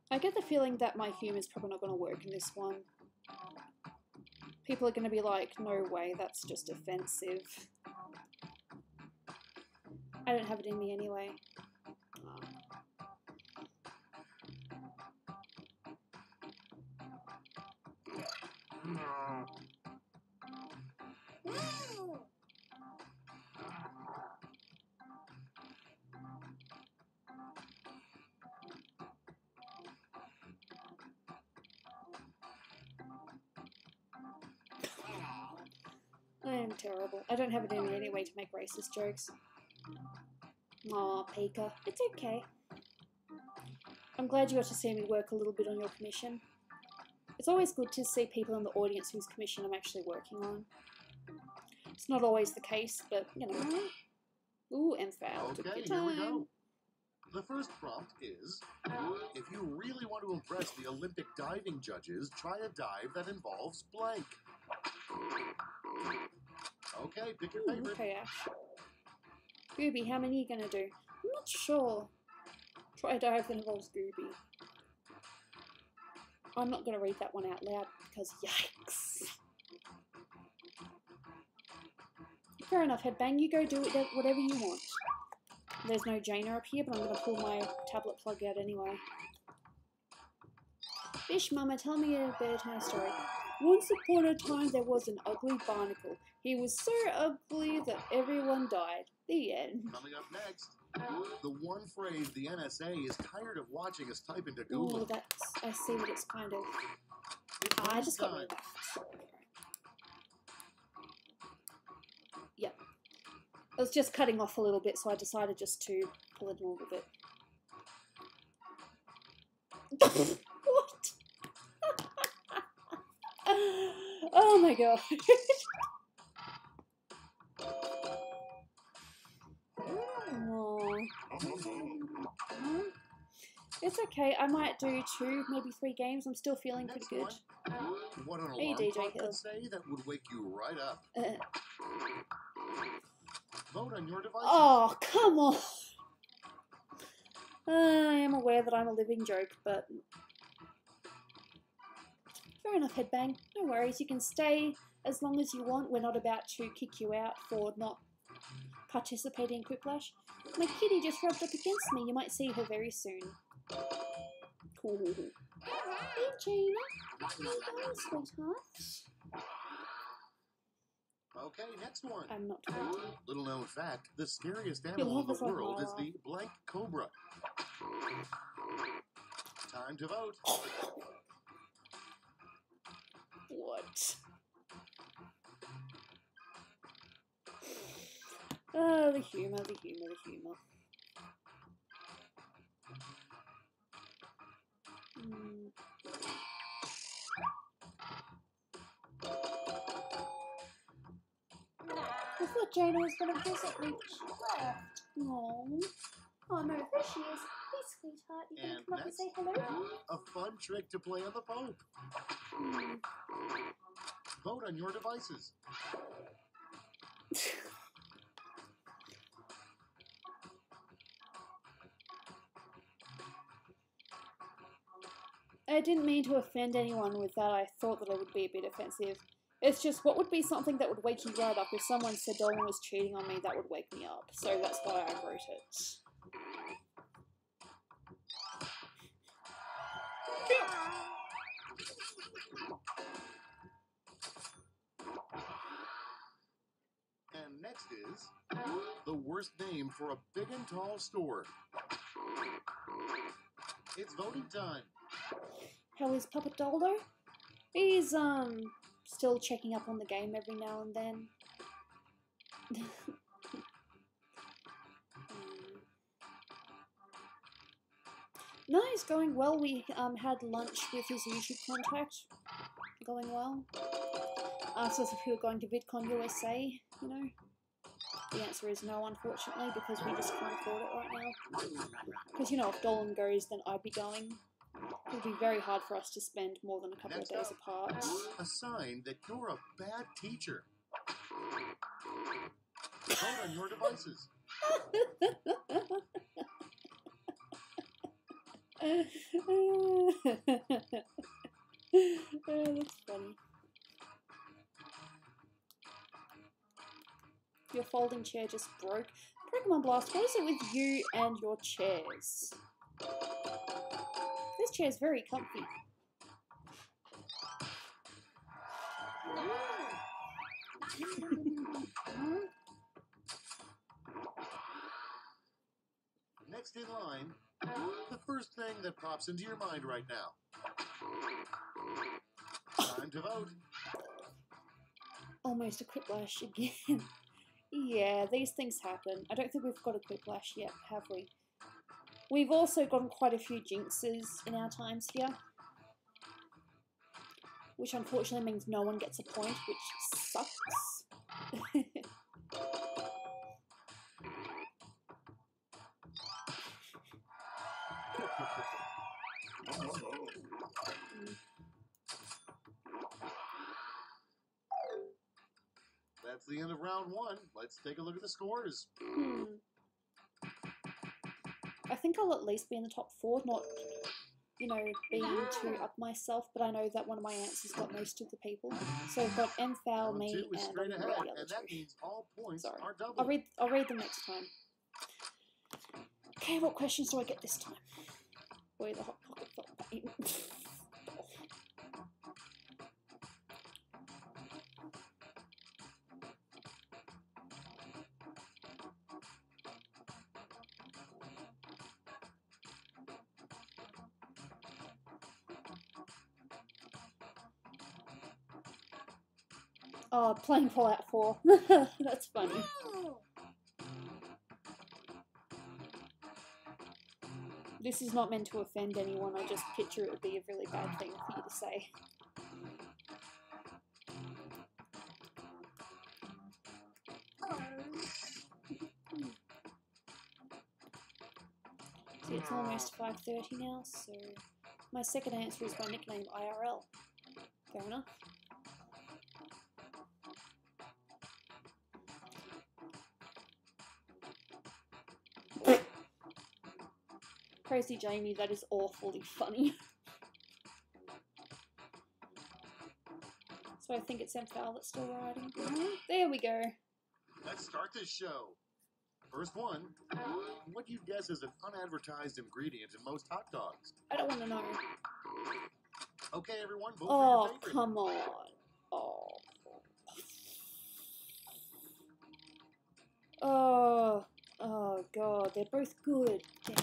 I get the feeling that my humour is probably not going to work in this one. People are going to be like, no way, that's just offensive. I don't have it in me anyway. I am terrible. I don't have it in me anyway to make racist jokes. Aw, Pika. It's okay. I'm glad you got to see me work a little bit on your commission. It's always good to see people in the audience whose commission I'm actually working on. It's not always the case, but, you know. Ooh, and foul. Took your time. Here we go. The first prompt is, if you really want to impress the Olympic diving judges, try a dive that involves blank. Okay, pick your favorite. Okay, Ash. Gooby, how many are you going to do? I'm not sure. Try a dive that involves Gooby. I'm not going to read that one out loud because yikes. Fair enough, Headbang. You go do it, whatever you want. There's no Jaina up here, but I'm going to pull my tablet plug out anyway. Fish Mama, tell me a bedtime story. Once upon a time, there was an ugly barnacle. He was so ugly that everyone died. The end. Coming up next, the one phrase the NSA is tired of watching us type into Google. Ooh, that's, I see what it's kind of... I just got rid of that. Yep. I was just cutting off a little bit, so I decided just to pull it a little bit. What? Oh my god. Oh. It's okay. I might do 2, maybe 3 games. I'm still feeling pretty good. What an Hey, alarm DJ clock Hill. could say that would wake you right up. Vote on your device. Oh, come on. I am aware that I'm a living joke, but... Fair enough, Headbang. No worries. You can stay as long as you want. We're not about to kick you out for not participating in Quiplash. My kitty just rubbed up against me. You might see her very soon. Cool. Hey, Jaina. How you doing, sweetheart? Okay, next one. I'm not 20. Little known fact, the scariest animal in the world is the blank cobra. Time to vote. What? Oh, the humour, the humour, the humour. I thought Jana was going to visit me, but she left. Aww. Oh no, there she is. Hey, sweetheart, you going to come up and say hello? A fun trick to play on the Pope. Vote on your devices. I didn't mean to offend anyone with that. I thought that it would be a bit offensive. It's just, what would be something that would wake you right up? If someone said Dolan was cheating on me, that would wake me up. So that's why I wrote it. And next is the worst name for a big and tall store. It's voting time. How is Papa Doldo? He's, still checking up on the game every now and then. No, it's going well. We had lunch with his YouTube contact. Going well. Asked us if we were going to VidCon USA, you know. The answer is no, unfortunately, because we just can't afford it right now. Because, you know, if Dolan goes, then I'd be going. It would be very hard for us to spend more than a couple of days apart. A sign that you're a bad teacher. Vote on your devices. That's funny. Your folding chair just broke. Pokemon Blast, what is it with you and your chairs? This chair is very comfy. Next in line, the first thing that pops into your mind right now. Time to vote. Almost a quiplash again. Yeah, these things happen. I don't think we've got a quiplash yet, have we? We've also gotten quite a few jinxes in our times here. Which unfortunately means no one gets a point, which sucks. That's the end of round one. Let's take a look at the scores. I think I'll at least be in the top 4, not, you know, being too up myself, but I know that one of my answers got most of the people. So I've got MFoul, me, and I'm straight ahead, the other and that two. means all points Sorry. are double. I'll read them next time. Okay, what questions do I get this time? Boy, the Hot Pocket felt pain. Oh, playing Fallout 4. That's funny. This is not meant to offend anyone, I just picture it would be a really bad thing for you to say. See, it's almost 5:30 now, so my second answer is my nickname IRL. Fair enough. Crazy Jamie, that is awfully funny. So I think it's MFoul that's still riding. There we go. Let's start this show. First one, what do you guess is an unadvertised ingredient in most hot dogs? I don't want to know. Okay, everyone, vote Oh, for your favorite. come on. Oh god, they're both good. Damn.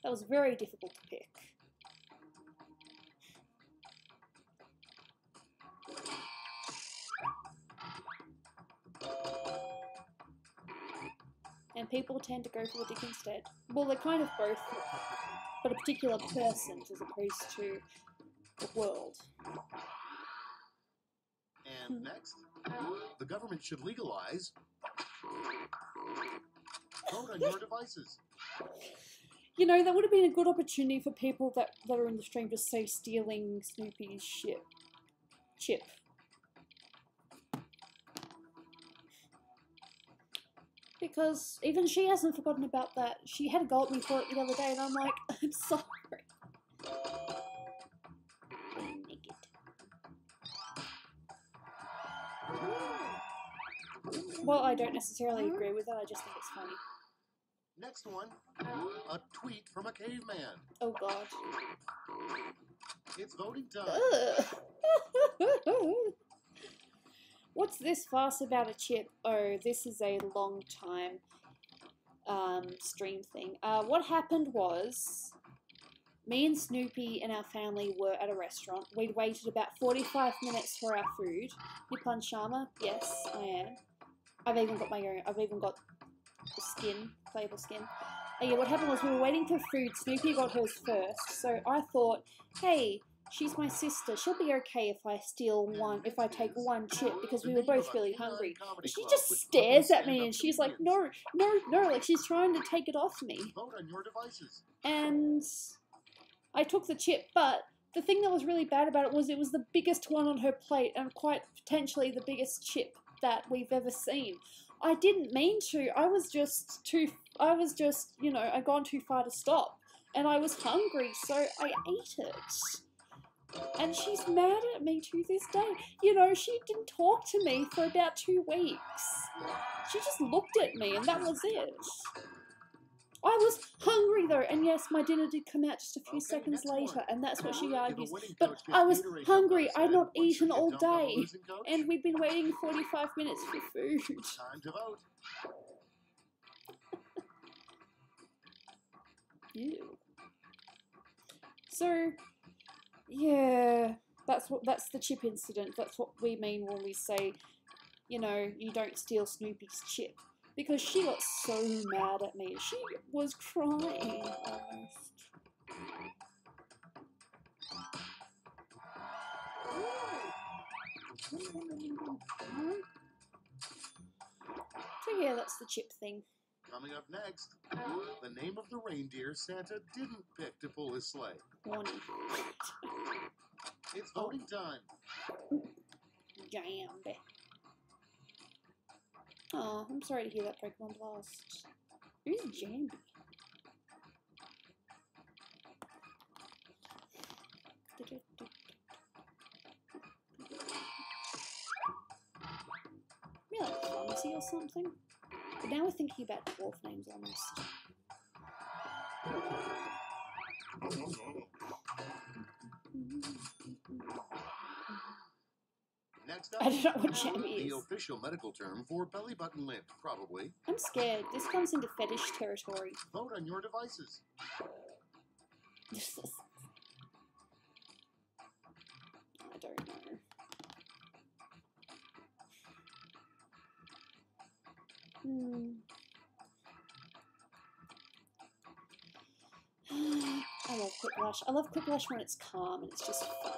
That was very difficult to pick. and people tend to go for the dick instead. Well, they're kind of both, but a particular person as opposed to the world. And next, the government should legalize vote on your devices. You know, that would have been a good opportunity for people that are in the stream to say stealing Snoopy's chip. Because even she hasn't forgotten about that. She had a go at me for it the other day, and I'm like, I'm sorry. Being naked. Well, I don't necessarily agree with that, I just think it's funny. Next one, a tweet from a caveman. Oh god. It's voting time. What's this farce about a chip? Oh, this is a long time stream thing. What happened was, me and Snoopy and our family were at a restaurant. We'd waited about 45 minutes for our food. Nippon Shama? Yes, I am. I've even got my own. I've even got the skin, playable skin. Yeah, what happened was we were waiting for food. Snoopy got hers first, so I thought, hey, she's my sister. She'll be okay if I take one chip, because we were both really hungry. And she just stares at me and she's like, no, no, no, like she's trying to take it off me. Vote on your devices. And I took the chip, but the thing that was really bad about it was the biggest one on her plate and quite potentially the biggest chip that we've ever seen. I didn't mean to. I was just, you know, I'd gone too far to stop. And I was hungry, so I ate it. And she's mad at me to this day. You know, she didn't talk to me for about 2 weeks. She just looked at me and that was it. I was hungry though, and yes, my dinner did come out just a few seconds later, and that's what she argues. But I was hungry, I'd not eaten all day, and we'd been waiting 45 minutes for food. Time to vote. Ew. So, yeah, that's the chip incident. That's what we mean when we say, you know, you don't steal Snoopy's chip. Because she got so mad at me. She was crying almost. So yeah, that's the chip thing. Coming up next, the name of the reindeer Santa didn't pick to pull his sleigh. Warning. It's voting time. Jambi. Oh, I'm sorry to hear that Pokemon Blast. Who's Jambi? Maybe like Pharmacy or something? But now we're thinking about dwarf names almost. Next up, I don't know what jammy the is. official medical term for belly button limp, probably. I'm scared. This comes into fetish territory. Vote on your devices. I don't know. I love Quick Blush. I love Quick Blush when it's calm and it's just fun.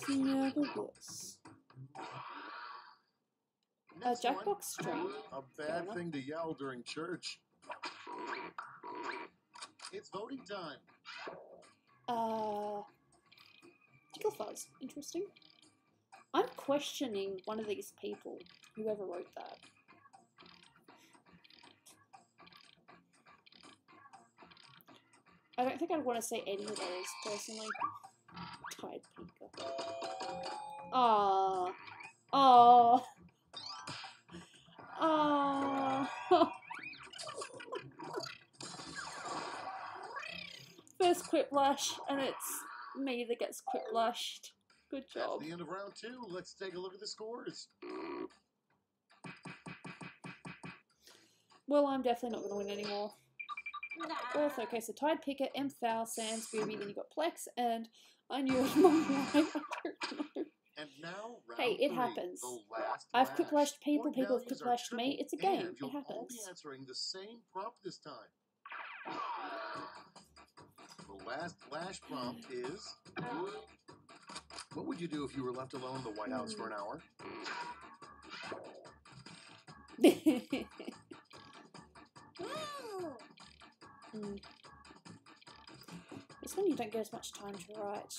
Snuggles. A Jackbox stream. A bad thing to yell during church. It's voting time. Tickle Fuzz. Interesting. I'm questioning one of these people, whoever wrote that. I don't think I'd want to say any of those, personally. Tide Pinker. Aww. Aww. Aww. First Quiplash, and it's me that gets Quiplashed. Good job. That's the end of round 2. Let's take a look at the scores. Well, I'm definitely not going to win anymore. Fourth, okay, so Tide Picker, Foul, Sans, Gooby, then you got Plex, and I knew it was Mom Live, I don't know. And now, round Hey, it 3, happens. the last I've lash. quicklashed people, Point people have values are quicklashed me. tripled, It's a game. and you'll It all be happens. answering the same prompt this time. The last lash prompt is: what would you do if you were left alone in the White House for an hour? This one you don't get as much time to write.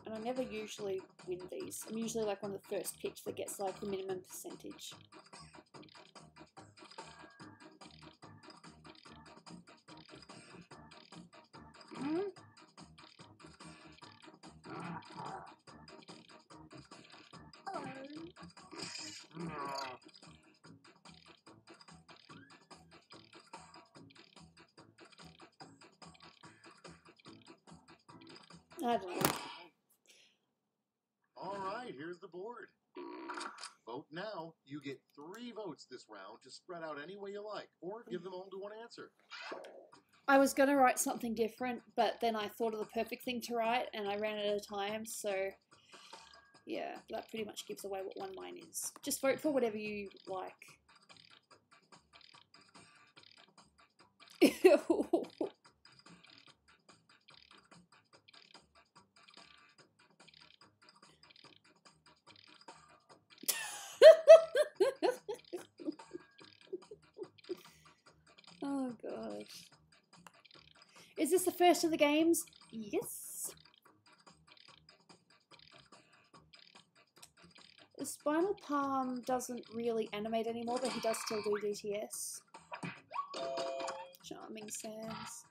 And I never usually win these. I'm usually like one of the first picks that gets like the minimum percentage. I don't know. All right, here's the board. Vote now. You get 3 votes this round to spread out any way you like, or give them all to one answer. I was going to write something different, but then I thought of the perfect thing to write, and I ran out of time, so yeah, that pretty much gives away what one mine is. Just vote for whatever you like. Oh gosh. Is this the first of the games? Yes. The Spinal Palm doesn't really animate anymore, but he does still do DTS. Charming Sands.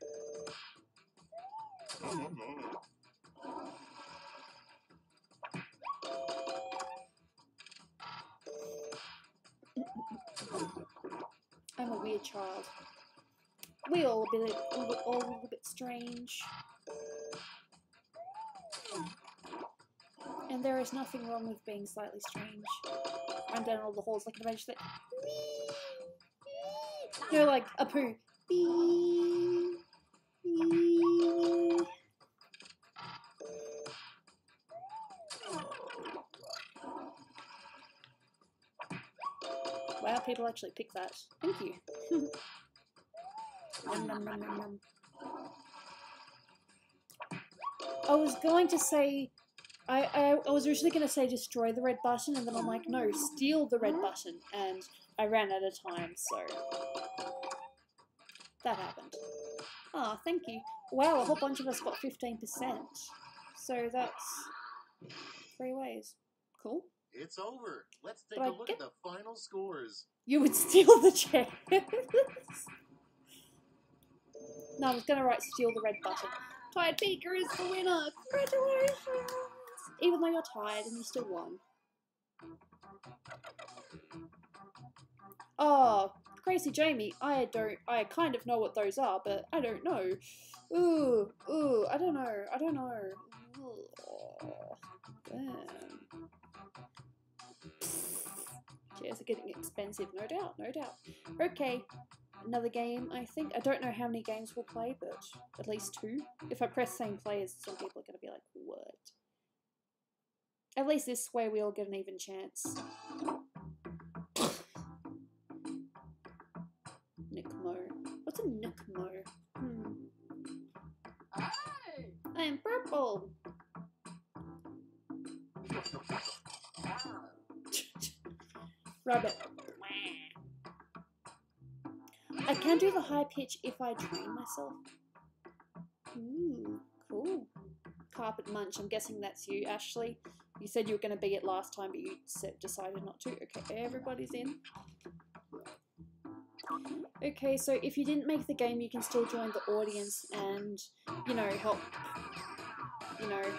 I'm a weird child. We all a little bit strange. And there is nothing wrong with being slightly strange. Run down all the halls like an image that. You know, like a poo. Wow, people actually pick that. Thank you. Nom, nom, nom, nom, nom. I was going to say, I was originally going to say destroy the red button, and then I'm like, no, steal the red button, and I ran out of time, so that happened. Ah, thank you. Wow, a whole bunch of us got 15%, so that's 3 ways. Cool. It's over. Let's take a look at the final scores. You would steal the chairs. No, I was going to write steal the red button. Tired Beaker is the winner. Congratulations. Even though you're tired and you still won. Oh, Crazy Jamie, I kind of know what those are, but I don't know. Ooh, I don't know. Ooh, damn. Chairs are getting expensive, no doubt. Okay, another game, I think. I don't know how many games we'll play, but at least 2. If I press same players, some people are going to be like, what? At least this way we all get an even chance. Nickmo. What's a Nickmo? I am purple! Rabbit. I can do the high pitch if I train myself. Ooh, cool. Carpet Munch, I'm guessing that's you, Ashley. You said you were going to be it last time, but you decided not to. Okay, everybody's in. Okay, so if you didn't make the game, you can still join the audience and,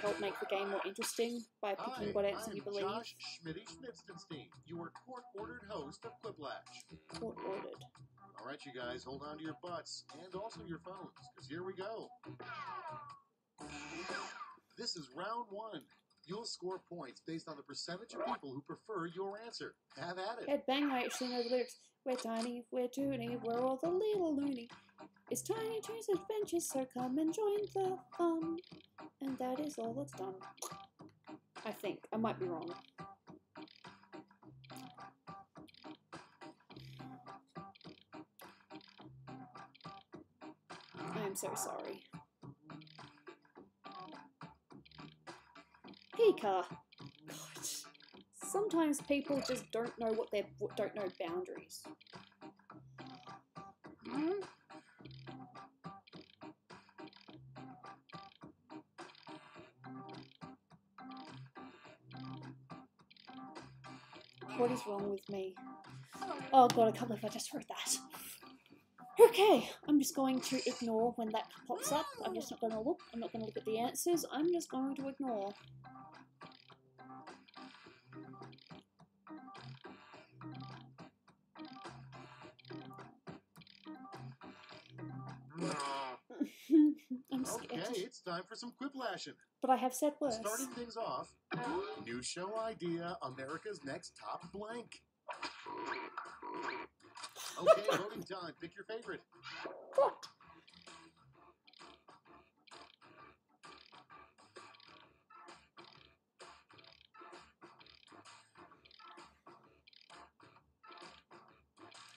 help make the game more interesting by picking what answer you believe. Josh Schmitty-Schmitzenstein, your court-ordered host of Quiplash. Court-ordered. All right, you guys, hold on to your butts and also your phones, because here we go. This is round 1. You'll score points based on the percentage of people who prefer your answer. Have at it. Head bang, I actually know the lyrics. We're tiny, we're toony, we're all the little loony. It's Tiny Toons Adventures, so come and join the fun. And that is all that's done. I think. I might be wrong. I am so sorry. Pika. God. Sometimes people just don't know don't know boundaries. What is wrong with me? Oh god, I can't believe I just wrote that. Okay, I'm just going to ignore when that pops up. I'm just not going to look. I'm not going to look at the answers. I'm just going to ignore. I'm scared. Okay, it's time for some quiplashing. But I have said worse. Starting things off, new show idea, America's Next Top Blank. Okay, voting time. Pick your favorite. What?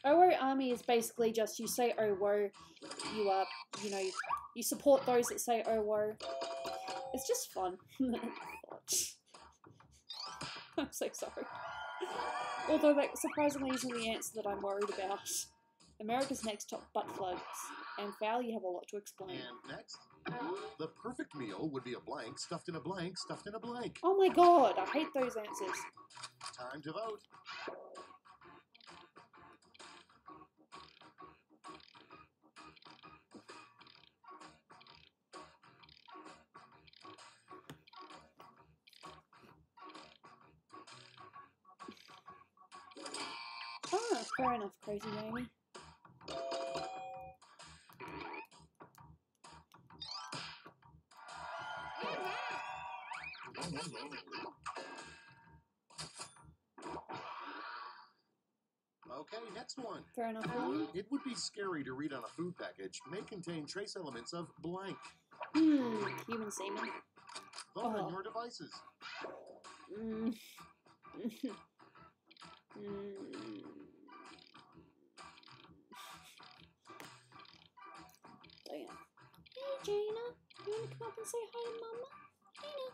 Oh Woe Army is basically just you say oh woe, you are, you know, you support those that say oh woe. It's just fun. I'm so sorry. Although that surprisingly isn't the answer that I'm worried about. America's Next Top Butt Plugs. And Foul, you have a lot to explain. And next, the perfect meal would be a blank stuffed in a blank stuffed in a blank. Oh my god, I hate those answers. Time to vote. Ah, fair enough, Crazy Amy. Okay, next one. Fair enough, Amy. It would be scary to read on a food package. May contain trace elements of blank. Human semen. Vote on your devices. Damn. Hey, Jaina. You wanna come up and say hi to Mama? Jaina.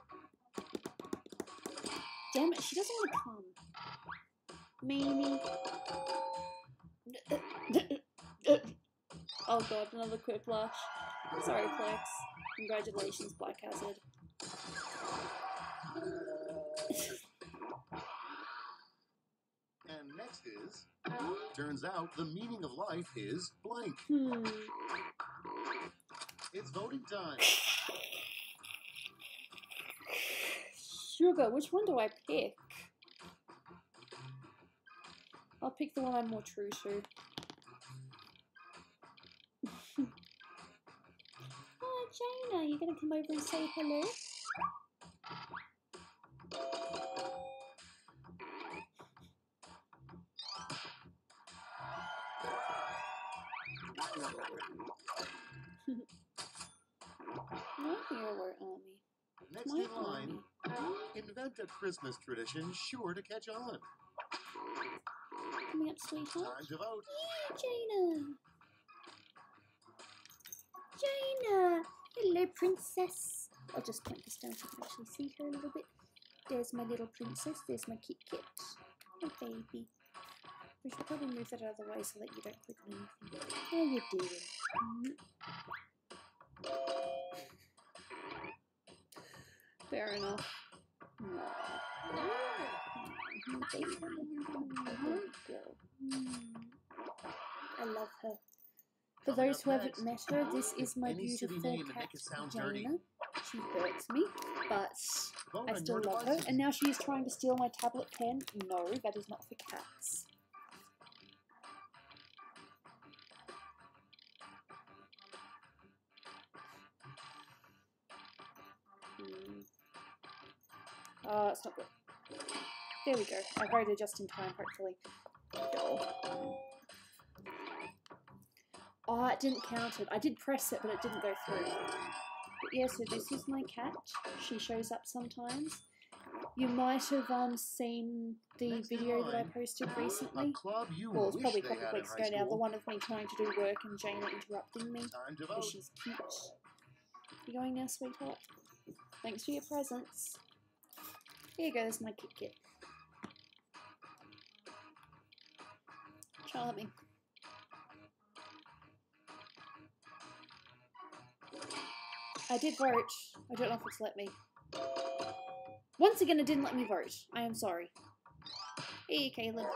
Damn it, she doesn't want to come. Mimi. Oh god, another quiplash. Sorry, Plex. Congratulations, Black Hazard. And next is, turns out the meaning of life is blank. It's voting time. Sugar, which one do I pick? I'll pick the one I'm more true to. Oh, Jaina, you gonna come over and say hello? Not your army. Next My in line, army. invent a Christmas tradition sure to catch on. Coming up, sweetheart. Time to vote. Yeah, Jaina. Jaina. Hello, princess. I'll just point this down so you can actually see her a little bit. There's my little princess. There's my Kit Kit. My baby. We should probably move that out of the way so that you don't click on anything. How you doing? Fair enough. Baby. I love her. For those who haven't met her, this is my beautiful cat, Jaina. She hurts me, but I still love her. And now she is trying to steal my tablet pen. No, that is not for cats. It's not good. There we go. I wrote it just in time, hopefully. Oh, it didn't count it. I did press it, but it didn't go through. But yeah, so this is my cat. She shows up sometimes. You might have seen the Next in video that I line, posted a recently. club you Well, it's wish probably a they couple of had in weeks high ago now. The school. one of me trying to do work and Jana interrupting me Time to because vote. she's cute. You going now, sweetheart? Thanks for your presents. Here goes my Kit Kit. Charming. I did vote. I don't know if it's let me. Once again, it didn't let me vote. I am sorry. Hey, Caleb.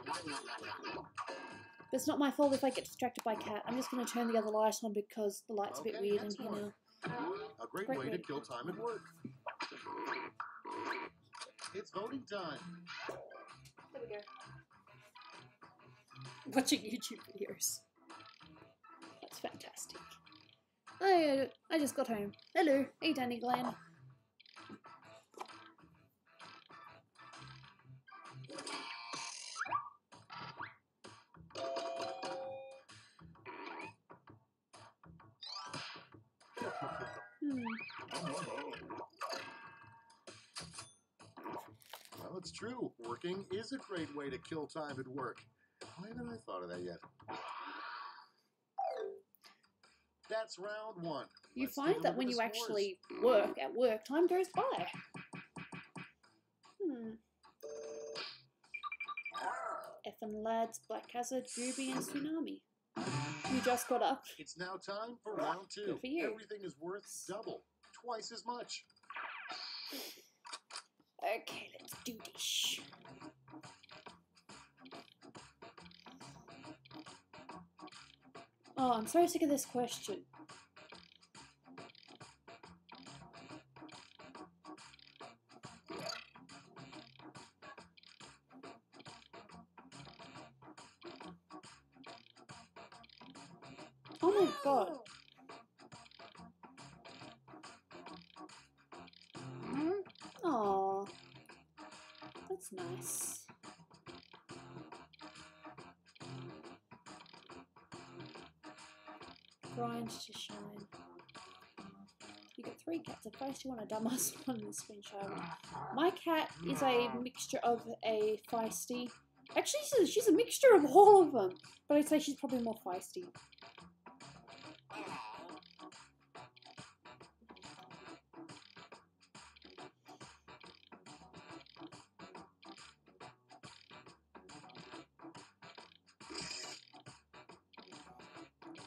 But it's not my fault if I get distracted by Cat. I'm just going to turn the other light on because the light's a bit weird in here now. A great way to kill time at work. It's voting time. There we go. Watching YouTube videos. That's fantastic. I just got home. Hello. Hey, Danny Glenn. Well, it's true. Working is a great way to kill time at work. Why haven't I thought of that yet? That's round one. You find that when you actually work at work, time goes by. Effin' lads, Black Hazard, Gooby, and Tsunami. You just got up. It's now time for round two. Good for you. Everything is worth double, twice as much. Okay, let's do this. Oh, I'm so sick of this question. Oh my god. Aww. That's nice. Grind to shine. You get 3 cats, a feisty one, a dumbass one, and a spin child. My cat is a mixture of a feisty... Actually, she's a mixture of all of them, but I'd say she's probably more feisty.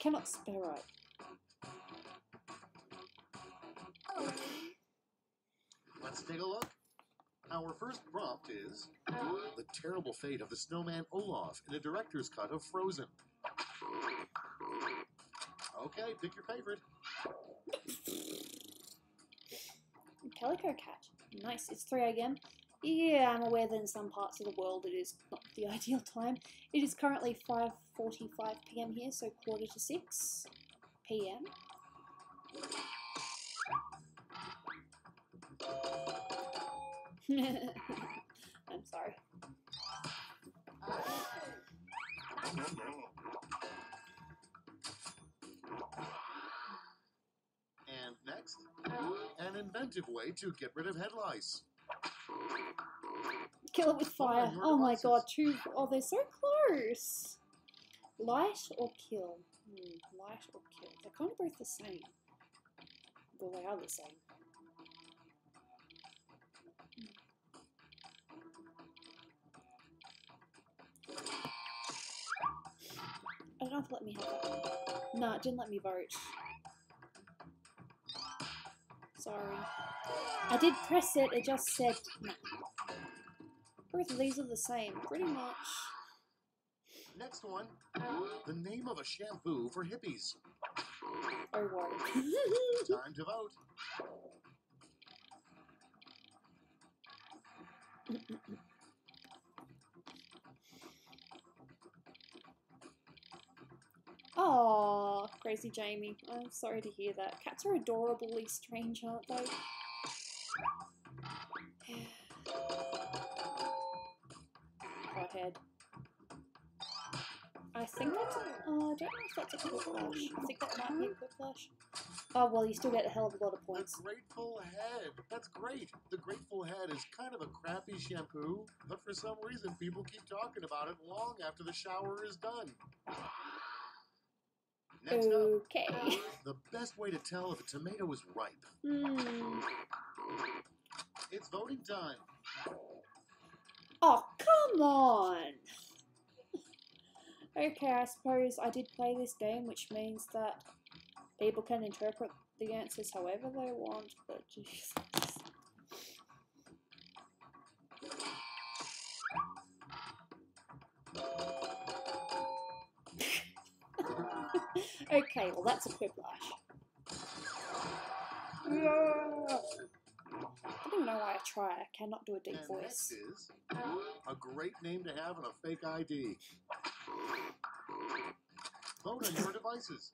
Cannot spell right. Let's take a look. Our first prompt is the terrible fate of the snowman Olaf in a director's cut of Frozen. Okay, pick your favorite. Calico Cat. Nice. It's 3 a.m. Yeah, I'm aware that in some parts of the world it is not the ideal time. It is currently 5:45 p.m. here, so 5:45 p.m. I'm sorry. And next, an inventive way to get rid of head lice. Kill it with fire. Oh my god, 2. Oh, they're so close. Light or kill? Light or kill? They're kind of both the same. Well, they are the same. I don't know if it let me have that one. No, it didn't let me vote. Sorry. I did press it, it just said no. Both of these are the same, pretty much. Next one, the name of a shampoo for hippies. Oh, whoa. Time to vote. Aww, crazy Jamie. I'm sorry to hear that. Cats are adorably strange, aren't they? Hothead. I think that's... I don't know if that's a quiplash. I think that might be a quiplash. Oh, well, you still get a hell of a lot of points. The Grateful Head. That's great. The Grateful Head is kind of a crappy shampoo, but for some reason people keep talking about it long after the shower is done. Next Okay. up, the best way to tell if a tomato is ripe. It's voting time. Oh, come on! Okay, I suppose I did play this game, which means that people can interpret the answers however they want, but jeez. Okay, well that's a quiplash. Yeah. I don't even know why I try. I cannot do a deep voice. Next is a great name to have on a fake ID. Vote on your devices.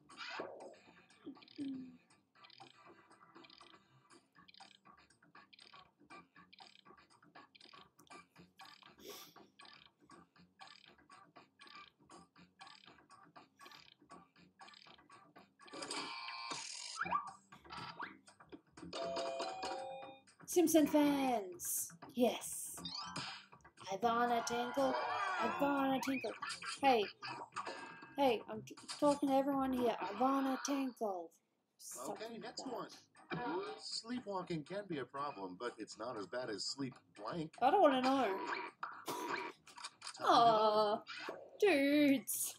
Simpson fans! Yes! Ivana Tinkle! Ivana Tinkle! Hey! Hey, I'm talking to everyone here. Ivana Tinkle! Okay, next one. Sleepwalking can be a problem, but it's not as bad as sleep blank. I don't want to know. Aww, dudes!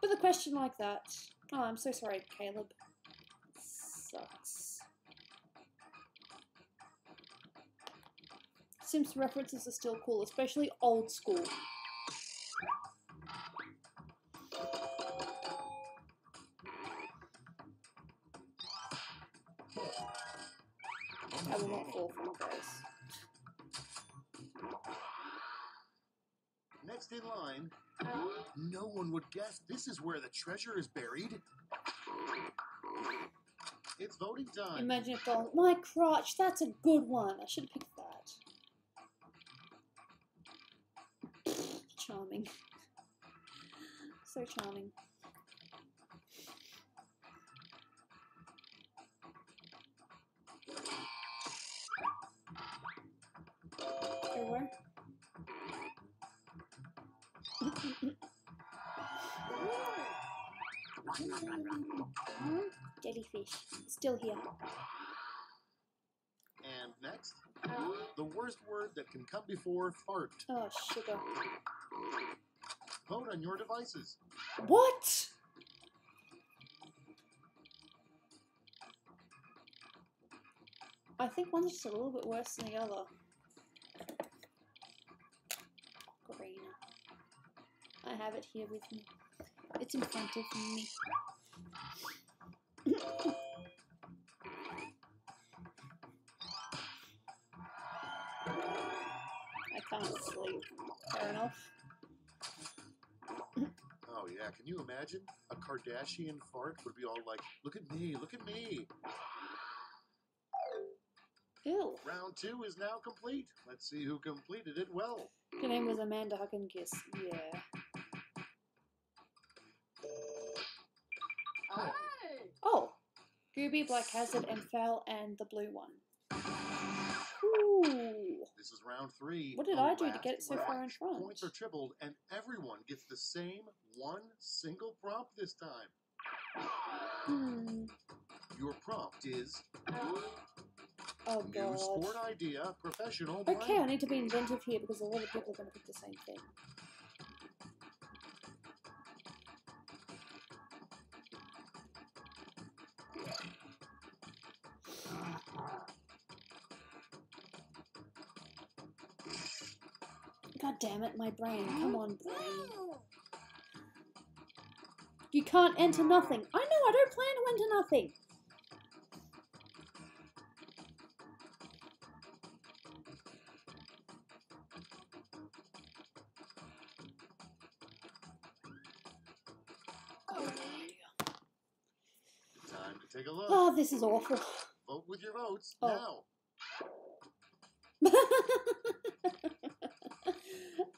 With a question like that. Oh, I'm so sorry, Caleb. Sucks. Sims references are still cool, especially old school. I will not fall from grace. Next in line, no one would guess this is where the treasure is buried. It's voting time. Imagine if they're my crotch, that's a good one. I should have picked that. Charming. So charming. Okay, where? Jellyfish. Still here. And next, the worst word that can come before fart. Oh, sugar. Vote on your devices. What? I think one's just a little bit worse than the other. Green. I have it here with me. It's in front of me. I can't sleep. Fair enough. Oh yeah, can you imagine? A Kardashian fart would be all like, look at me, look at me. Ew. Round 2 is now complete. Let's see who completed it well. Her name was Amanda Huckenkiss. Yeah. Oh! Gooby, Black Hazard, and Foul, and the blue one. Ooh! This is round 3. What did I do to get it so far in front? Points are tripled, and everyone gets the same one single prompt this time. Your prompt is Oh new god. sport idea, professional Okay, blank. I need to be inventive here because a lot of people are going to pick the same thing. God damn it, my brain. Come on, brain. You can't enter nothing. I know, I don't plan to enter nothing. Time to take a look. Oh, this is awful. Vote with your votes Oh. now.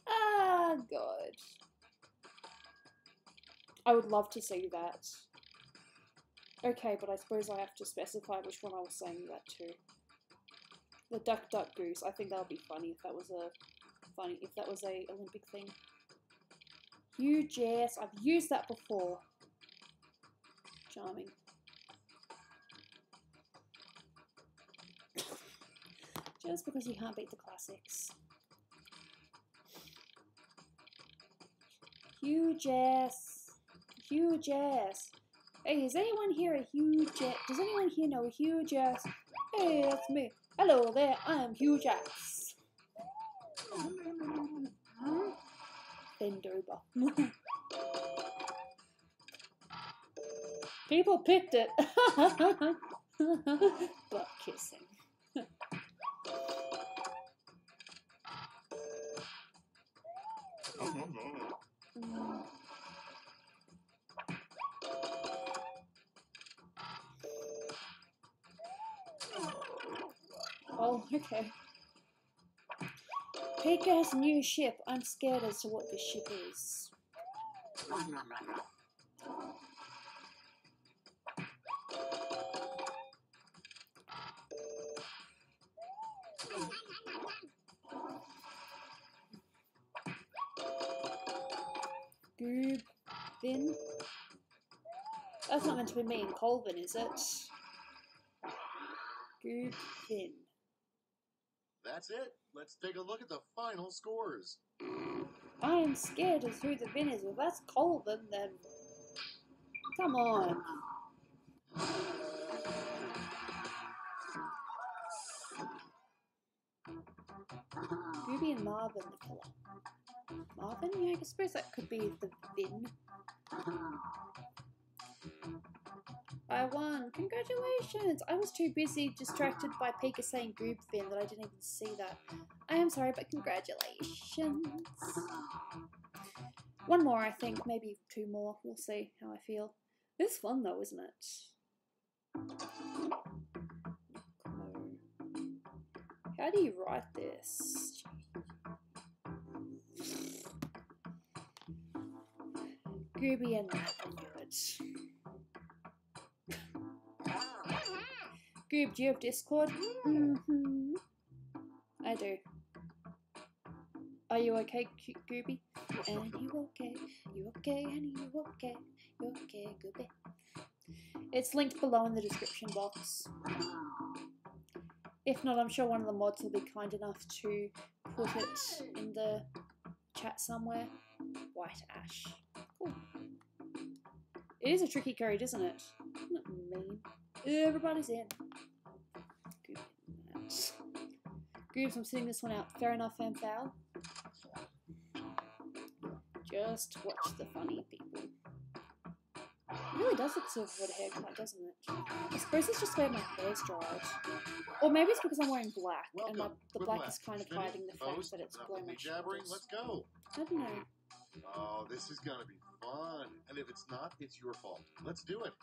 Ah, God. I would love to see that. Okay, but I suppose I have to specify which one I was saying that to. The duck, duck, goose. I think that would be funny if that was a Olympic thing. Huge ass. I've used that before. Charming. Just because you can't beat the classics. Huge ass. Huge ass. Hey, is anyone here a huge ass? Does anyone here know a huge ass? Hey, that's me. Hello there, I'm huge ass. Bend over. People picked it. Butt kissing. Oh, okay. Pika has a new ship. I'm scared as to what this ship is. Goob. Thin. That's not meant to be me and Colvin, is it? Goob. Thin. That's it. Let's take a look at the final scores. I am scared as who the Vin is. If that's Colvin, then... Come on. Gooby and Marvin the killer. Marvin? Yeah, I suppose that could be the Vin. I won! Congratulations! I was too busy distracted by Pika saying Goob Vin that I didn't even see that. I am sorry, but congratulations! One more, I think. Maybe two more. We'll see how I feel. It's fun though, isn't it? How do you write this? Gooby and Good. Goob, do you have Discord? Mm-hmm. I do. Are you okay, Gooby? And you okay? You okay, honey? You okay? You okay, Gooby? It's linked below in the description box. If not, I'm sure one of the mods will be kind enough to put it in the chat somewhere. White ash. Cool. It is a tricky code, isn't it? Not mean. Everybody's in. Goobs, I'm sitting this one out. Fair enough, fam foul. Just watch the funny people. It really does look sort of a haircut, doesn't it? I suppose it's just where my hair's dried. Or maybe it's because I'm wearing black, and the black is kind of hiding the fact that it's below my shoulders. Let's go. I don't know. Oh, this is gonna be fun. And if it's not, it's your fault. Let's do it.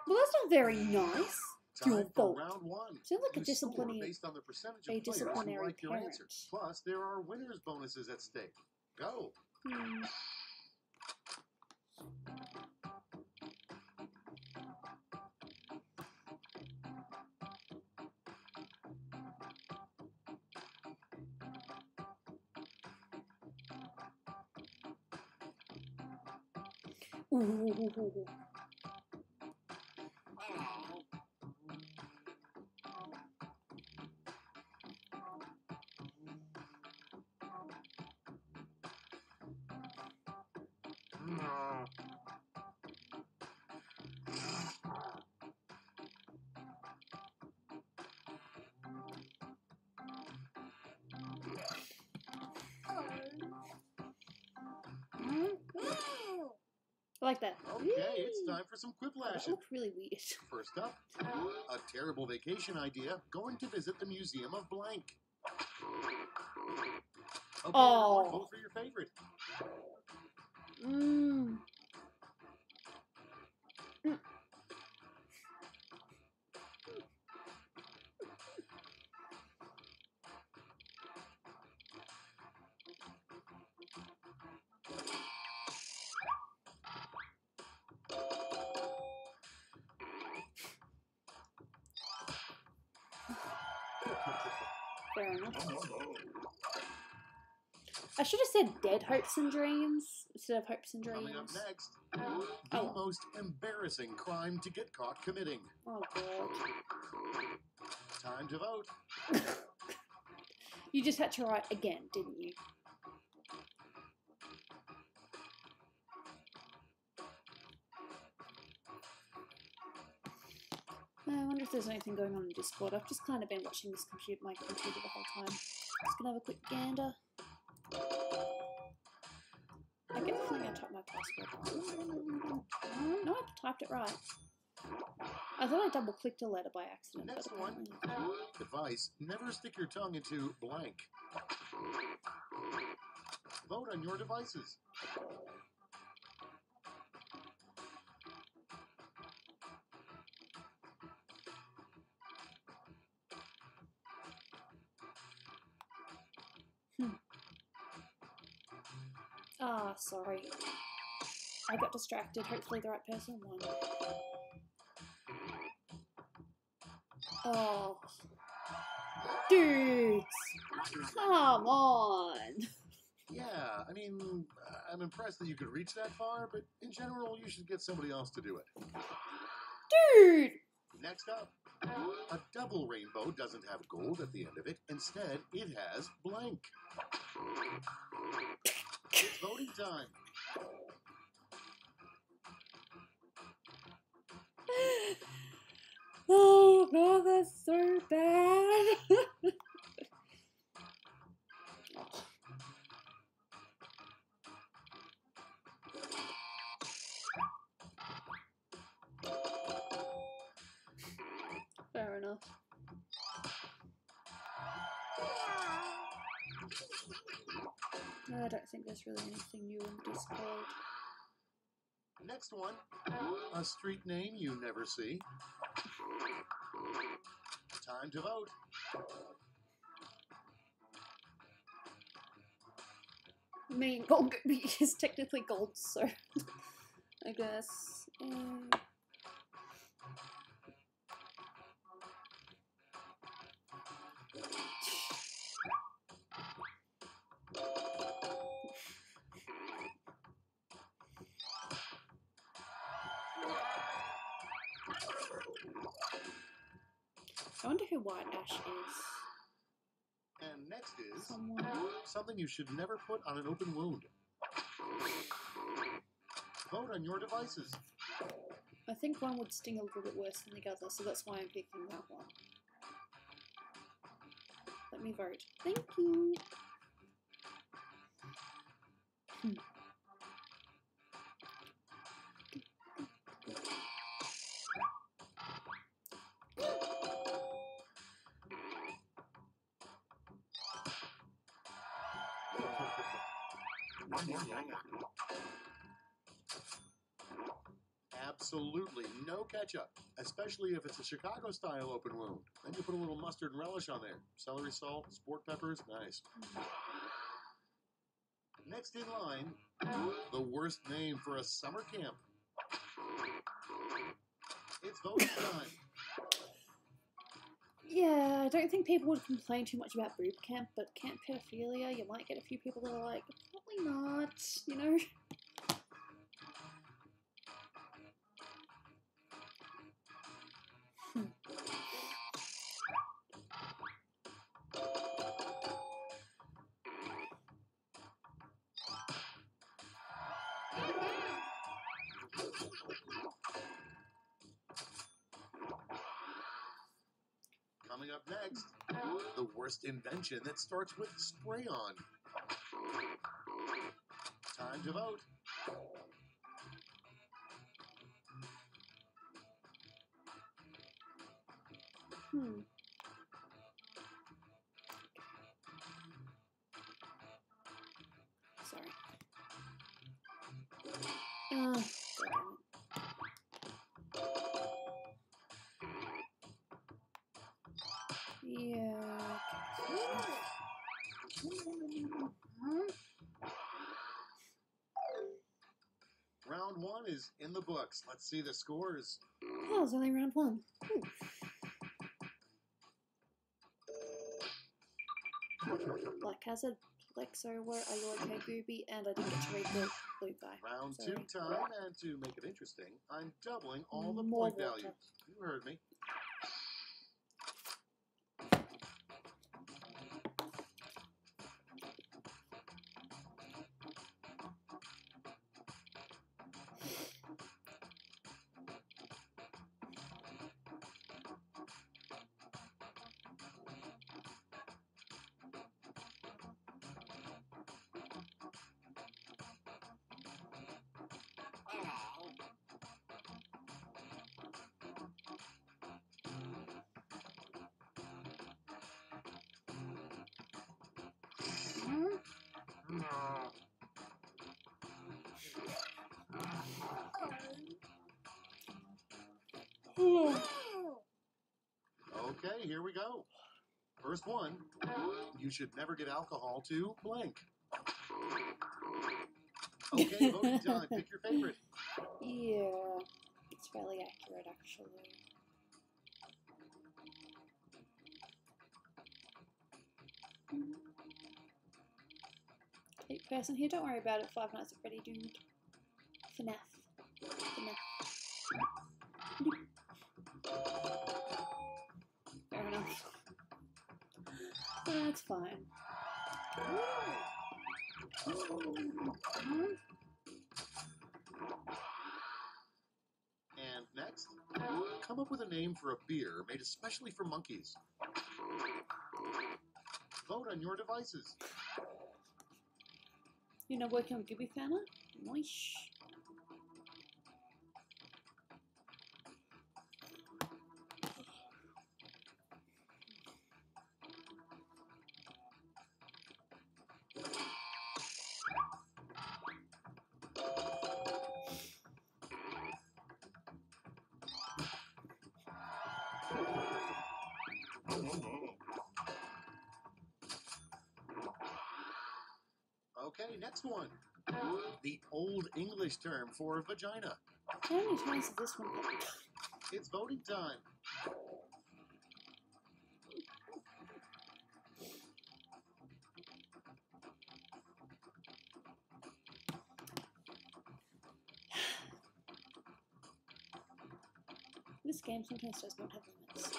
Well, that's not very nice. Your fault. Round one. Sounds like a disciplinary, based on the percentage of players who like your parent. answers. Plus, there are winners' bonuses at stake. Go. Ooh. I like that. Okay, it's time for some quiplash. That looked really weird. First up, a terrible vacation idea, going to visit the Museum of Blank. Okay, vote for your favorite. Fair enough. I should have said dead hopes and dreams instead of hopes and dreams. Coming up next, the most embarrassing crime to get caught committing. Oh, God. Time to vote. You just had to write again, didn't you? I wonder if there's anything going on in Discord. I've just kind of been watching this my computer the whole time. Just gonna have a quick gander. I get the feeling I typed my password. No, I typed it right. I thought I double clicked a letter by accident. Next but one. Advice: never stick your tongue into blank. Vote on your devices. Ah, sorry. I got distracted. Hopefully the right person won. Oh. Dudes! Come on! Yeah, I mean, I'm impressed that you could reach that far, but in general, you should get somebody else to do it. Dude! Next up, a double rainbow doesn't have gold at the end of it. Instead, it has blank. It's voting time. Oh god, that's so bad. Fair enough. I don't think there's really anything new in Discord. Next one, a street name you never see. Time to vote. I mean, gold is technically gold, so I guess. I wonder who White Ash is. And next is Someone. something you should never put on an open wound. Vote on your devices. I think one would sting a little bit worse than the other, so that's why I'm picking that one. Let me vote. Thank you. Absolutely no ketchup, especially if it's a Chicago-style open wound. Then you put a little mustard and relish on there. Celery salt, sport peppers, nice. Next in line, the worst name for a summer camp. It's voting time. Yeah, I don't think people would complain too much about boob camp, but camp pedophilia, you might get a few people that are like, probably not, you know? Coming up next, the worst invention that starts with spray on. Time to vote. Sorry. God damn it. Yeah. Round one is in the books. Let's see the scores. Oh, it was only round one. Ooh. Black Hazard, Lexo, where are you okay, Gooby? And I didn't get to read the blue guy. Round Sorry. 2 time, and to make it interesting, I'm doubling all the More point water. values. You heard me. Okay, here we go. First one, you should never get alcohol to blank. Okay, voting time. Pick your favorite. Yeah, it's fairly accurate actually. Eight person here, don't worry about it. 5 Nights at Freddy, dude. FNAF. Fair enough. That's fine. And next, come up with a name for a beer made especially for monkeys. Vote on your devices. You're not working on Gooby Fanner? Nice. Okay, next one. The Old English term for vagina. How many times has this one happened? It's voting time. This game sometimes does not have limits.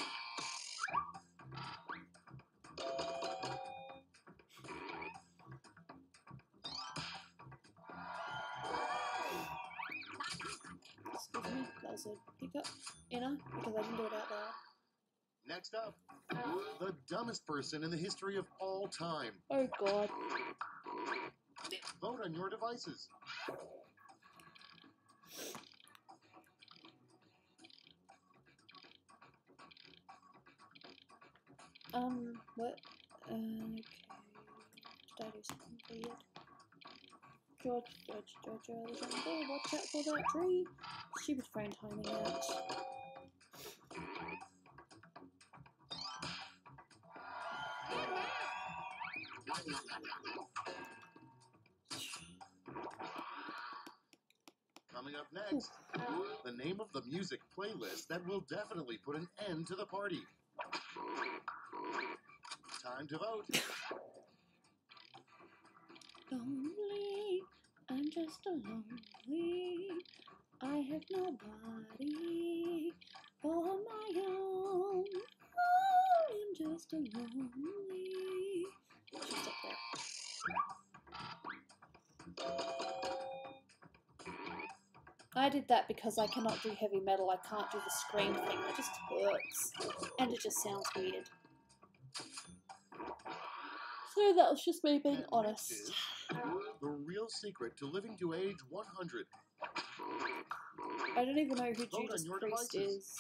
Excuse me, that was a hiccup, you know, because I didn't do it out loud. Next up, the dumbest person in the history of all time. Oh god. Vote on your devices. What? Okay. Did I do something weird? George, Alexander, watch out for that tree. Stupid phone timing out. Coming up next, the name of the music playlist that will definitely put an end to the party. Time to vote. Lonely, I'm just a lonely. I have nobody for my own. I'm just a lonely. Should stop there. I did that because I cannot do heavy metal. I can't do the scream thing. It just hurts. And it just sounds weird. So that was just me being And honest. next is the real secret to living to age 100. I don't even know who Vote on Judas your Priest devices. is.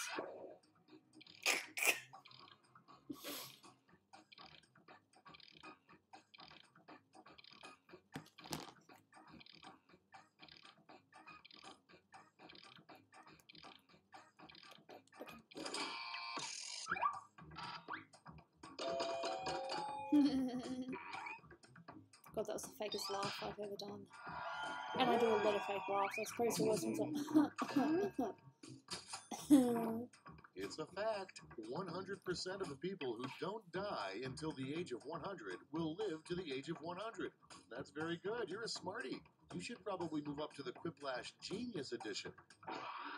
God, that was the fakest laugh I've ever done. And I do a lot of fake laughs. I suppose the worst ones are. It's a fact. 100% of the people who don't die until the age of 100 will live to the age of 100. That's very good. You're a smarty. You should probably move up to the Quiplash Genius Edition.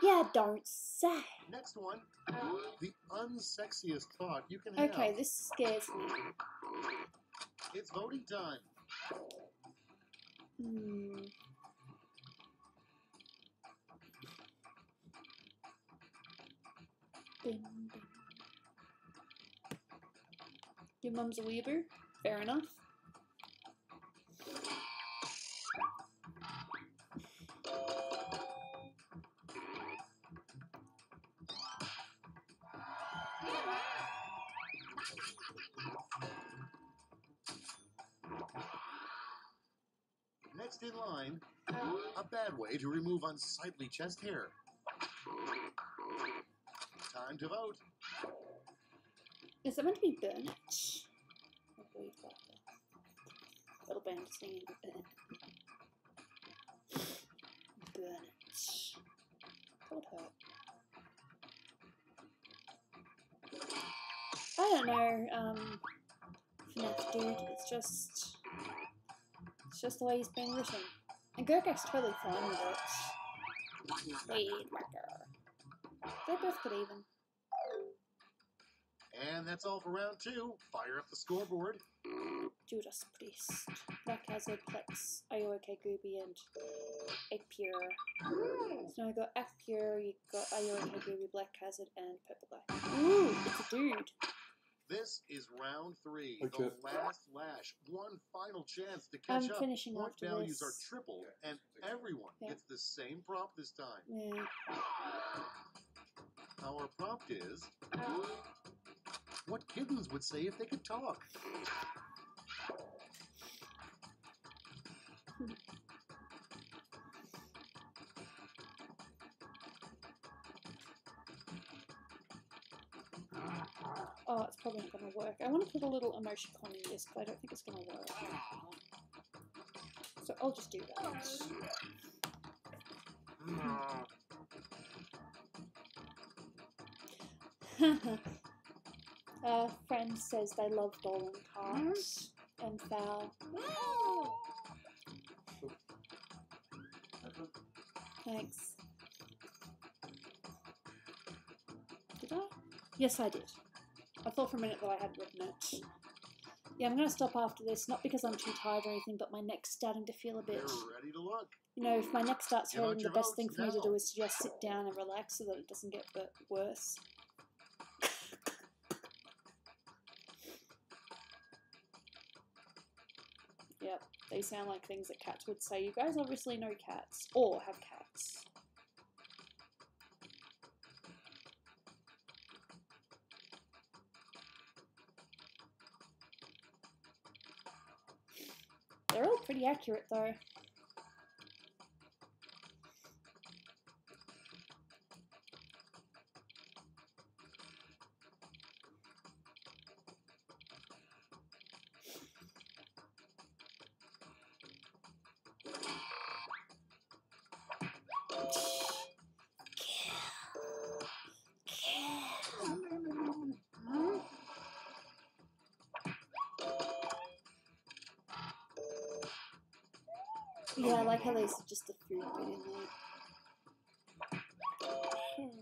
Yeah, don't say. Next one. The unsexiest thought you can have. Okay, this scares me. It's voting time. Bing, bing. Your mum's a weeaboo? Fair enough. Next in line, a bad way to remove unsightly chest hair. Time to vote. Is it meant to be burnt? Little band singing burn. Burn it. That would hurt. I don't know, FNAF dude, it's just the way he's been written. And Gurgak's totally fine with it. Wait, marker. They're both good even. And that's all for round 2. Fire up the scoreboard. Judas Priest, Black Hazard, Plex, Are You Okay Gooby, and Egg Pure. So now we got Egg Pure, you got Are You Okay Gooby, Black Hazard, and Purple Guy. Ooh, it's a dude. This is round 3, Okay. the last lash. One final chance to catch up. Finishing Point after values this. are tripled, and everyone gets the same prompt this time. Yeah. Our prompt is, what kittens would say if they could talk? Oh, it's probably not going to work. I want to put a little emoticon in this, but I don't think it's going to work. So I'll just do that. A friend says they love Dolan cards and foul. Thanks. Did I? Yes, I did. I thought for a minute that I had written it. Yeah, I'm going to stop after this, not because I'm too tired or anything, but my neck's starting to feel a bit... They're ready to look. You know, if my neck starts Get out hurting, the your best thing votes for me to now. do is to just sit down and relax so that it doesn't get worse. Yep, they sound like things that cats would say. You guys obviously know cats, or have cats. They're all pretty accurate though. Yeah, I like how there's just the food bit in there. I can't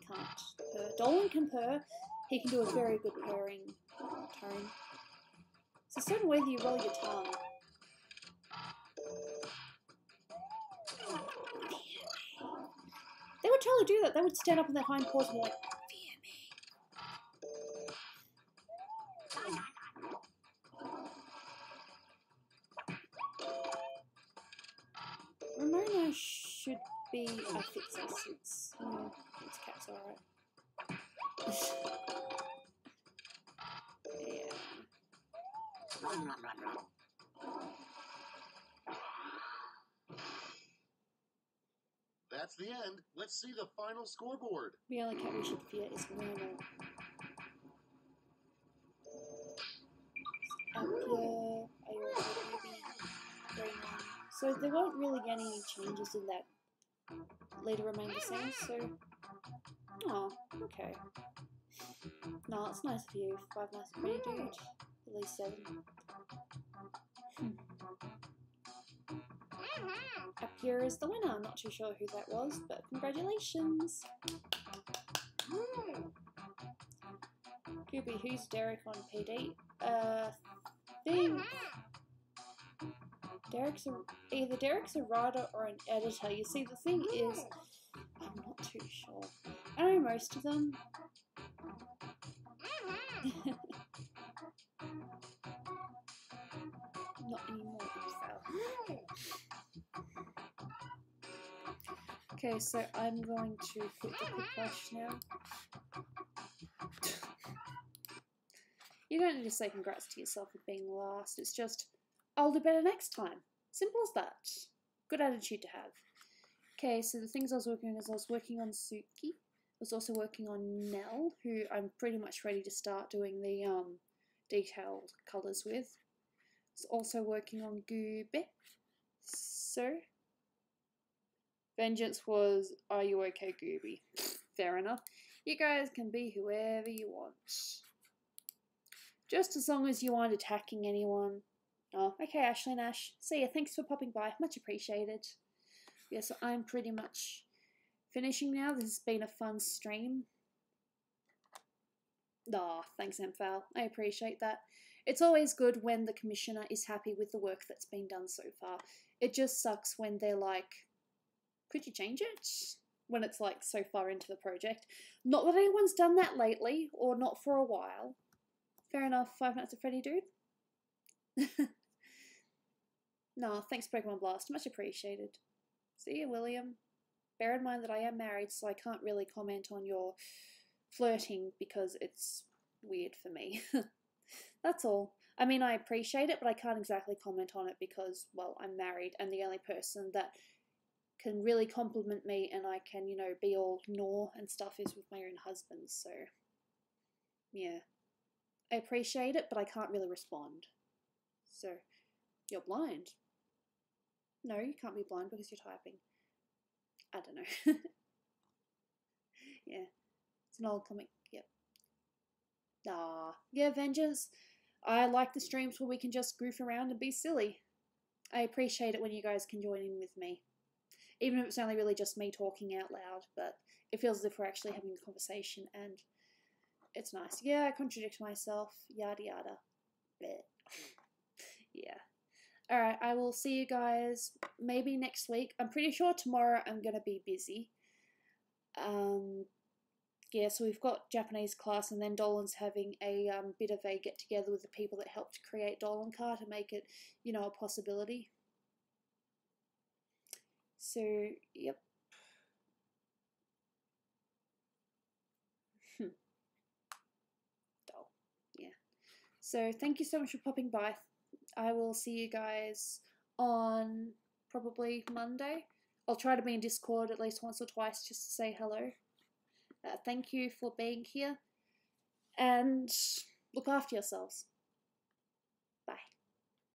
purr. Dolan can purr. He can do a very good purring tone. It's a certain way that you roll your tongue. They would totally do that. They would stand up on their hind paws and be like, fear me. Ramona should be a fixer since it's cat's alright. Yeah. That's the end. Let's see the final scoreboard. The only cat we should fear is normal. Up here, so there weren't really any changes in that. Later remain the same, so Oh, okay. No, it's nice of you. 5 nice and pretty, dude. At least 7. Up here is the winner. I'm not too sure who that was, but congratulations. Gooby, who's Derek on PD? Think either Derek's a writer or an editor. You see, the thing is, I'm not too sure. I know most of them. Not anymore, so. Okay, so I'm going to put the quick flash now. You don't need to say congrats to yourself for being last. It's just, I'll do better next time. Simple as that. Good attitude to have. Okay, so the things I was working on is I was working on Suki. I was also working on Nell, who I'm pretty much ready to start doing the detailed colours with. I was also working on Gooby. So, Vengeance was, are you okay, Gooby? Fair enough. You guys can be whoever you want. Just as long as you aren't attacking anyone. Oh, okay, Ashley and Ash. See ya. Thanks for popping by. Much appreciated. Yeah, so I'm pretty much finishing now. This has been a fun stream. Oh, thanks, Ampval. I appreciate that. It's always good when the commissioner is happy with the work that's been done so far. It just sucks when they're like, could you change it? When it's like so far into the project. Not that anyone's done that lately, or not for a while. Fair enough, 5 Nights at Freddy, dude. No, thanks, Pokemon Blast. Much appreciated. See you, William. Bear in mind that I am married, so I can't really comment on your flirting because it's weird for me. That's all. I mean, I appreciate it, but I can't exactly comment on it because, well, I'm married, and the only person that can really compliment me and I can, you know, be all gnaw and stuff is with my own husband, so yeah. I appreciate it, but I can't really respond. So, you're blind. No, you can't be blind because you're typing. I don't know. Yeah. It's an old comic. Yep. Ah. Yeah, Vengeance. I like the streams where we can just goof around and be silly. I appreciate it when you guys can join in with me. Even if it's only really just me talking out loud, but it feels as if we're actually having a conversation and it's nice. Yeah, I contradict myself. Yada yada. Bleh. Yeah. Alright, I will see you guys maybe next week. I'm pretty sure tomorrow I'm going to be busy. Yeah, so we've got Japanese class and then Dolan's having a bit of a get-together with the people that helped create Dolan Car to make it, you know, a possibility. So, yep. Doll. Yeah. So, thank you so much for popping by. I will see you guys on probably Monday. I'll try to be in Discord at least once or twice just to say hello. Thank you for being here and look after yourselves. Bye.